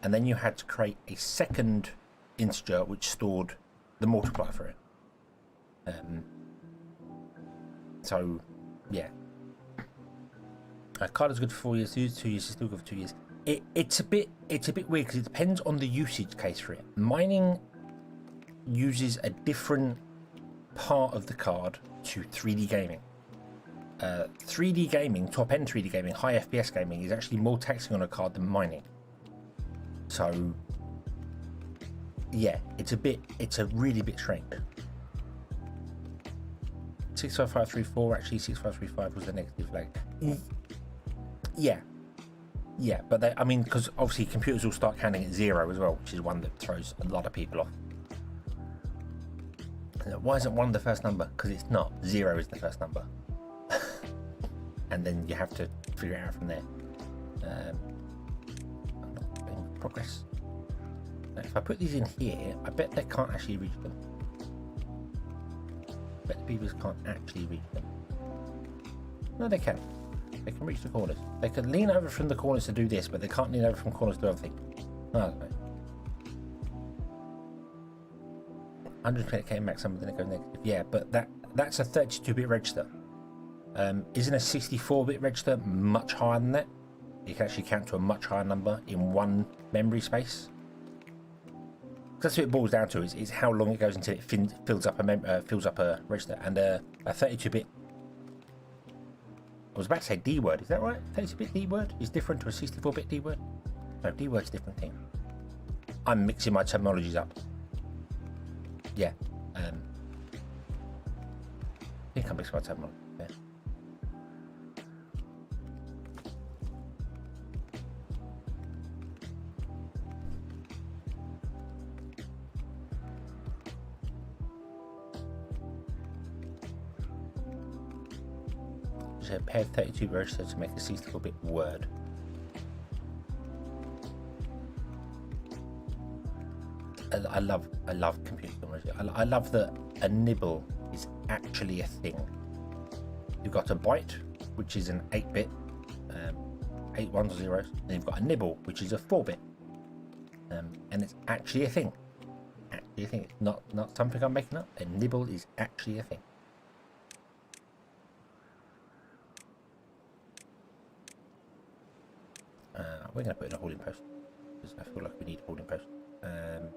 and then you had to create a second integer which stored the multiplier for it. So yeah, a card is good for 4 years, 2 years is still good for 2 years. It's a bit weird because it depends on the usage case for it. Mining uses a different part of the card to 3D gaming. 3D gaming, top end 3D gaming, high FPS gaming is actually more taxing on a card than mining. So yeah, it's a really bit strange. 65534, actually 6535 was the negative flag. Yeah, but I mean, because obviously computers will start counting at 0 as well, which is one that throws a lot of people off. Why isn't 1 the first number? Because it's not. 0 is the first number. And then you have to figure it out from there. Progress. Now, if I put these in here, I bet they can't actually reach them. I bet the beavers can't actually reach them. No, they can. They can reach the corners. They can lean over from the corners to do this, but they can't lean over from corners to do other things. Oh, okay. 120k max, then it goes negative. Yeah, but that's a 32-bit register. Isn't a 64-bit register much higher than that? You can actually count to a much higher number in one memory space. That's what it boils down to, is how long it goes until it fills up a register. And a 32-bit, I was about to say D word, is that right? 32-bit D word is different to a 64-bit D word? No, D word's a different thing. I'm mixing my terminologies up. Yeah. I think I'm mixing my terminology. Yeah. So a pair of 32 registers to make a 64-bit word. I love computer technology. I love that a nibble is actually a thing. You've got a byte, which is an 8-bit, 8 ones or zeros, and you've got a nibble, which is a 4-bit, and it's actually a thing. Actually a thing. It's not something I'm making up. A nibble is actually a thing. We're going to put in a holding post because I feel like we need a holding post. And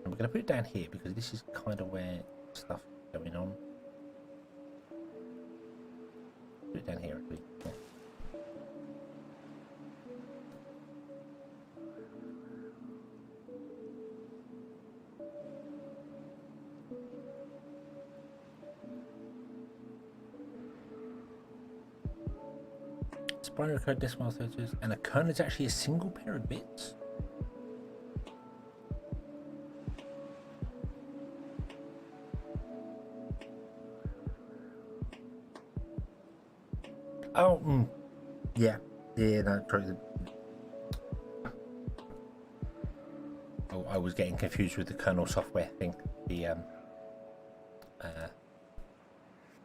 we're going to put it down here because this is kind of where stuff is going on. Put it down here actually. Yeah. Binary code, decimal characters, and a kernel is actually a single pair of bits. Oh, yeah, no, probably. Oh, I was getting confused with the kernel software thing.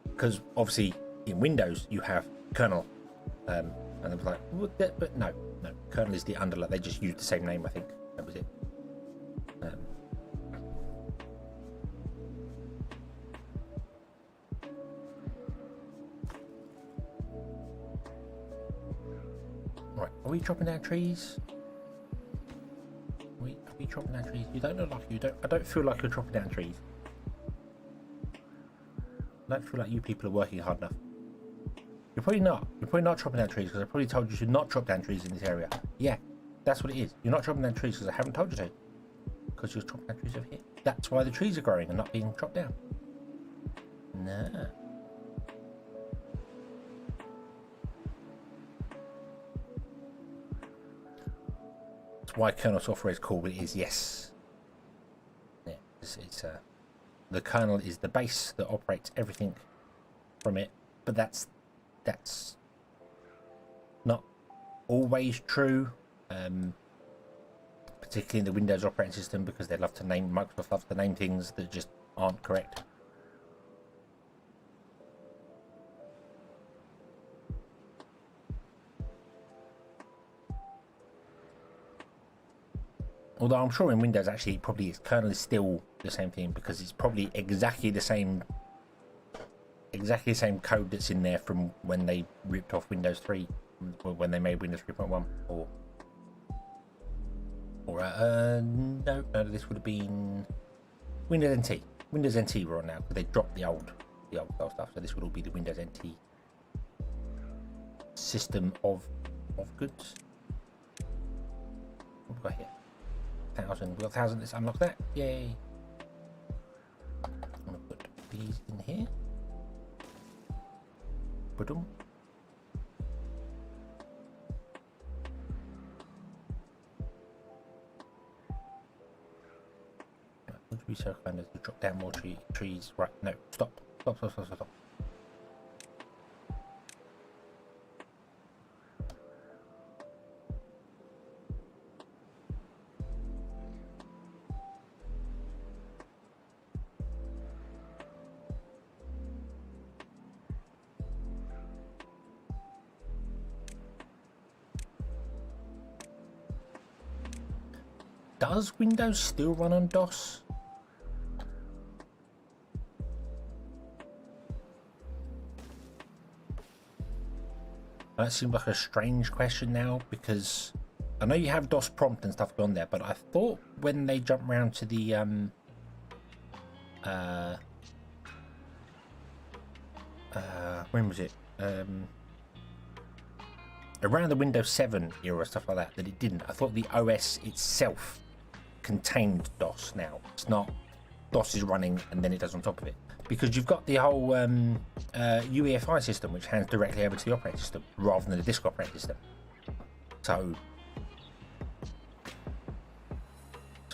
Because obviously in Windows you have kernel. And I was like, but no, kernel is the underlay. They just used the same name, I think. That was it. Right, are we chopping down trees? Are we chopping down trees? You don't look like you don't. I don't feel like you're chopping down trees. I don't feel like you people are working hard enough. You're probably not. You're probably not chopping down trees because I probably told you to not chop down trees in this area. Yeah, that's what it is. You're not chopping down trees because I haven't told you to. Because you're chopping down trees over here. That's why the trees are growing and not being chopped down. Nah. That's why kernel software is called what it is. Yes. Yeah. It's the kernel is the base that operates everything from it, but that's not always true, particularly in the Windows operating system, because Microsoft loves to name things that just aren't correct. Although I'm sure in Windows actually probably its kernel is still the same thing, because it's probably exactly the same code that's in there from when they ripped off Windows 3, when they made Windows 3.1, no, this would have been Windows NT. Windows NT we're on now because they dropped the old stuff. So this would all be the Windows NT system of goods. What have we got here? 1,000. We've got 1,000. Let's unlock that. Yay! I'm gonna put these in here. Ba-dum. Research vendors to drop down more trees. Right, no, stop. Does Windows still run on DOS? That seems like a strange question now, because I know you have DOS prompt and stuff on there, but I thought when they jump around to the when was it? Around the Windows 7 era or stuff like that, that it didn't. I thought the OS itself contained DOS now. It's not DOS is running and then it does on top of it. Because you've got the whole UEFI system, which hands directly over to the operating system, rather than the disk operating system. So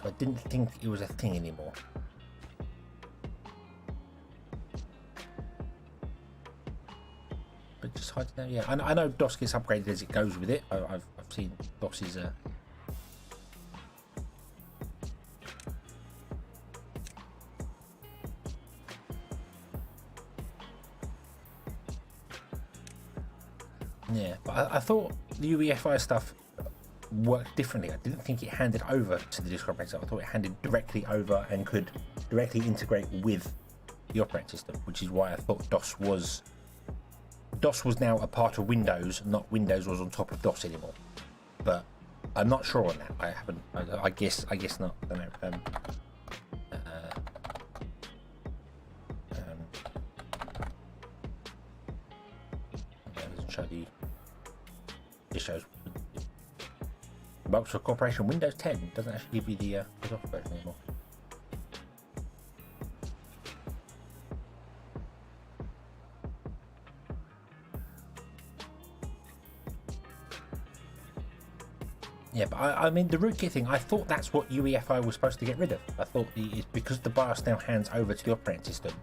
I didn't think it was a thing anymore. But just hide it down. Yeah, I know DOS gets upgraded as it goes with it. I've seen DOS is yeah, but I thought the UEFI stuff worked differently. I didn't think it handed over to the disk operating system. I thought it handed directly over and could directly integrate with the operating system, which is why I thought DOS was now a part of Windows, not Windows was on top of DOS anymore. But I'm not sure on that. I haven't. I guess not. I don't know. It doesn't show the. It shows Microsoft Corporation Windows 10 doesn't actually give you the Microsoft version anymore. Yeah, but I mean the rootkit thing, I thought that's what UEFI was supposed to get rid of. I thought it's because the BIOS now hands over to the operating system,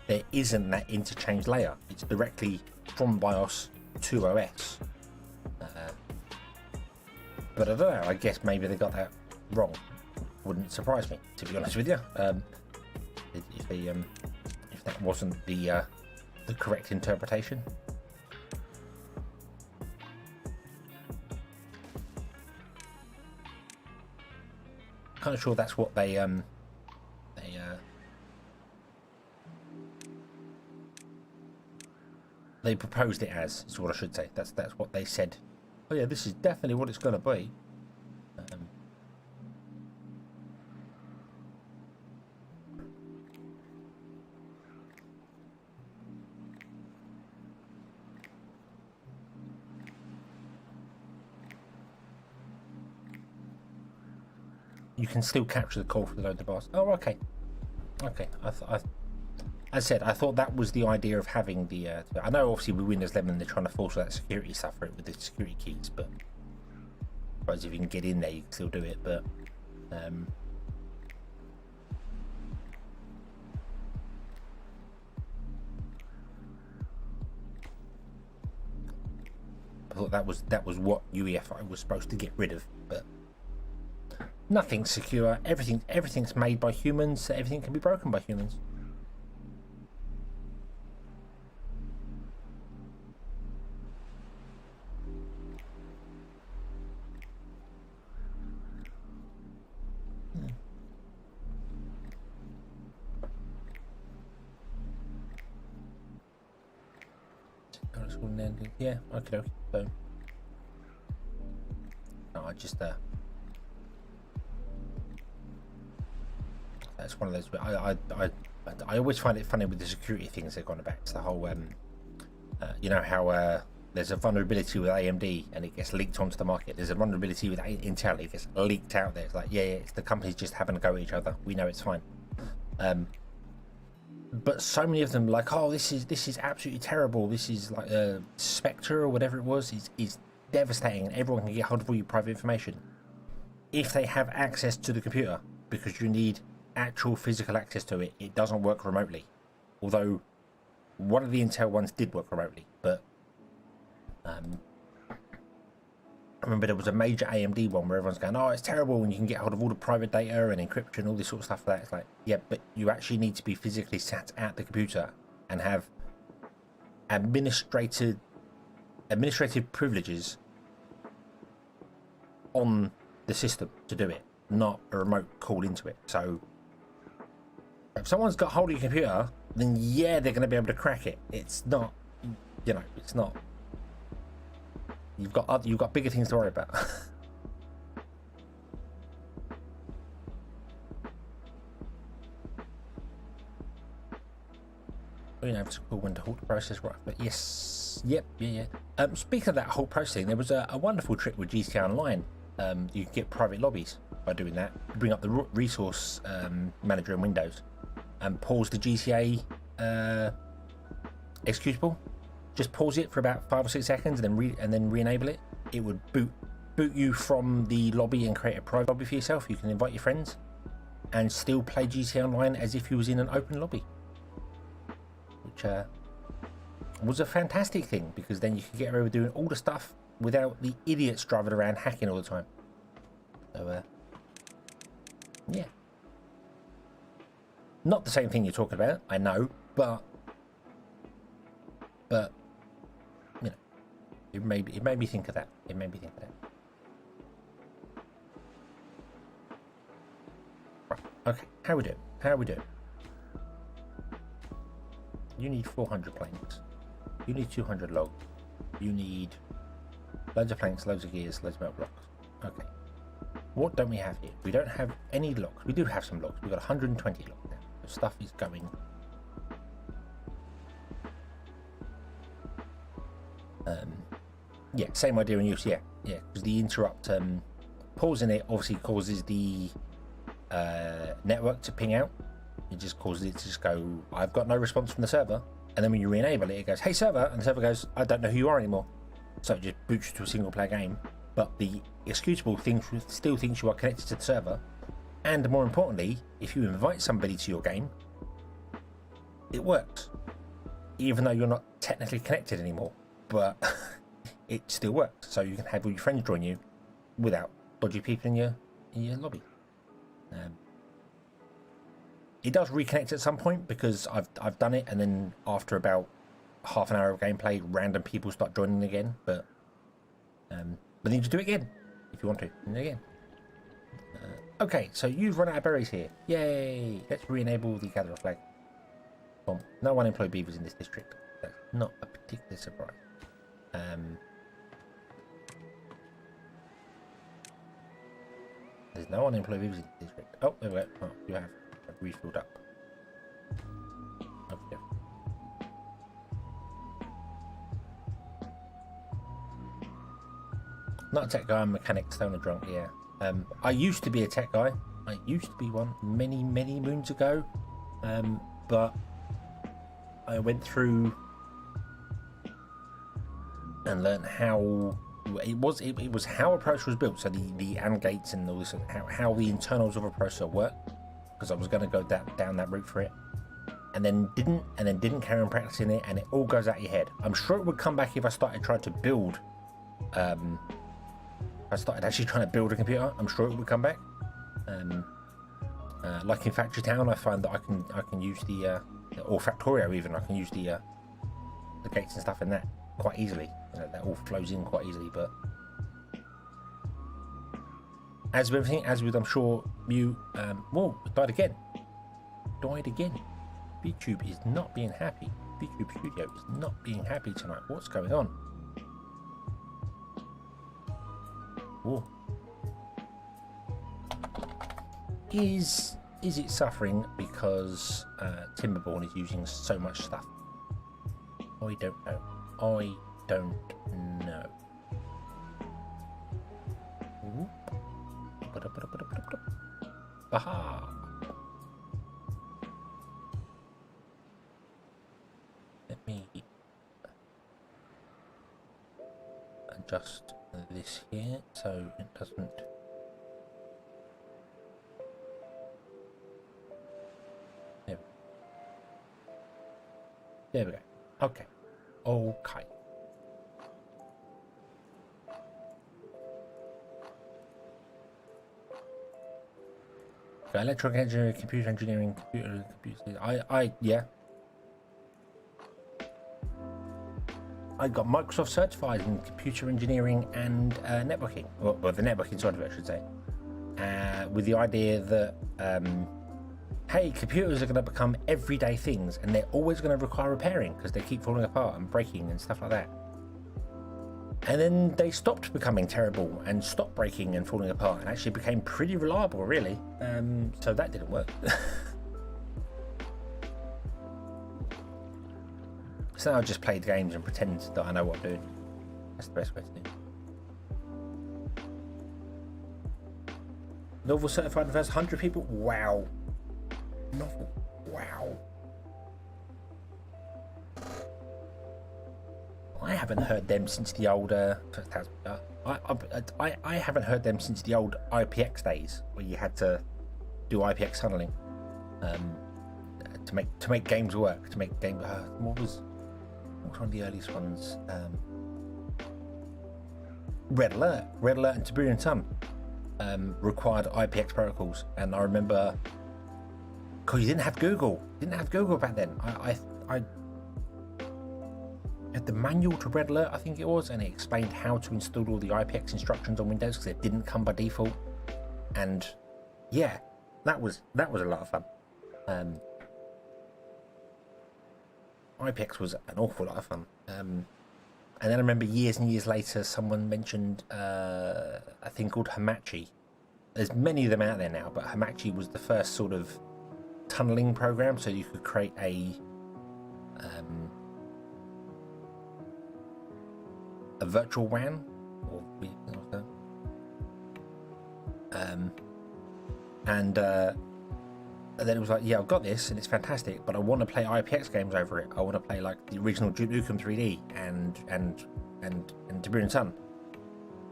there isn't that interchange layer. It's directly from BIOS to OS. But I don't know, I guess maybe they got that wrong. Wouldn't surprise me, to be honest with you. If that wasn't the correct interpretation. Kind of sure that's what they proposed it as, is what I should say. That's what they said. Oh yeah, this is definitely what it's going to be. You can still capture the call for the load device. Oh, okay. Okay. As I said, I thought that was the idea of having the. I know, obviously, with Windows 11, they're trying to force that security stuff for it with the security keys, but I suppose if you can get in there, you can still do it. But I thought that was what UEFI was supposed to get rid of, but nothing's secure. Everything's made by humans. So everything can be broken by humans. Yeah, okay. So no, I just that's one of those. I always find it funny with the security things they've gone about. It's the whole you know how there's a vulnerability with AMD and it gets leaked onto the market. There's a vulnerability with Intel, it gets leaked out there. It's like yeah, it's the companies just having a go at each other. We know it's fine. But so many of them like, oh, this is absolutely terrible. This is like a Spectre or whatever it was. Is devastating, and everyone can get hold of all your private information if they have access to the computer, because you need actual physical access to it. It doesn't work remotely, although one of the Intel ones did work remotely. But I remember there was a major AMD one where everyone's going, oh, it's terrible, and you can get hold of all the private data and encryption, all this sort of stuff like that. It's like, yeah, but you actually need to be physically sat at the computer and have administrative privileges on the system to do it, not a remote call into it. So if someone's got hold of your computer, then yeah, they're going to be able to crack it. It's not, you know, it's not You've got bigger things to worry about. You know, it's cool when to halt the process, right? But yes, yep, yeah. Speaking of that whole processing, there was a wonderful trick with GTA Online. You can get private lobbies by doing that. You bring up the resource manager in Windows and pause the GTA executable. Just pause it for about 5 or 6 seconds and then re-enable it. It would boot you from the lobby and create a private lobby for yourself. You can invite your friends and still play GTA Online as if you was in an open lobby. Which was a fantastic thing, because then you could get away with doing all the stuff without the idiots driving around hacking all the time. So, yeah. Not the same thing you're talking about, I know, but you know, it made me think of that. It made me think of that. Right, okay, how we doing? You need 400 planks. You need 200 logs. You need loads of planks, loads of gears, loads of metal blocks. Okay. What don't we have here? We don't have any logs. We do have some logs. We've got 120 logs now. The stuff is going. Yeah, same idea in use. Yeah, because the interrupt pausing it obviously causes the network to ping out. It just causes it to just go, I've got no response from the server. And then when you re-enable it, it goes, hey server, and the server goes, I don't know who you are anymore. So it just boots to a single player game. But the executable thing still thinks you are connected to the server. And more importantly, if you invite somebody to your game, it works. Even though you're not technically connected anymore. But it still works. So you can have all your friends join you without dodgy people in your lobby. It does reconnect at some point, because I've done it, and then after about half an hour of gameplay, random people start joining again. But then you just do it again if you want to. And again. Okay, so you've run out of berries here. Yay! Let's re-enable the gatherer flag. Well, no unemployed beavers in this district. That's not a particular surprise. There's no unemployed beavers in this district. Oh, there we go. Oh, you have. Refilled up. Okay. Not a tech guy, I'm a mechanic, stoner drunk, yeah. I used to be a tech guy. I used to be one many moons ago. But I went through and learned how it was how a processor was built. So the AND gates and all this, how the internals of a processor work. Because I was going to go down that route for it, and then didn't carry on practicing it, and it all goes out of your head. I'm sure it would come back if I started trying to build. I started actually trying to build a computer. I'm sure it would come back. Like in Factory Town, I find that I can use the or Factorio even. I can use the gates and stuff in that quite easily. You know, that all flows in quite easily, but. As with everything, I'm sure you, whoa, it died again. BTube is not being happy. BTube Studio is not being happy tonight. What's going on? Whoa. Is it suffering because TIMBERBORN is using so much stuff? I don't know. Ooh. Aha! Let me adjust this here so it doesn't. There we go. Okay. Electrical engineering, computer engineering, yeah. I got Microsoft certified in computer engineering and networking, well, the networking side of it, I should say, with the idea that, hey, computers are going to become everyday things, and they're always going to require repairing because they keep falling apart and breaking and stuff like that. And then they stopped becoming terrible and stopped breaking and falling apart and actually became pretty reliable, really. So that didn't work. So now I just play the games and pretend that I know what I'm doing. That's the best way to do it. Novel certified in the first 100 people? Wow. Novel. Wow. I haven't heard them since the old I haven't heard them since the old IPX days where you had to do IPX tunneling to make games work. To make games. What was one of the earliest ones? Red Alert and TIMBERBORN required IPX protocols, and I remember because you didn't have Google back then. I had the manual to Red Alert, I think it was, and it explained how to install all the IPX instructions on Windows because it didn't come by default. And yeah, that was a lot of fun. IPX was an awful lot of fun. And then I remember years and years later, someone mentioned a thing called Hamachi. There's many of them out there now, but Hamachi was the first sort of tunneling program, so you could create a virtual WAN, or and then it was like, yeah, I've got this and it's fantastic, but I want to play IPX games over it. I want to play like the original Duke Nukem 3D and TIMBERBORN,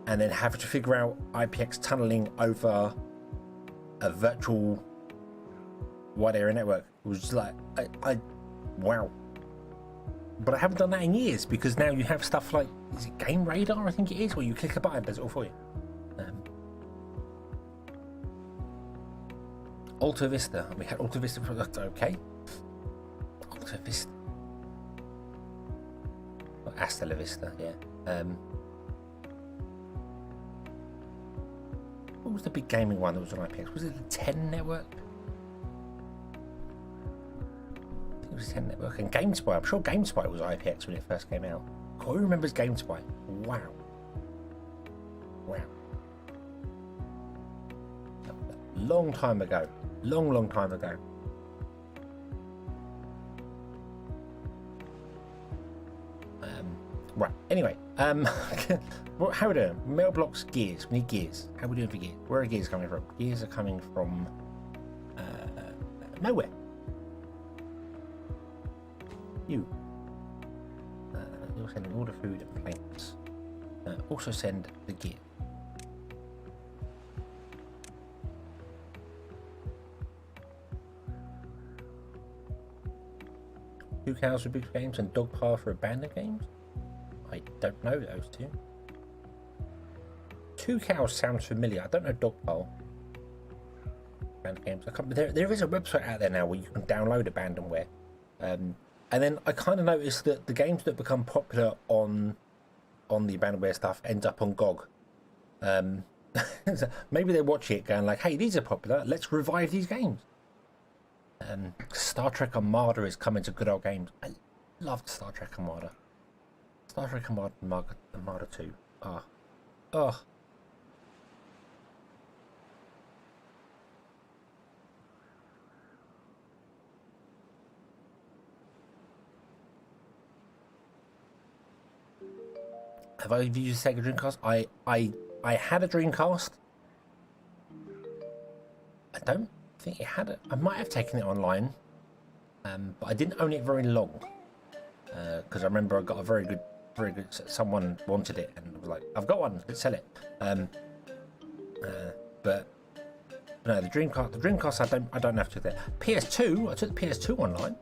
and then have to figure out IPX tunneling over a virtual wide area network. It was just like, wow. But I haven't done that in years because now you have stuff like, is it Game Radar? I think it is, where you click a button, it does it all for you. Alta Vista. We had Alta Vista product. Okay. Alta Vista. Or Hasta La Vista. Yeah. What was the big gaming one that was on IPX? Was it the 10 network? It was 10 network. And GameSpy, I'm sure GameSpy was IPX when it first came out. Who remembers GameSpy? Wow. Long time ago. Long time ago. Right, anyway, how are we doing? Metal blocks, gears. We need gears. How are we doing for gears? Where are gears coming from? Gears are coming from nowhere. You're sending all the food and plates. Also send the gear. Two cows for big games and dog pile for abandoned games? I don't know those two. Two cows sounds familiar. I don't know dog pile. Abandoned games. There is a website out there now where you can download abandonware. And then I kind of noticed that the games that become popular on the abandonware stuff end up on GOG. So maybe they watch it going like, hey, these are popular. Let's revive these games. Star Trek Armada is coming to good old games. I loved Star Trek Armada. Star Trek Armada 2. Oh. Have I used a Sega Dreamcast? I had a Dreamcast. I don't think it had it. I might have taken it online, but I didn't own it very long because I remember I got a very good. Someone wanted it and was like, "I've got one. Let's sell it." But no, the Dreamcast. I don't have to do that. PS2. I took the PS2 online.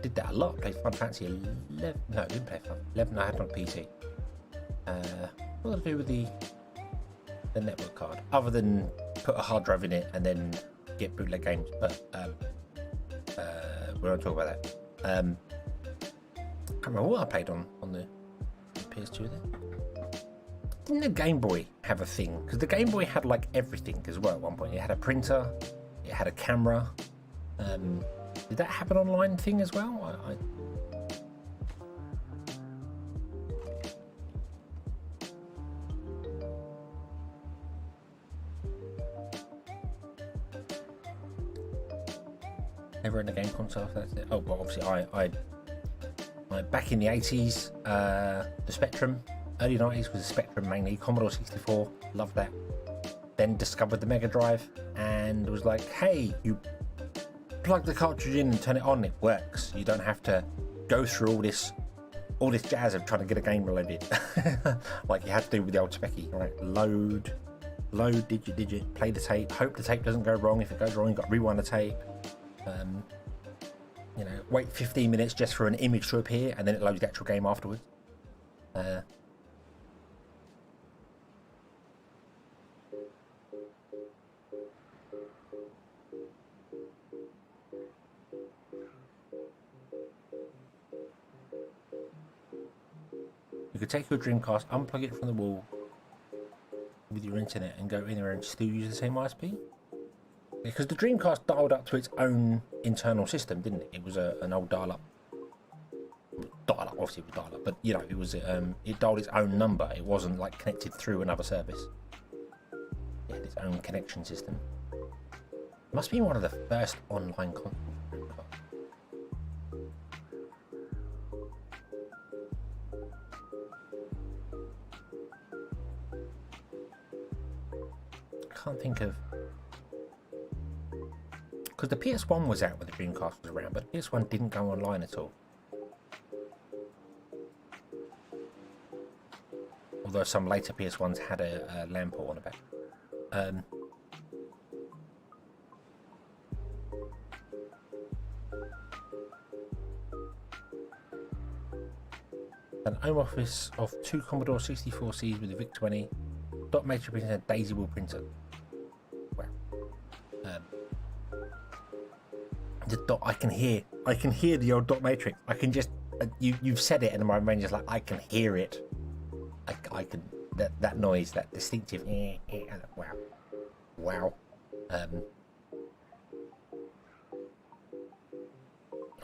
Did that a lot. Played Final Fantasy 11. No, I didn't play Final 11. I had it on PC. What did I do with the network card? Other than put a hard drive in it and then get bootleg games. But we won't talk about that. I can't remember what I played on the PS2 then. Didn't the Game Boy have a thing? Because the Game Boy had like everything as well at one point. It had a printer. It had a camera. Did that have an online thing as well? Never in the game console. That's it. Oh, well, obviously I back in the 80s, the Spectrum. Early 90s was the Spectrum mainly. Commodore 64, loved that. Then discovered the Mega Drive and was like, hey, you plug the cartridge in and turn it on, it works. You don't have to go through all this jazz of trying to get a game reloaded like you had to do with the old Specky, right? Load, digit, play the tape, hope the tape doesn't go wrong. If it goes wrong, you've got to rewind the tape. You know, wait 15 minutes just for an image to appear and then it loads the actual game afterwards. You could take your Dreamcast, unplug it from the wall with your internet and go anywhere and still use the same ISP? Because the Dreamcast dialed up to its own internal system, didn't it? It was an old dial-up. Dial-up, obviously it was dial-up, but you know, it was it dialed its own number. It wasn't like connected through another service. It had its own connection system. Must be one of the first online consoles. I can't think of, because the PS1 was out when the Dreamcast was around, but the PS1 didn't go online at all. Although some later PS1s had a LAN port on the back. An home office of 2 Commodore 64Cs with a VIC-20, dot matrix printer, and daisy wheel printer. Wow. The dot, I can hear the old dot matrix. I can just, you've said it, and my brain just like, I can hear it. I can, that noise, that distinctive, wow.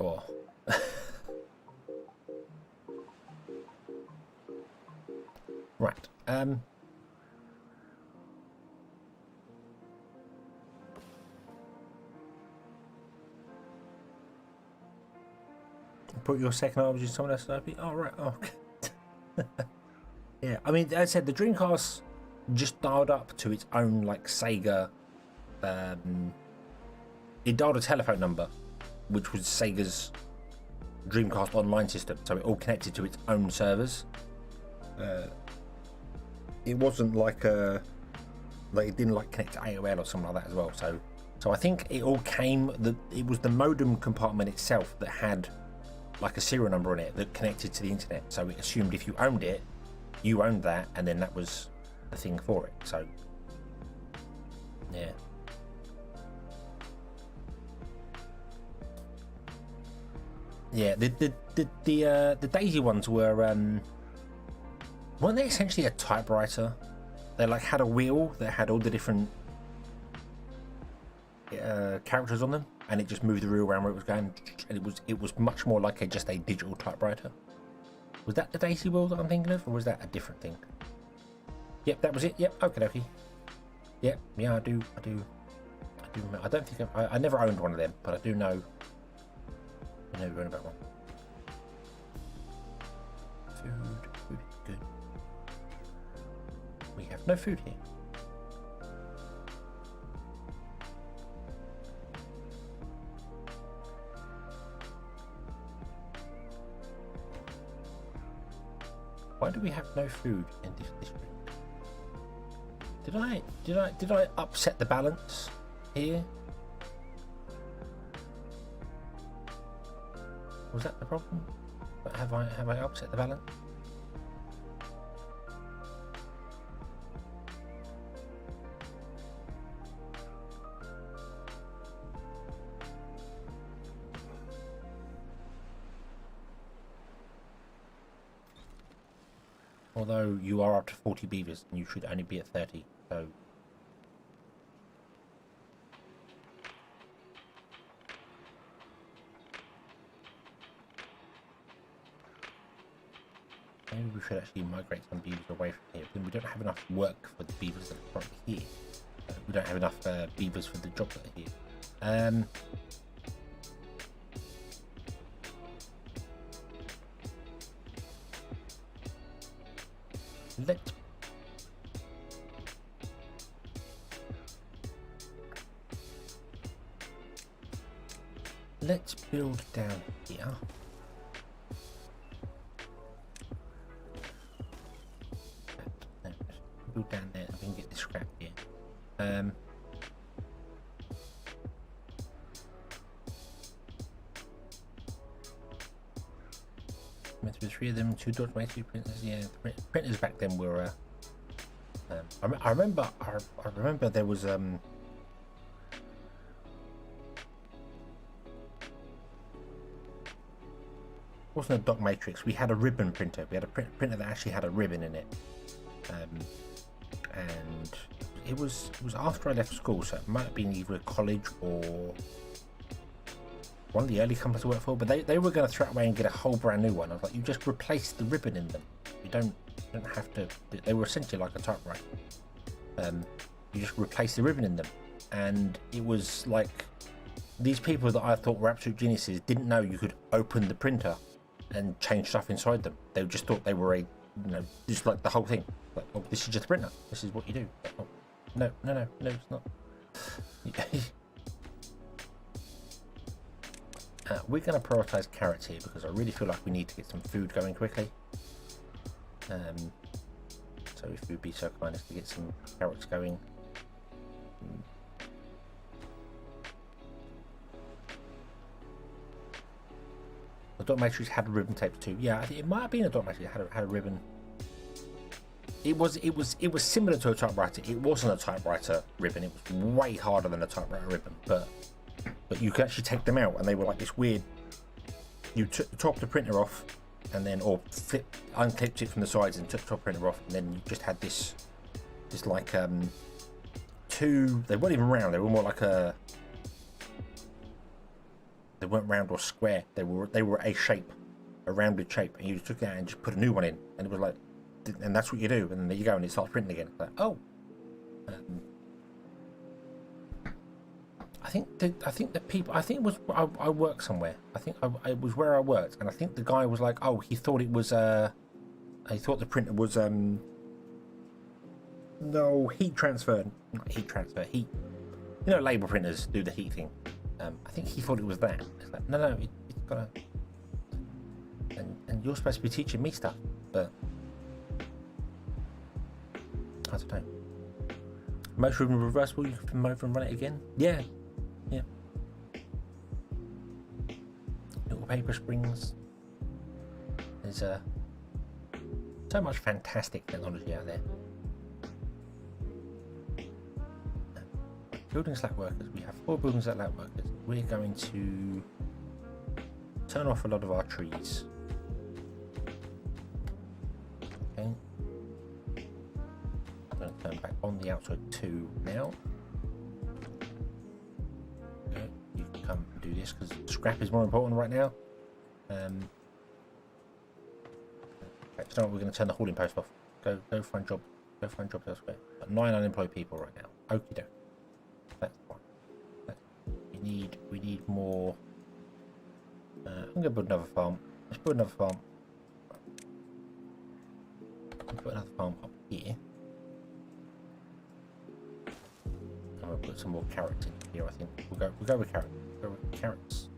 Oh. Right. Put your second arm in someone else's IP. Oh, right. Oh. Yeah. I mean, as I said, the Dreamcast just dialed up to its own, like, Sega. It dialed a telephone number, which was Sega's Dreamcast online system. So it all connected to its own servers. It wasn't like it didn't like connect to AOL or something like that as well. So I think it all came. It was the modem compartment itself that had like a serial number on it that connected to the internet. So it assumed if you owned it, you owned that, and then that was the thing for it. So yeah. Yeah, the Daisy ones were weren't they essentially a typewriter? They like had a wheel that had all the different characters on them, and it just moved the wheel around where it was going, and it was much more like just a digital typewriter. Was that the Daisy wheel that I'm thinking of, or was that a different thing? Yep, that was it. Yep, okay. Yep, yeah, I do. I don't think I never owned one of them, but I do know. I know we're about one. Food is good. We have no food here. Why do we have no food in this district? Did I upset the balance here? Was that the problem? But have I upset the balance? Although you are up to 40 beavers and you should only be at 30, so... Maybe we should actually migrate some beavers away from here, because we don't have enough work for the beavers that are currently here. We don't have enough beavers for the jobs that are here. let's build down here. No, build down there. We can get this scrap here. Went through 3 of them, 2 automated printers. Yeah, the printers back then were. I remember there was wasn't a dot matrix. We had a ribbon printer. We had a printer that actually had a ribbon in it, and it was after I left school, so it might have been either a college or one of the early companies I worked for. But they were going to throw it away and get a whole brand new one. I was like, you just replace the ribbon in them. You don't have to. They were essentially like a typewriter. You just replace the ribbon in them, and it was like these people that I thought were absolute geniuses didn't know you could open the printer and change stuff inside them. They just thought they were just like the whole thing. Like, oh, this is just a printer. This is what you do. Oh, no, it's not. We're going to prioritize carrots here because I really feel like we need to get some food going quickly. So if you'd be so kind as to get some carrots going. The dot matrix had a ribbon tape too. Yeah, I think it might have been a dot matrix that had a ribbon. It was similar to a typewriter. It wasn't a typewriter ribbon. It was way harder than a typewriter ribbon. But you could actually take them out, and they were like this weird. You took the top of the printer off, and then unclipped it from the sides and took the top printer off, and then you just had this like two. They weren't even round. They were more like a. They weren't round or square. They were a shape, a rounded shape, and you just took it out and just put a new one in, and it was like, and that's what you do, and then there you go, and it starts printing again. Like, oh, I think the people. I think it was I worked somewhere. I think it was where I worked, and I think the guy was like, oh, he thought it was he thought the printer was no heat transfer, not heat transfer, heat. You know, label printers do the heat thing. I think he thought it was that. It's like, no, it's gotta. And you're supposed to be teaching me stuff, but I don't know. Motor ribbon reversible, you can move and run it again. Yeah. Little paper springs. There's so much fantastic technology out there. Building slack workers. We have 4 building slack workers. We're going to turn off a lot of our trees. Okay. I'm going to turn back on the outside 2 now. Okay. You can come and do this because scrap is more important right now. So we're going to turn the hauling post off. Go find jobs. Go find jobs elsewhere. Got 9 unemployed people right now. Okie doke. That's fine. We need more. I'm gonna build another farm. Let's build another farm. Put another farm up here. I'm gonna put some more carrots in here. I think we'll go with carrots. We'll go with carrots.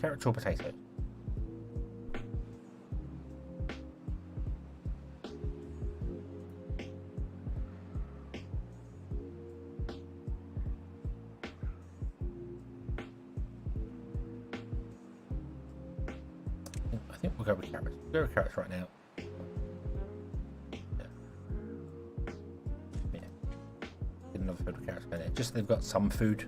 Carrots or potatoes. I think we'll go with carrots. We'll go with carrots right now. Yeah. Get another food of carrots going there. Just so they've got some food.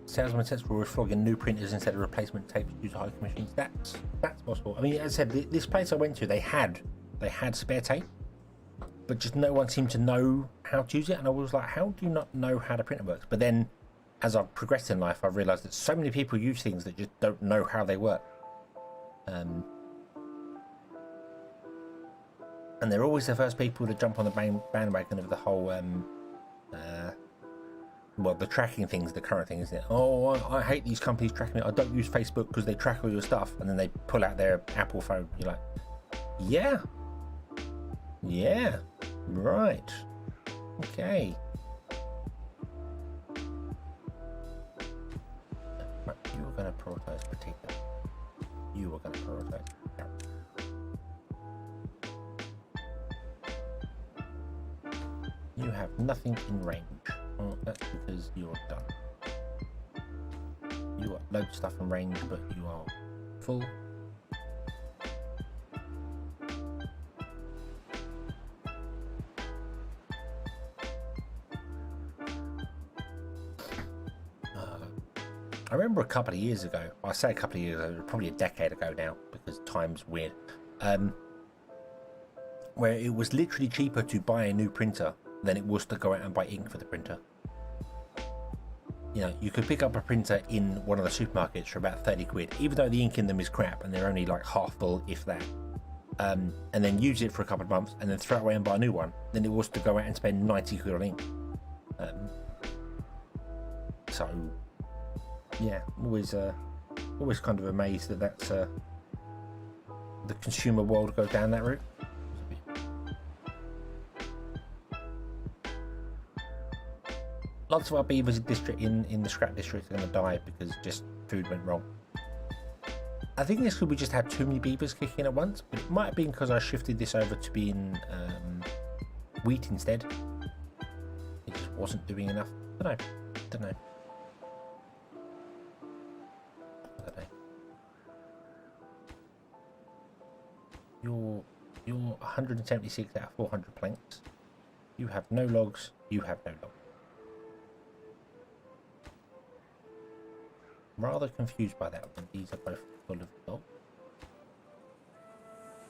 Salesman says we're flogging new printers instead of replacement tapes due to high commissions. That's possible. I mean, as I said, this place I went to, they had spare tape, but just no one seemed to know how to use it. And I was like, how do you not know how the printer works? But then, as I've progressed in life, I've realised that so many people use things that just don't know how they work. And they're always the first people to jump on the bandwagon of the whole well, the tracking thing's the current thing, isn't it? Oh, I hate these companies tracking me. I don't use Facebook because they track all your stuff, and then they pull out their Apple phone. You're like, yeah, right, okay. Right, you were going to prioritize particular. You were going to prioritize. You have nothing in range. Oh, that's because you're done. You got loads of stuff in range, but you are full. I remember a couple of years ago, I say a couple of years ago, probably a decade ago now, because time's weird, where it was literally cheaper to buy a new printer than it was to go out and buy ink for the printer. You know, you could pick up a printer in one of the supermarkets for about 30 quid, even though the ink in them is crap and they're only like half full, if that, and then use it for a couple of months and then throw it away and buy a new one, than it was to go out and spend 90 quid on ink. So, yeah, always kind of amazed that that's the consumer world goes down that route. Lots of our beavers in the scrap district are going to die because just food went wrong. I think this could be just had too many beavers kicking at once, but it might have been because I shifted this over to being wheat instead. It just wasn't doing enough. Don't know. You're 176 out of 400 planks. You have no logs. You have no logs. I'm rather confused by that one. These are both full of logs.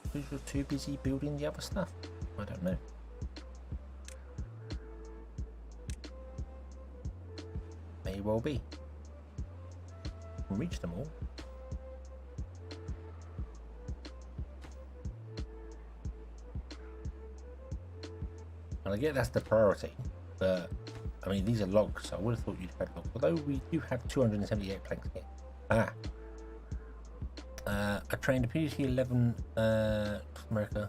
Because you're too busy building the other stuff. I don't know. May well be. You can reach them all. And I get that's the priority, but I mean these are logs, so I would have thought you'd have logs. Although we do have 278 planks here. I trained a PDT 11 America.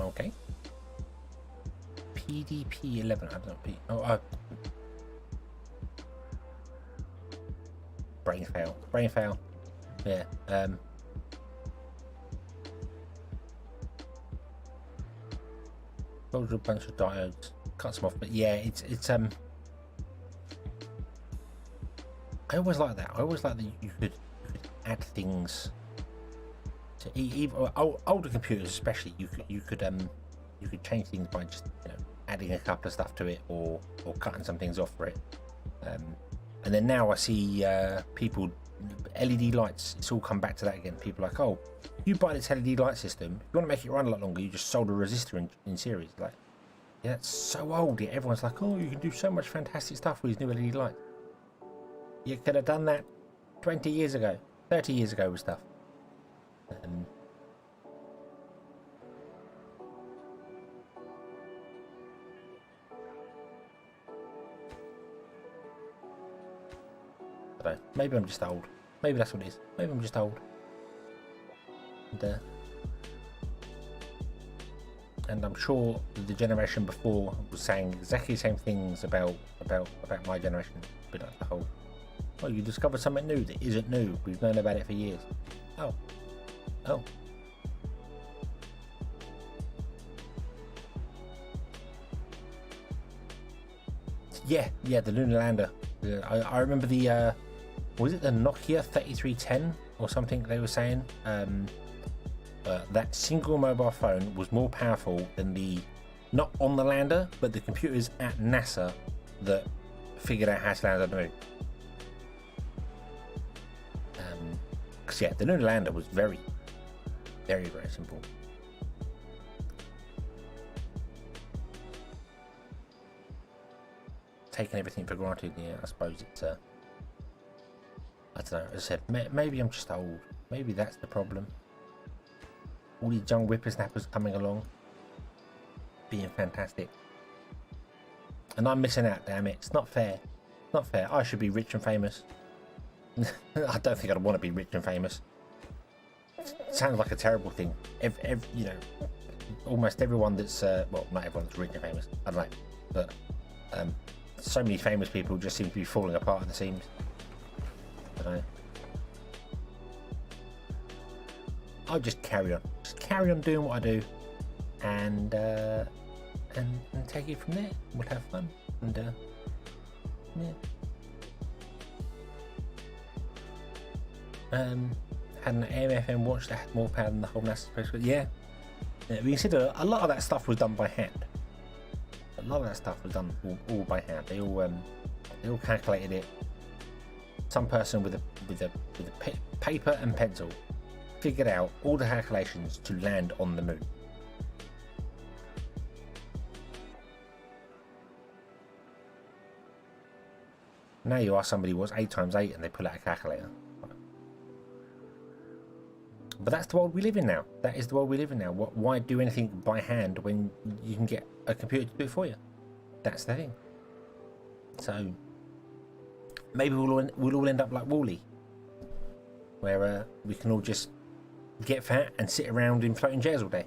Okay. PDP 11. I don't know. Brain fail. Yeah. Loads of a bunch of diodes. Cuts them off, but yeah, it's I always like that. I always like that you could add things. Even older computers, especially, you could change things by just adding a couple of stuff to it or cutting some things off for it. And then now I see people LED lights. It's all come back to that again. People are like, oh, you buy this LED light system. If you want to make it run a lot longer, you just solder a resistor in series. Like, yeah, it's so old. Yet everyone's like, oh, you can do so much fantastic stuff with these new LED lights. You could have done that 20 years ago, 30 years ago with stuff. I don't know. Maybe I'm just old. Maybe that's what it is. Maybe I'm just old. And I'm sure the generation before was saying exactly the same things about my generation. But like the whole, oh, you discovered something new that isn't new. We've known about it for years. Oh. Yeah, the lunar lander. I remember the was it the Nokia 3310 or something they were saying? That single mobile phone was more powerful than the not on the lander, but the computers at NASA that figured out how to land on the moon. Because yeah, the lunar lander was very, very, very simple. Taking everything for granted, yeah, I suppose it's I don't know, as I said, maybe I'm just old. Maybe that's the problem. All these young whippersnappers coming along, being fantastic. And I'm missing out, damn it. It's not fair. Not fair. I should be rich and famous. I don't think I'd want to be rich and famous. It sounds like a terrible thing. You know, almost everyone that's, well, not everyone that's rich and famous. I don't know. But so many famous people just seem to be falling apart at the seams. I don't know. I'll just carry on. Just carry on doing what I do. And take it from there. We'll have fun. And, yeah. Had an AM/FM watch that had more power than the whole NASA space. Yeah. We consider a lot of that stuff was done by hand. A lot of that stuff was done all by hand. They all calculated it. Some person with a paper and pencil figured out all the calculations to land on the moon. Now you ask somebody what's 8 times 8 and they pull out a calculator. But that's the world we live in now. That is the world we live in now. Why do anything by hand when you can get a computer to do it for you? That's the thing. So maybe we'll all end up like Wall-E, where we can all just get fat and sit around in floating chairs all day.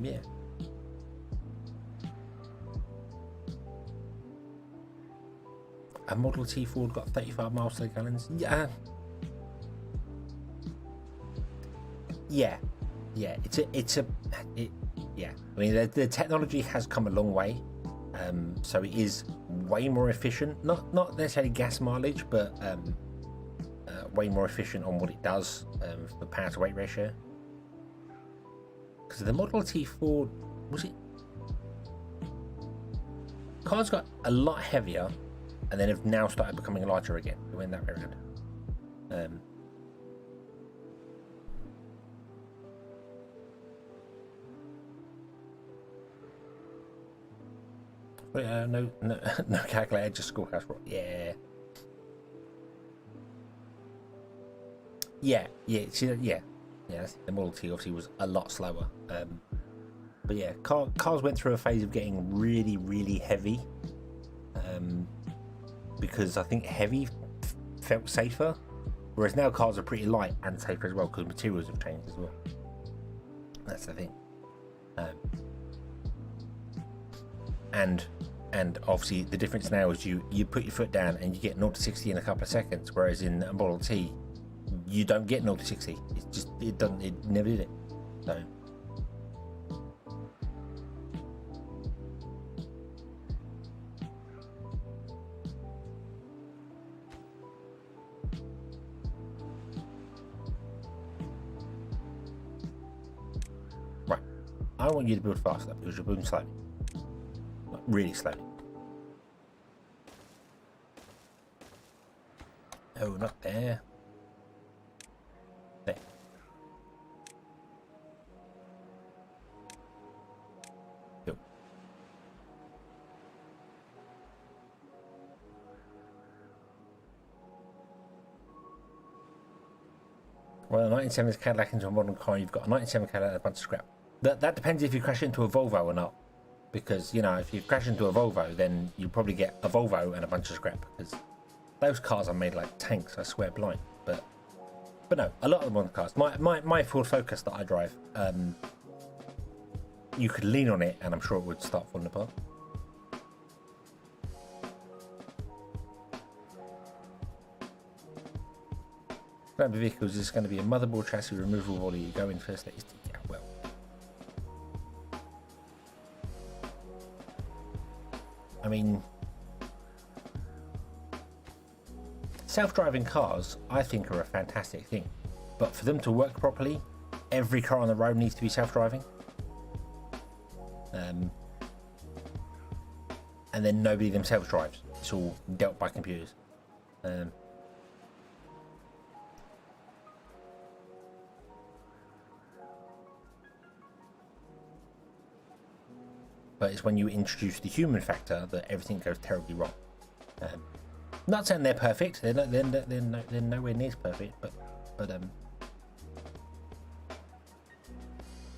Yeah. A Model T Ford got 35 miles to the gallons. Yeah. Yeah. Yeah. Yeah. I mean, the technology has come a long way. So it is way more efficient. Not necessarily gas mileage, but way more efficient on what it does for the power to weight ratio. Because the Model T Ford, was it? Cars got a lot heavier and then have now started becoming lighter again. It went that way around. No calculator, just schoolhouse rock. Yeah. See, yeah. The Model T obviously was a lot slower. But yeah, cars went through a phase of getting really, really heavy. Because I think heavy felt safer, whereas now cars are pretty light and safer as well because materials have changed as well. That's the thing. And obviously the difference now is you put your foot down and you get 0 to 60 in a couple of seconds, whereas in a Model T you don't get 0 to 60. It never did it. So right, I want you to build faster because you're building slowly, like really slowly. Oh, not there. There. Go. Well, a 1970s Cadillac into a modern car, you've got a 1970 Cadillac and a bunch of scrap. That depends if you crash into a Volvo or not. Because, you know, if you crash into a Volvo, then you probably get a Volvo and a bunch of scrap. Because those cars are made like tanks, I swear blind. But no, a lot of the modern cars. My Ford Focus that I drive, you could lean on it and I'm sure it would start falling apart. Grab the vehicles is going to be a motherboard chassis removal body. You go in first. Yeah, well. I mean, self-driving cars, I think, are a fantastic thing. But for them to work properly, every car on the road needs to be self-driving. And then nobody themselves drives. It's all dealt by computers. But it's when you introduce the human factor that everything goes terribly wrong. Not saying they're perfect. They're nowhere near perfect. But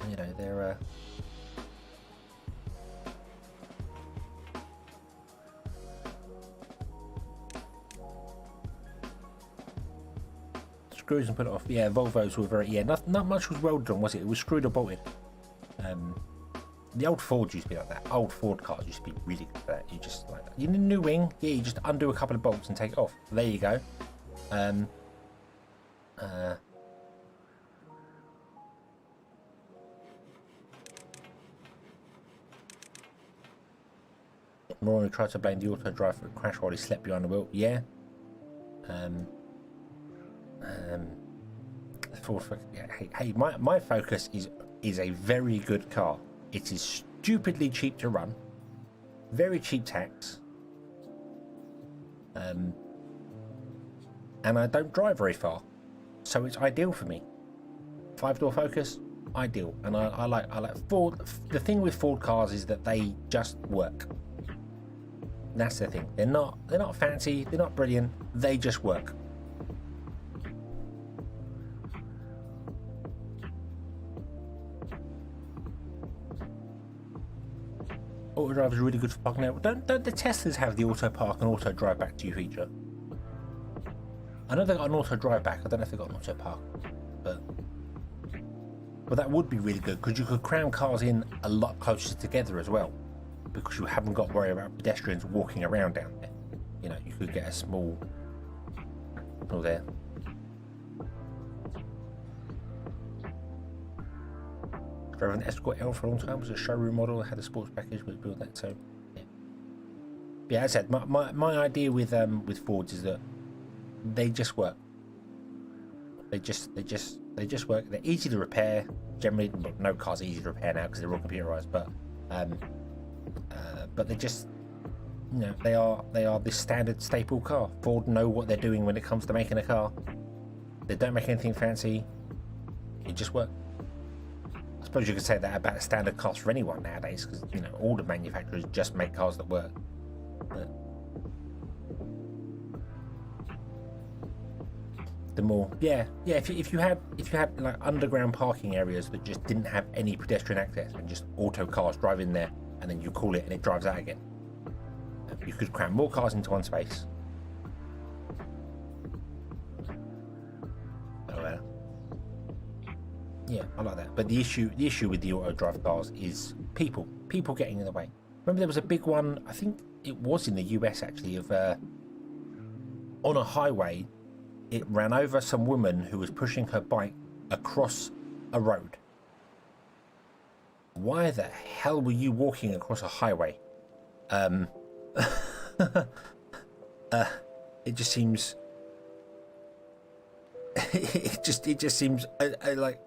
you know, they're. Screws and put it off. Yeah, Volvos were very. Yeah, not much was welded on, was it? It was screwed or bolted. The old Fords used to be like that. Old Ford cars used to be really good for that. You just like that. You need a new wing, yeah, you just undo a couple of bolts and take it off. There you go. Rory tried to blame the auto driver for a crash while he slept behind the wheel. Yeah. Hey, my Focus is a very good car. It is stupidly cheap to run, very cheap tax, and I don't drive very far, so it's ideal for me. 5-door Focus, ideal. And I like Ford. The thing with Ford cars is that they just work. That's the thing. They're not fancy. They're not brilliant. They just work. Auto drive is really good for parking out. Don't the Teslas have the auto park and auto drive back to you feature? I know they got an auto drive back. I don't know if they got an auto park, but that would be really good because you could cram cars in a lot closer together as well, because you haven't got to worry about pedestrians walking around down there. You know, you could get a small there. Drove an Escort L for a long time. It was a showroom model. It had a sports package, was built that. So yeah, as I said, my idea with Fords is that they just work. They just work. They're easy to repair. Generally, no car's easy to repair now because they're all computerized. But they just, you know, they are this standard staple car. Ford know what they're doing when it comes to making a car. They don't make anything fancy. It just works. I suppose you could say that about standard cars for anyone nowadays, because you know all the manufacturers just make cars that work. But the more, if you had like underground parking areas that just didn't have any pedestrian access and just auto cars drive in there and then you call it and it drives out again, you could cram more cars into one space. Yeah, I like that. But the issue with the auto drive cars is people getting in the way. Remember there was a big one, I think it was in the US actually, of on a highway, it ran over some woman who was pushing her bike across a road. Why the hell were you walking across a highway? It just seems it just seems like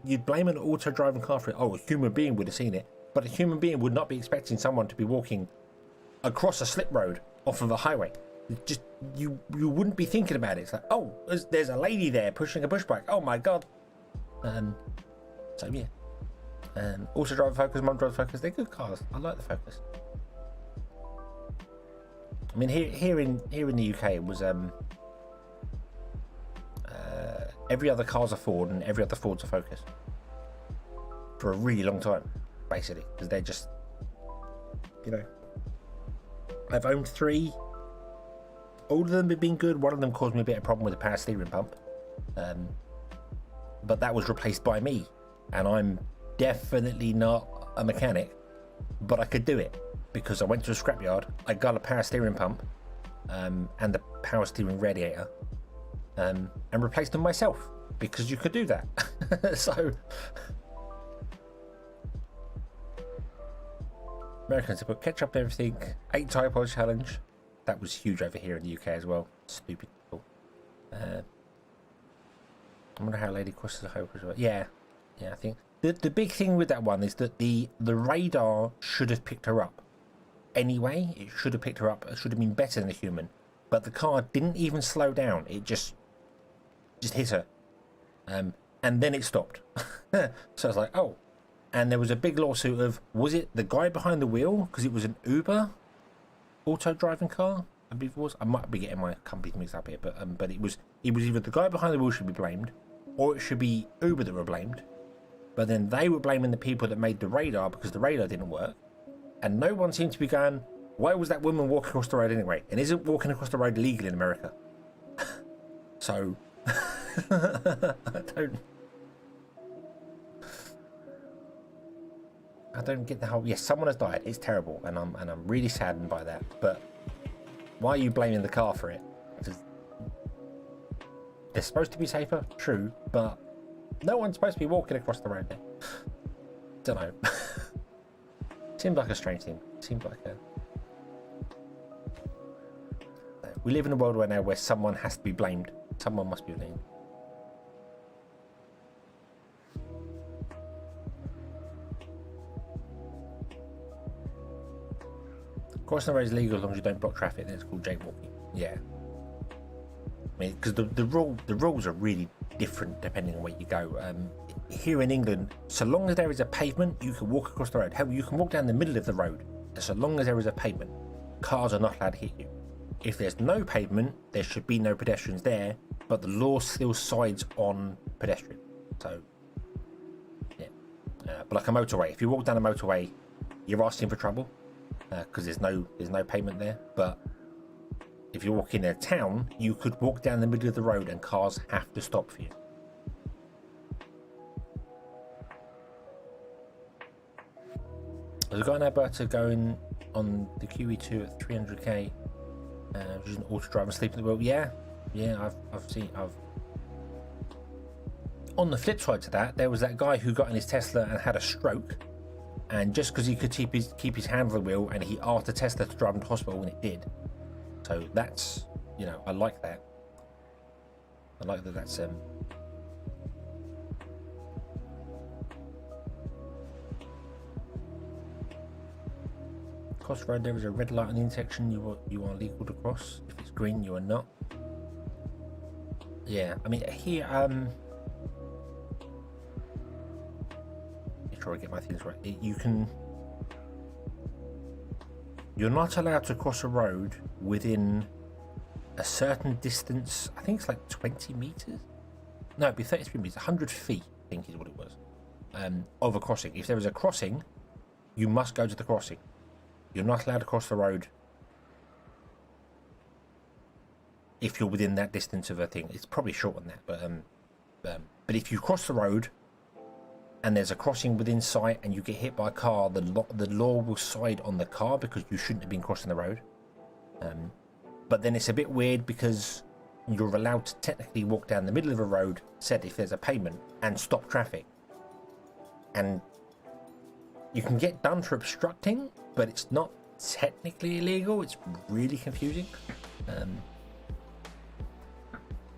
you'd blame an auto driving car for it. Oh, a human being would have seen it, but a human being would not be expecting someone to be walking across a slip road off of a highway. Just you wouldn't be thinking about it. It's like, oh, there's a lady there pushing a push bike. Oh my god. So yeah. And auto driver Focus, mum driver Focus, they're good cars. I like the Focus. I mean, here in the UK, it was every other car's a Ford and every other Ford's a Focus for a really long time, basically, because they're just, you know, I've owned 3. All of them have been good. One of them caused me a bit of problem with the power steering pump, but that was replaced by me, and I'm definitely not a mechanic, but I could do it because I went to a scrapyard, I got a power steering pump and the power steering radiator, and replaced them myself, because you could do that. So Americans have put ketchup and everything. 8 tyre pod challenge. That was huge over here in the UK as well. Stupid I wonder how Lady crosses the Hope as well. Yeah, I think the big thing with that one is that the radar should have picked her up. Anyway, it should have picked her up. It should have been better than a human, but the car didn't even slow down. It just hit her, and then it stopped. So I was like, oh. And there was a big lawsuit of, was it the guy behind the wheel because it was an Uber auto driving car? I believe it was. I might be getting my companies mixed up here, but it was either the guy behind the wheel should be blamed, or it should be Uber that were blamed. But then they were blaming the people that made the radar because the radar didn't work, and no one seemed to be going, why was that woman walking across the road anyway? And isn't walking across the road legal in America? So I don't get the whole. Yes, someone has died. It's terrible, and I'm really saddened by that. But why are you blaming the car for it? They're supposed to be safer, true, but no one's supposed to be walking across the road there. Don't know. Seems like a strange thing. Seems like a. We live in a world right now where someone has to be blamed. Someone must be blamed. Crossing the road is legal as long as you don't block traffic. Then it's called jaywalking. Yeah. I mean, because the rules are really different depending on where you go. Here in England, so long as there is a pavement, you can walk across the road. Hell, you can walk down the middle of the road. So long as there is a pavement, cars are not allowed to hit you. If there's no pavement, there should be no pedestrians there, but the law still sides on pedestrian. So, yeah. But like a motorway, if you walk down a motorway, you're asking for trouble because there's no pavement there. But if you walk in a town, you could walk down the middle of the road and cars have to stop for you. There's a guy in Alberta going on the QE2 at 300k, using an auto driver sleeping at the wheel. Yeah, I've seen. On the flip side to that, there was that guy who got in his Tesla and had a stroke, and just because he could keep his hand on the wheel, and he asked the Tesla to drive him to hospital when it did. So that's, I like that. I like that. That's cross road. There is a red light on the intersection. You are legal to cross. If it's green, you are not. Yeah, I mean here. Make sure I get my things right. You're not allowed to cross a road within a certain distance. I think it's like 20 meters. No, it'd be 33 meters. 100 feet, I think is what it was. Of a crossing. If there is a crossing, you must go to the crossing. You're not allowed to cross the road if you're within that distance of a thing. It's probably short on that, but if you cross the road and there's a crossing within sight and you get hit by a car, the law will side on the car because you shouldn't have been crossing the road. But then it's a bit weird because you're allowed to technically walk down the middle of a road, said if there's a pavement, and stop traffic. And you can get done for obstructing, but it's not technically illegal. It's really confusing.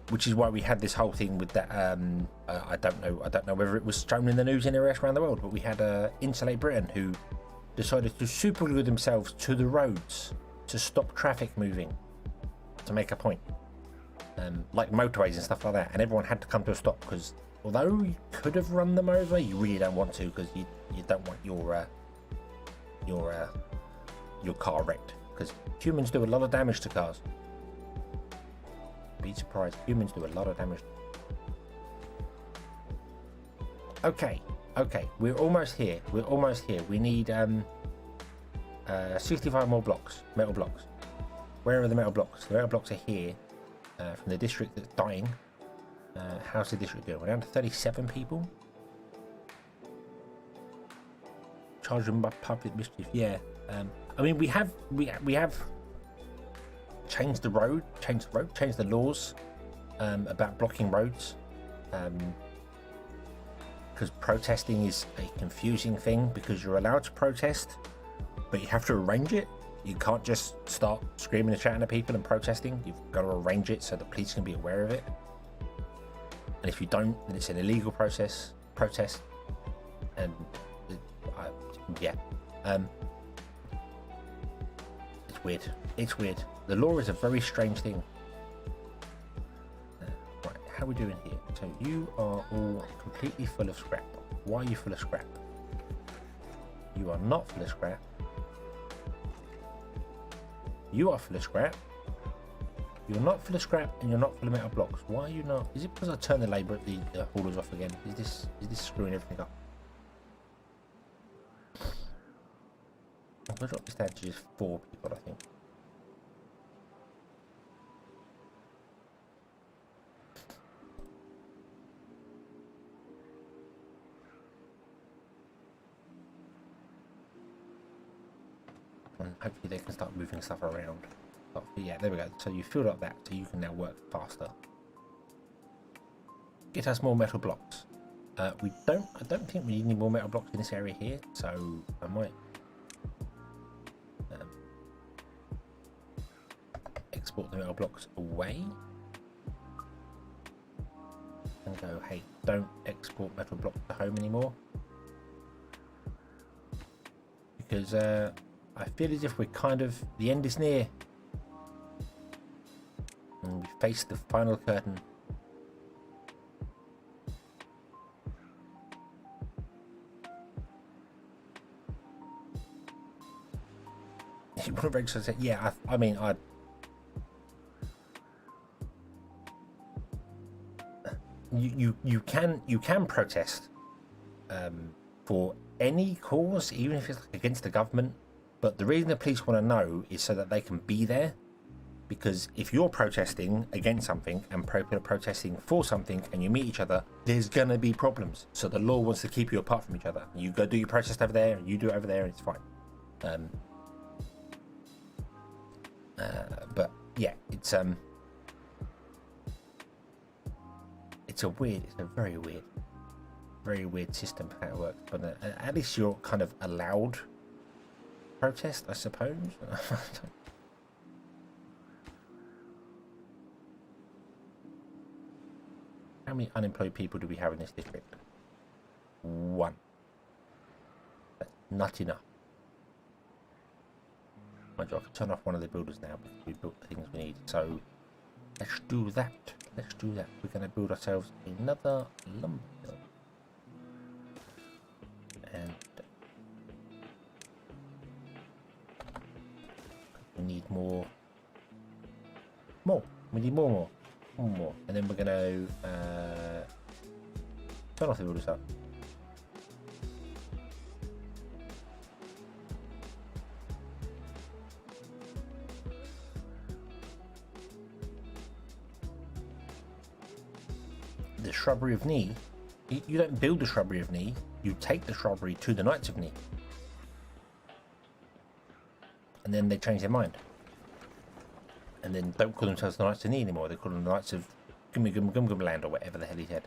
Which is why we had this whole thing with that. I don't know whether it was shown in the news anywhere else around the world, but we had Insulate Britain who decided to superglue themselves to the roads to stop traffic moving, to make a point, like motorways and stuff like that, and everyone had to come to a stop because although you could have run them over, you really don't want to because you don't want your car wrecked, because humans do a lot of damage to cars. Be surprised. Humans do a lot of damage. Okay, we're almost here. We need 65 more blocks, metal blocks. Where are the metal blocks? The metal blocks are here, from the district that's dying. How's the district doing? We're down to 37 people. Charged them by public mischief. Yeah. I mean, we have changed the laws about blocking roads, because protesting is a confusing thing because you're allowed to protest, but you have to arrange it. You can't just start screaming and shouting at people and protesting. You've got to arrange it so the police can be aware of it. And if you don't, then it's an illegal protest. And yeah, it's weird. It's weird. The law is a very strange thing. Right, how are we doing here? So you are all completely full of scrap. Why are you full of scrap? You are not full of scrap. You are full of scrap. You're not full of scrap, and you're not full of metal blocks. Why are you not? Is it because I turned the labour at the haulers off again? Is this screwing everything up? I'm gonna drop this down to just 4 people, I think. And hopefully they can start moving stuff around. But yeah, there we go. So you filled up that, so you can now work faster. Get us more metal blocks. I don't think we need any more metal blocks in this area here, so I might export the metal blocks away and go, hey, don't export metal blocks to home anymore, because I feel as if we're kind of, the end is near and we face the final curtain. You want to register? Say, yeah, I mean, you can protest for any cause, even if it's like against the government. But the reason the police want to know is so that they can be there. Because if you're protesting against something and people are protesting for something and you meet each other, there's going to be problems. So the law wants to keep you apart from each other. You go do your protest over there and you do it over there and it's fine. But yeah, it's a very weird system for how it works. But at least you're kind of allowed protest, I suppose. How many unemployed people do we have in this district? 1. That's not enough. Mind you, I can turn off one of the builders now because we built the things we need. So let's do that. Let's do that. We're going to build ourselves another lumber mill. And we need more. We need more. And then we're going to turn off the builders up. The Shrubbery of Knee, you don't build the Shrubbery of Knee, you take the shrubbery to the Knights of Knee. And then they change their mind. And then don't call themselves the Knights of Knee anymore, they call them the Knights of Gum Land or whatever the hell he said.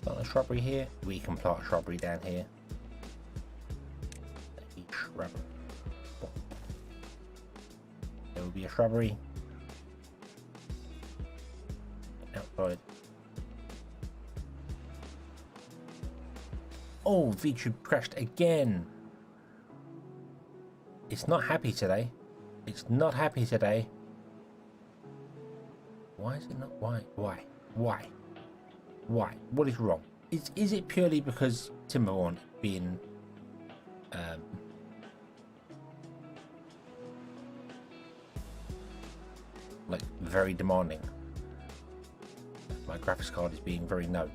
Plant a shrubbery here. We can plant a shrubbery down here. A shrubbery. There will be a shrubbery outside. Oh, VTube crashed again. It's not happy today. It's not happy today. Why is it not? Why? What is wrong? Is it purely because TIMBERBORN being like very demanding? My graphics card is being very no.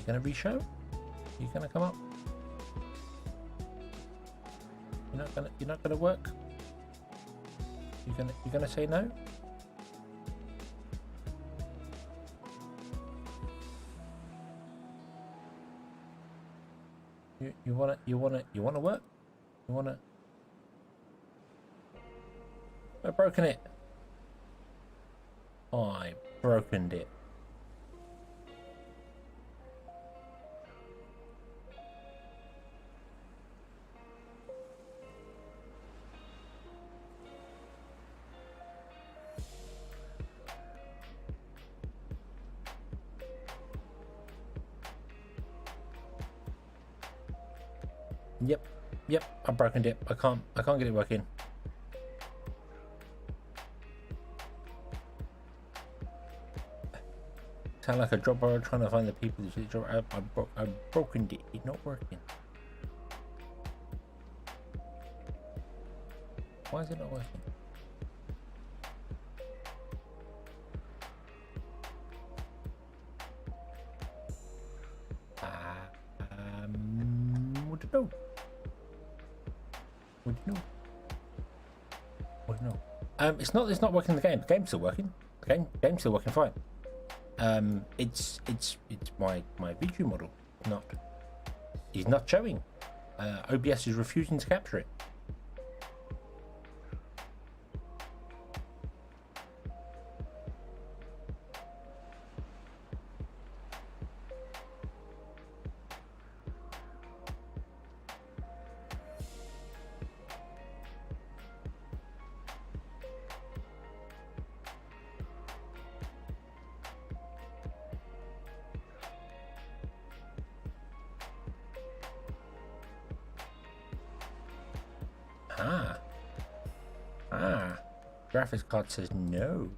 you gonna reshow? You gonna come up? You're not gonna work? You're gonna say no? You wanna work? You wanna? I've broken it. I broken it. Yep, I've broken it. I can't get it working. Sound like a job borrower trying to find the people who job. I've broken it. It's not working. Why is it not working? What do you know? It's not working in the game. The game's still working. The game's still working fine. It's my video model is not showing. OBS is refusing to capture it. Graphics card says no.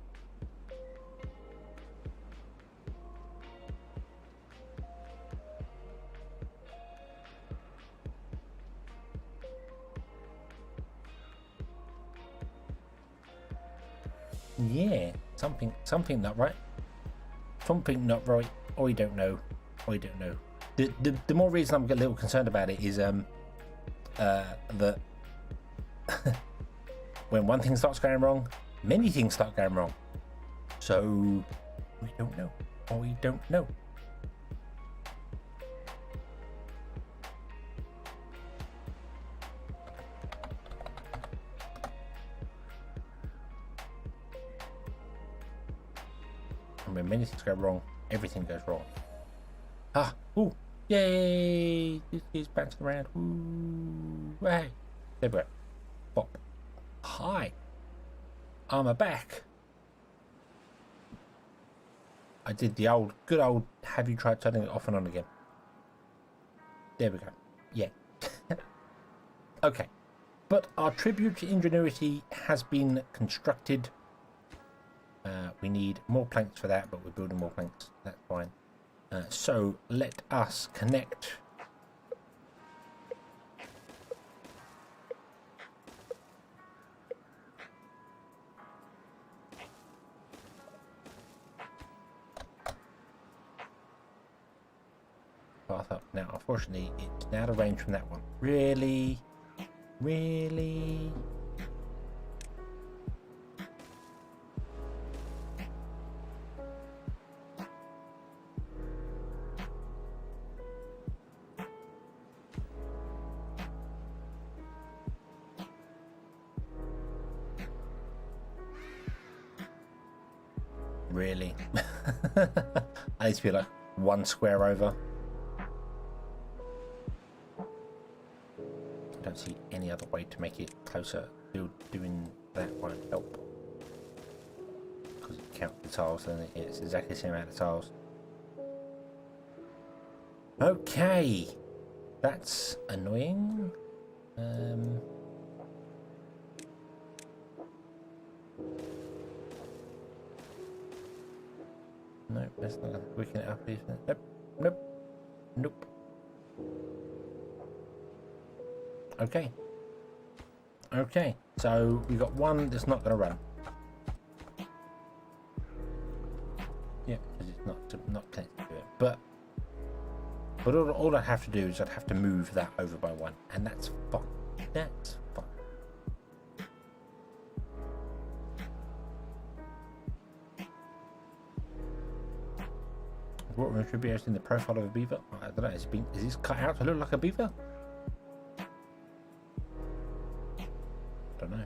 Yeah, something not right. Something not right. I don't know. The more reason I'm a little concerned about it is that when one thing starts going wrong, many things start going wrong. So we don't know. And when many things go wrong, everything goes wrong. Ooh, yay! This is bouncing around. Ooh, hey, there we go. Pop. Hi, I'm back. I did the good old have you tried turning it off and on again. There we go. Yeah. Okay. But our tribute to ingenuity has been constructed. We need more planks for that, but we're building more planks. That's fine. So let us connect. Path up. Now, unfortunately, it's out of range from that one. Really? Really? I need to be like one square over. I don't see any other way to make it closer. Doing that won't help. Because it counts the tiles and it's exactly the same amount of tiles. Okay. That's annoying. No, that's not gonna weaken it up, isn't it? Nope. Okay, so we got one that's not gonna run. Yeah, because it's not connected to it. But But all I'd have to do is I'd have to move that over by 1, and that's fine. That's fine. What retribution in the profile of a beaver? I don't know. Is this cut out to look like a beaver? Don't know.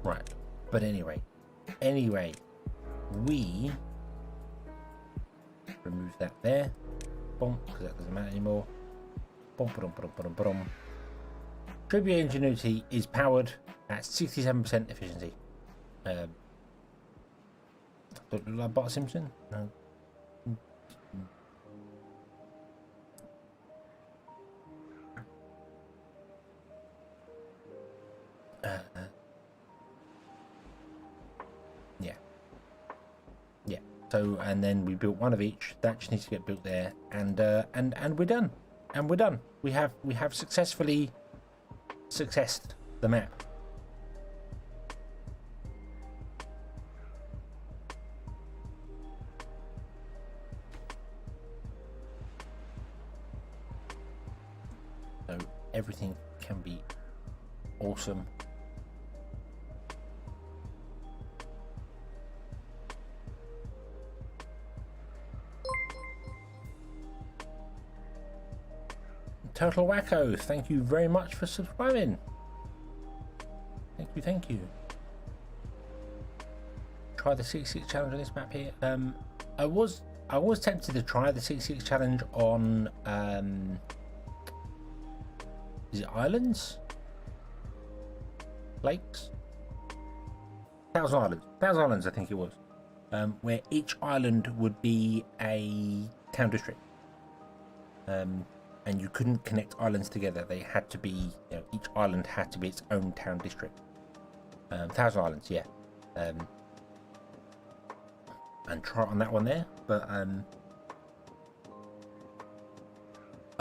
Right, but anyway, we remove that there, boom, because that doesn't matter anymore. Boom, boom, boom, boom, boom. Tribute Ingenuity is powered at 67% efficiency. Like Bart Simpson? No. Yeah. So, and then we built one of each. That just needs to get built there, and we're done. And we're done. We have successfully successed the map. So everything can be awesome. Total Wacko, thank you very much for subscribing. Thank you. Try the 66 challenge on this map here. I was tempted to try the 66 challenge on is it islands? Lakes? Thousand Islands I think it was. Where each island would be a town district. And you couldn't connect islands together. They had to be, each island had to be its own town district. 1,000 Islands, yeah. And try on that one there, but I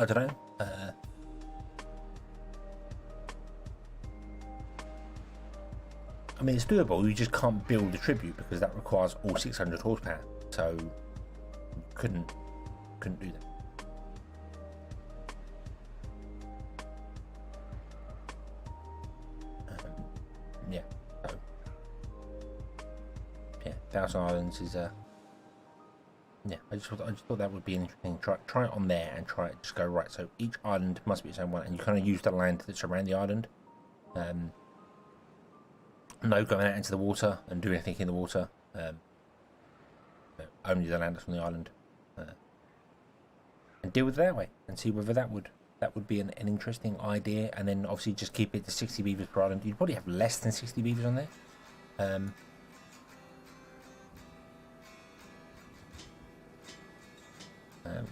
don't know. I mean, it's doable. You just can't build a tribute because that requires all 600 horsepower. So couldn't do that. Yeah, so, yeah, 1,000 Islands is yeah. I just thought that would be interesting. Try it on there and try it. Just go right. So each island must be its own one, and you kind of use the land that's around the island. No going out into the water and doing anything in the water. Only the land that's on the island, and deal with it that way, and see whether that would be an interesting idea. And then obviously just keep it to 60 beavers per island. You'd probably have less than 60 beavers on there.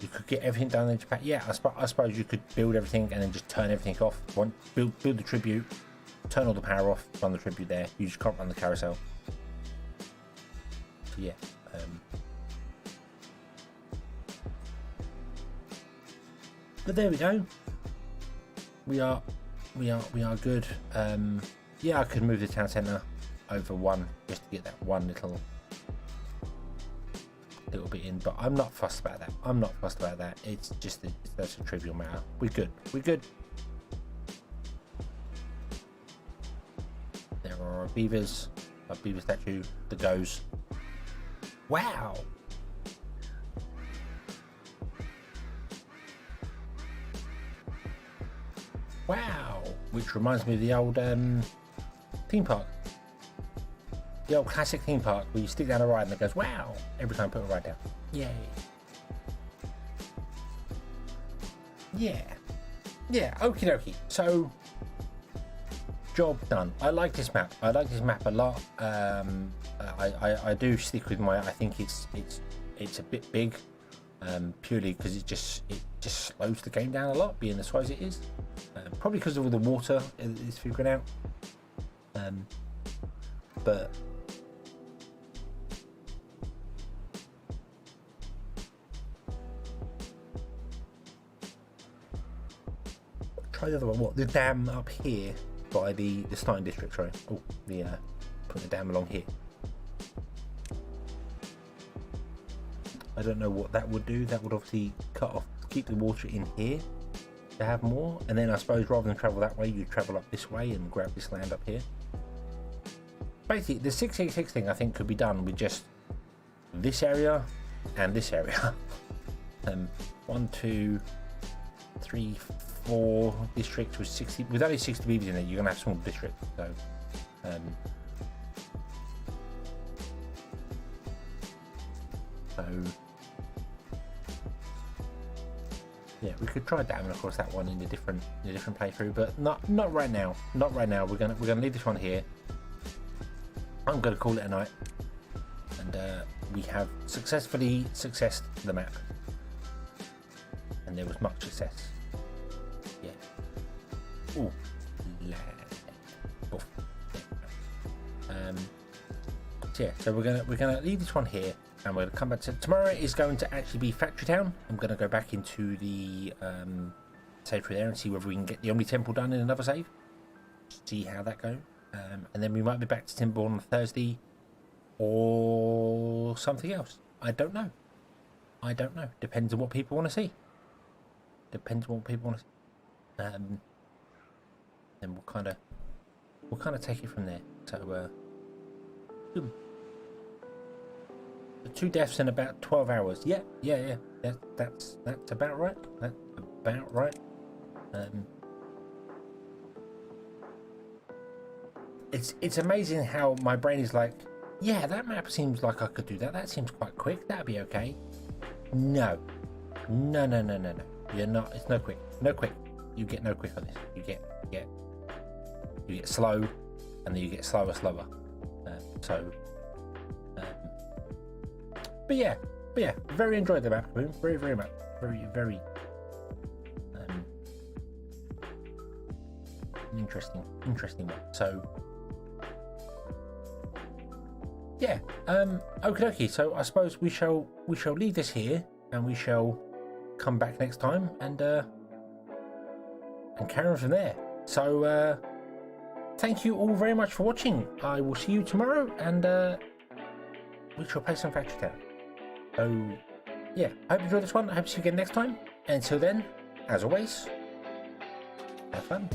You could get everything done in Japan. Yeah, I suppose you could build everything and then just turn everything off. Build the tribute, turn all the power off, run the tribute there. You just can't run the carousel. So yeah. But there we go. We are good. Yeah, I could move the town centre over 1 just to get that one little bit in, but I'm not fussed about that. It's just that's a trivial matter. We're good. There are our beavers, a beaver statue that goes. Wow. Wow, which reminds me of the old theme park. The old classic theme park where you stick down a ride and it goes, wow, every time you put a ride down. Yay. Yeah, okie dokie. So, job done. I like this map. I like this map a lot. I do stick with I think it's a bit big, purely because it just slows the game down a lot, being the size it is. Probably because of all the water it's figuring out. But try the other one. What, the dam up here by the Stein district? Sorry. Oh, put the dam along here. I don't know what that would do. That would obviously cut off, keep the water in here to have more, and then I suppose rather than travel that way, you travel up this way and grab this land up here. Basically, the 666 thing I think could be done with just this area and this area. 1, 2, 3, 4 districts with 60. With only 60 beavers in it, you're gonna have small districts. So, yeah, we could try damming across that one in a different playthrough, but not right now. Not right now. We're gonna leave this one here. I'm gonna call it a night, and we have successfully successed the map, and there was much success. Yeah. Ooh. Oof. So yeah. So we're gonna leave this one here. And we're going to come back to tomorrow. Is going to actually be Factory Town. I'm going to go back into the save through there and see whether we can get the Omni Temple done in another save. See how that goes. And then we might be back to Timberborn on Thursday or something else. I don't know. Depends on what people want to see. Then we'll kind of take it from there. So 2 deaths in about 12 hours. Yeah. That's about right. It's amazing how my brain is like, yeah, that map seems like I could do that. That seems quite quick. That'd be okay. No. You're not. It's no quick. No quick. You get no quick on this. You get slow, and then you get slower. But yeah, very enjoyed the map. Very much. Very interesting one. So yeah, okie dokie. So I suppose we shall leave this here, and we shall come back next time and carry on from there. So thank you all very much for watching. I will see you tomorrow, and we shall play some Factory Town. So yeah, I hope you enjoyed this one. I hope to see you again next time. And until then, as always, have fun.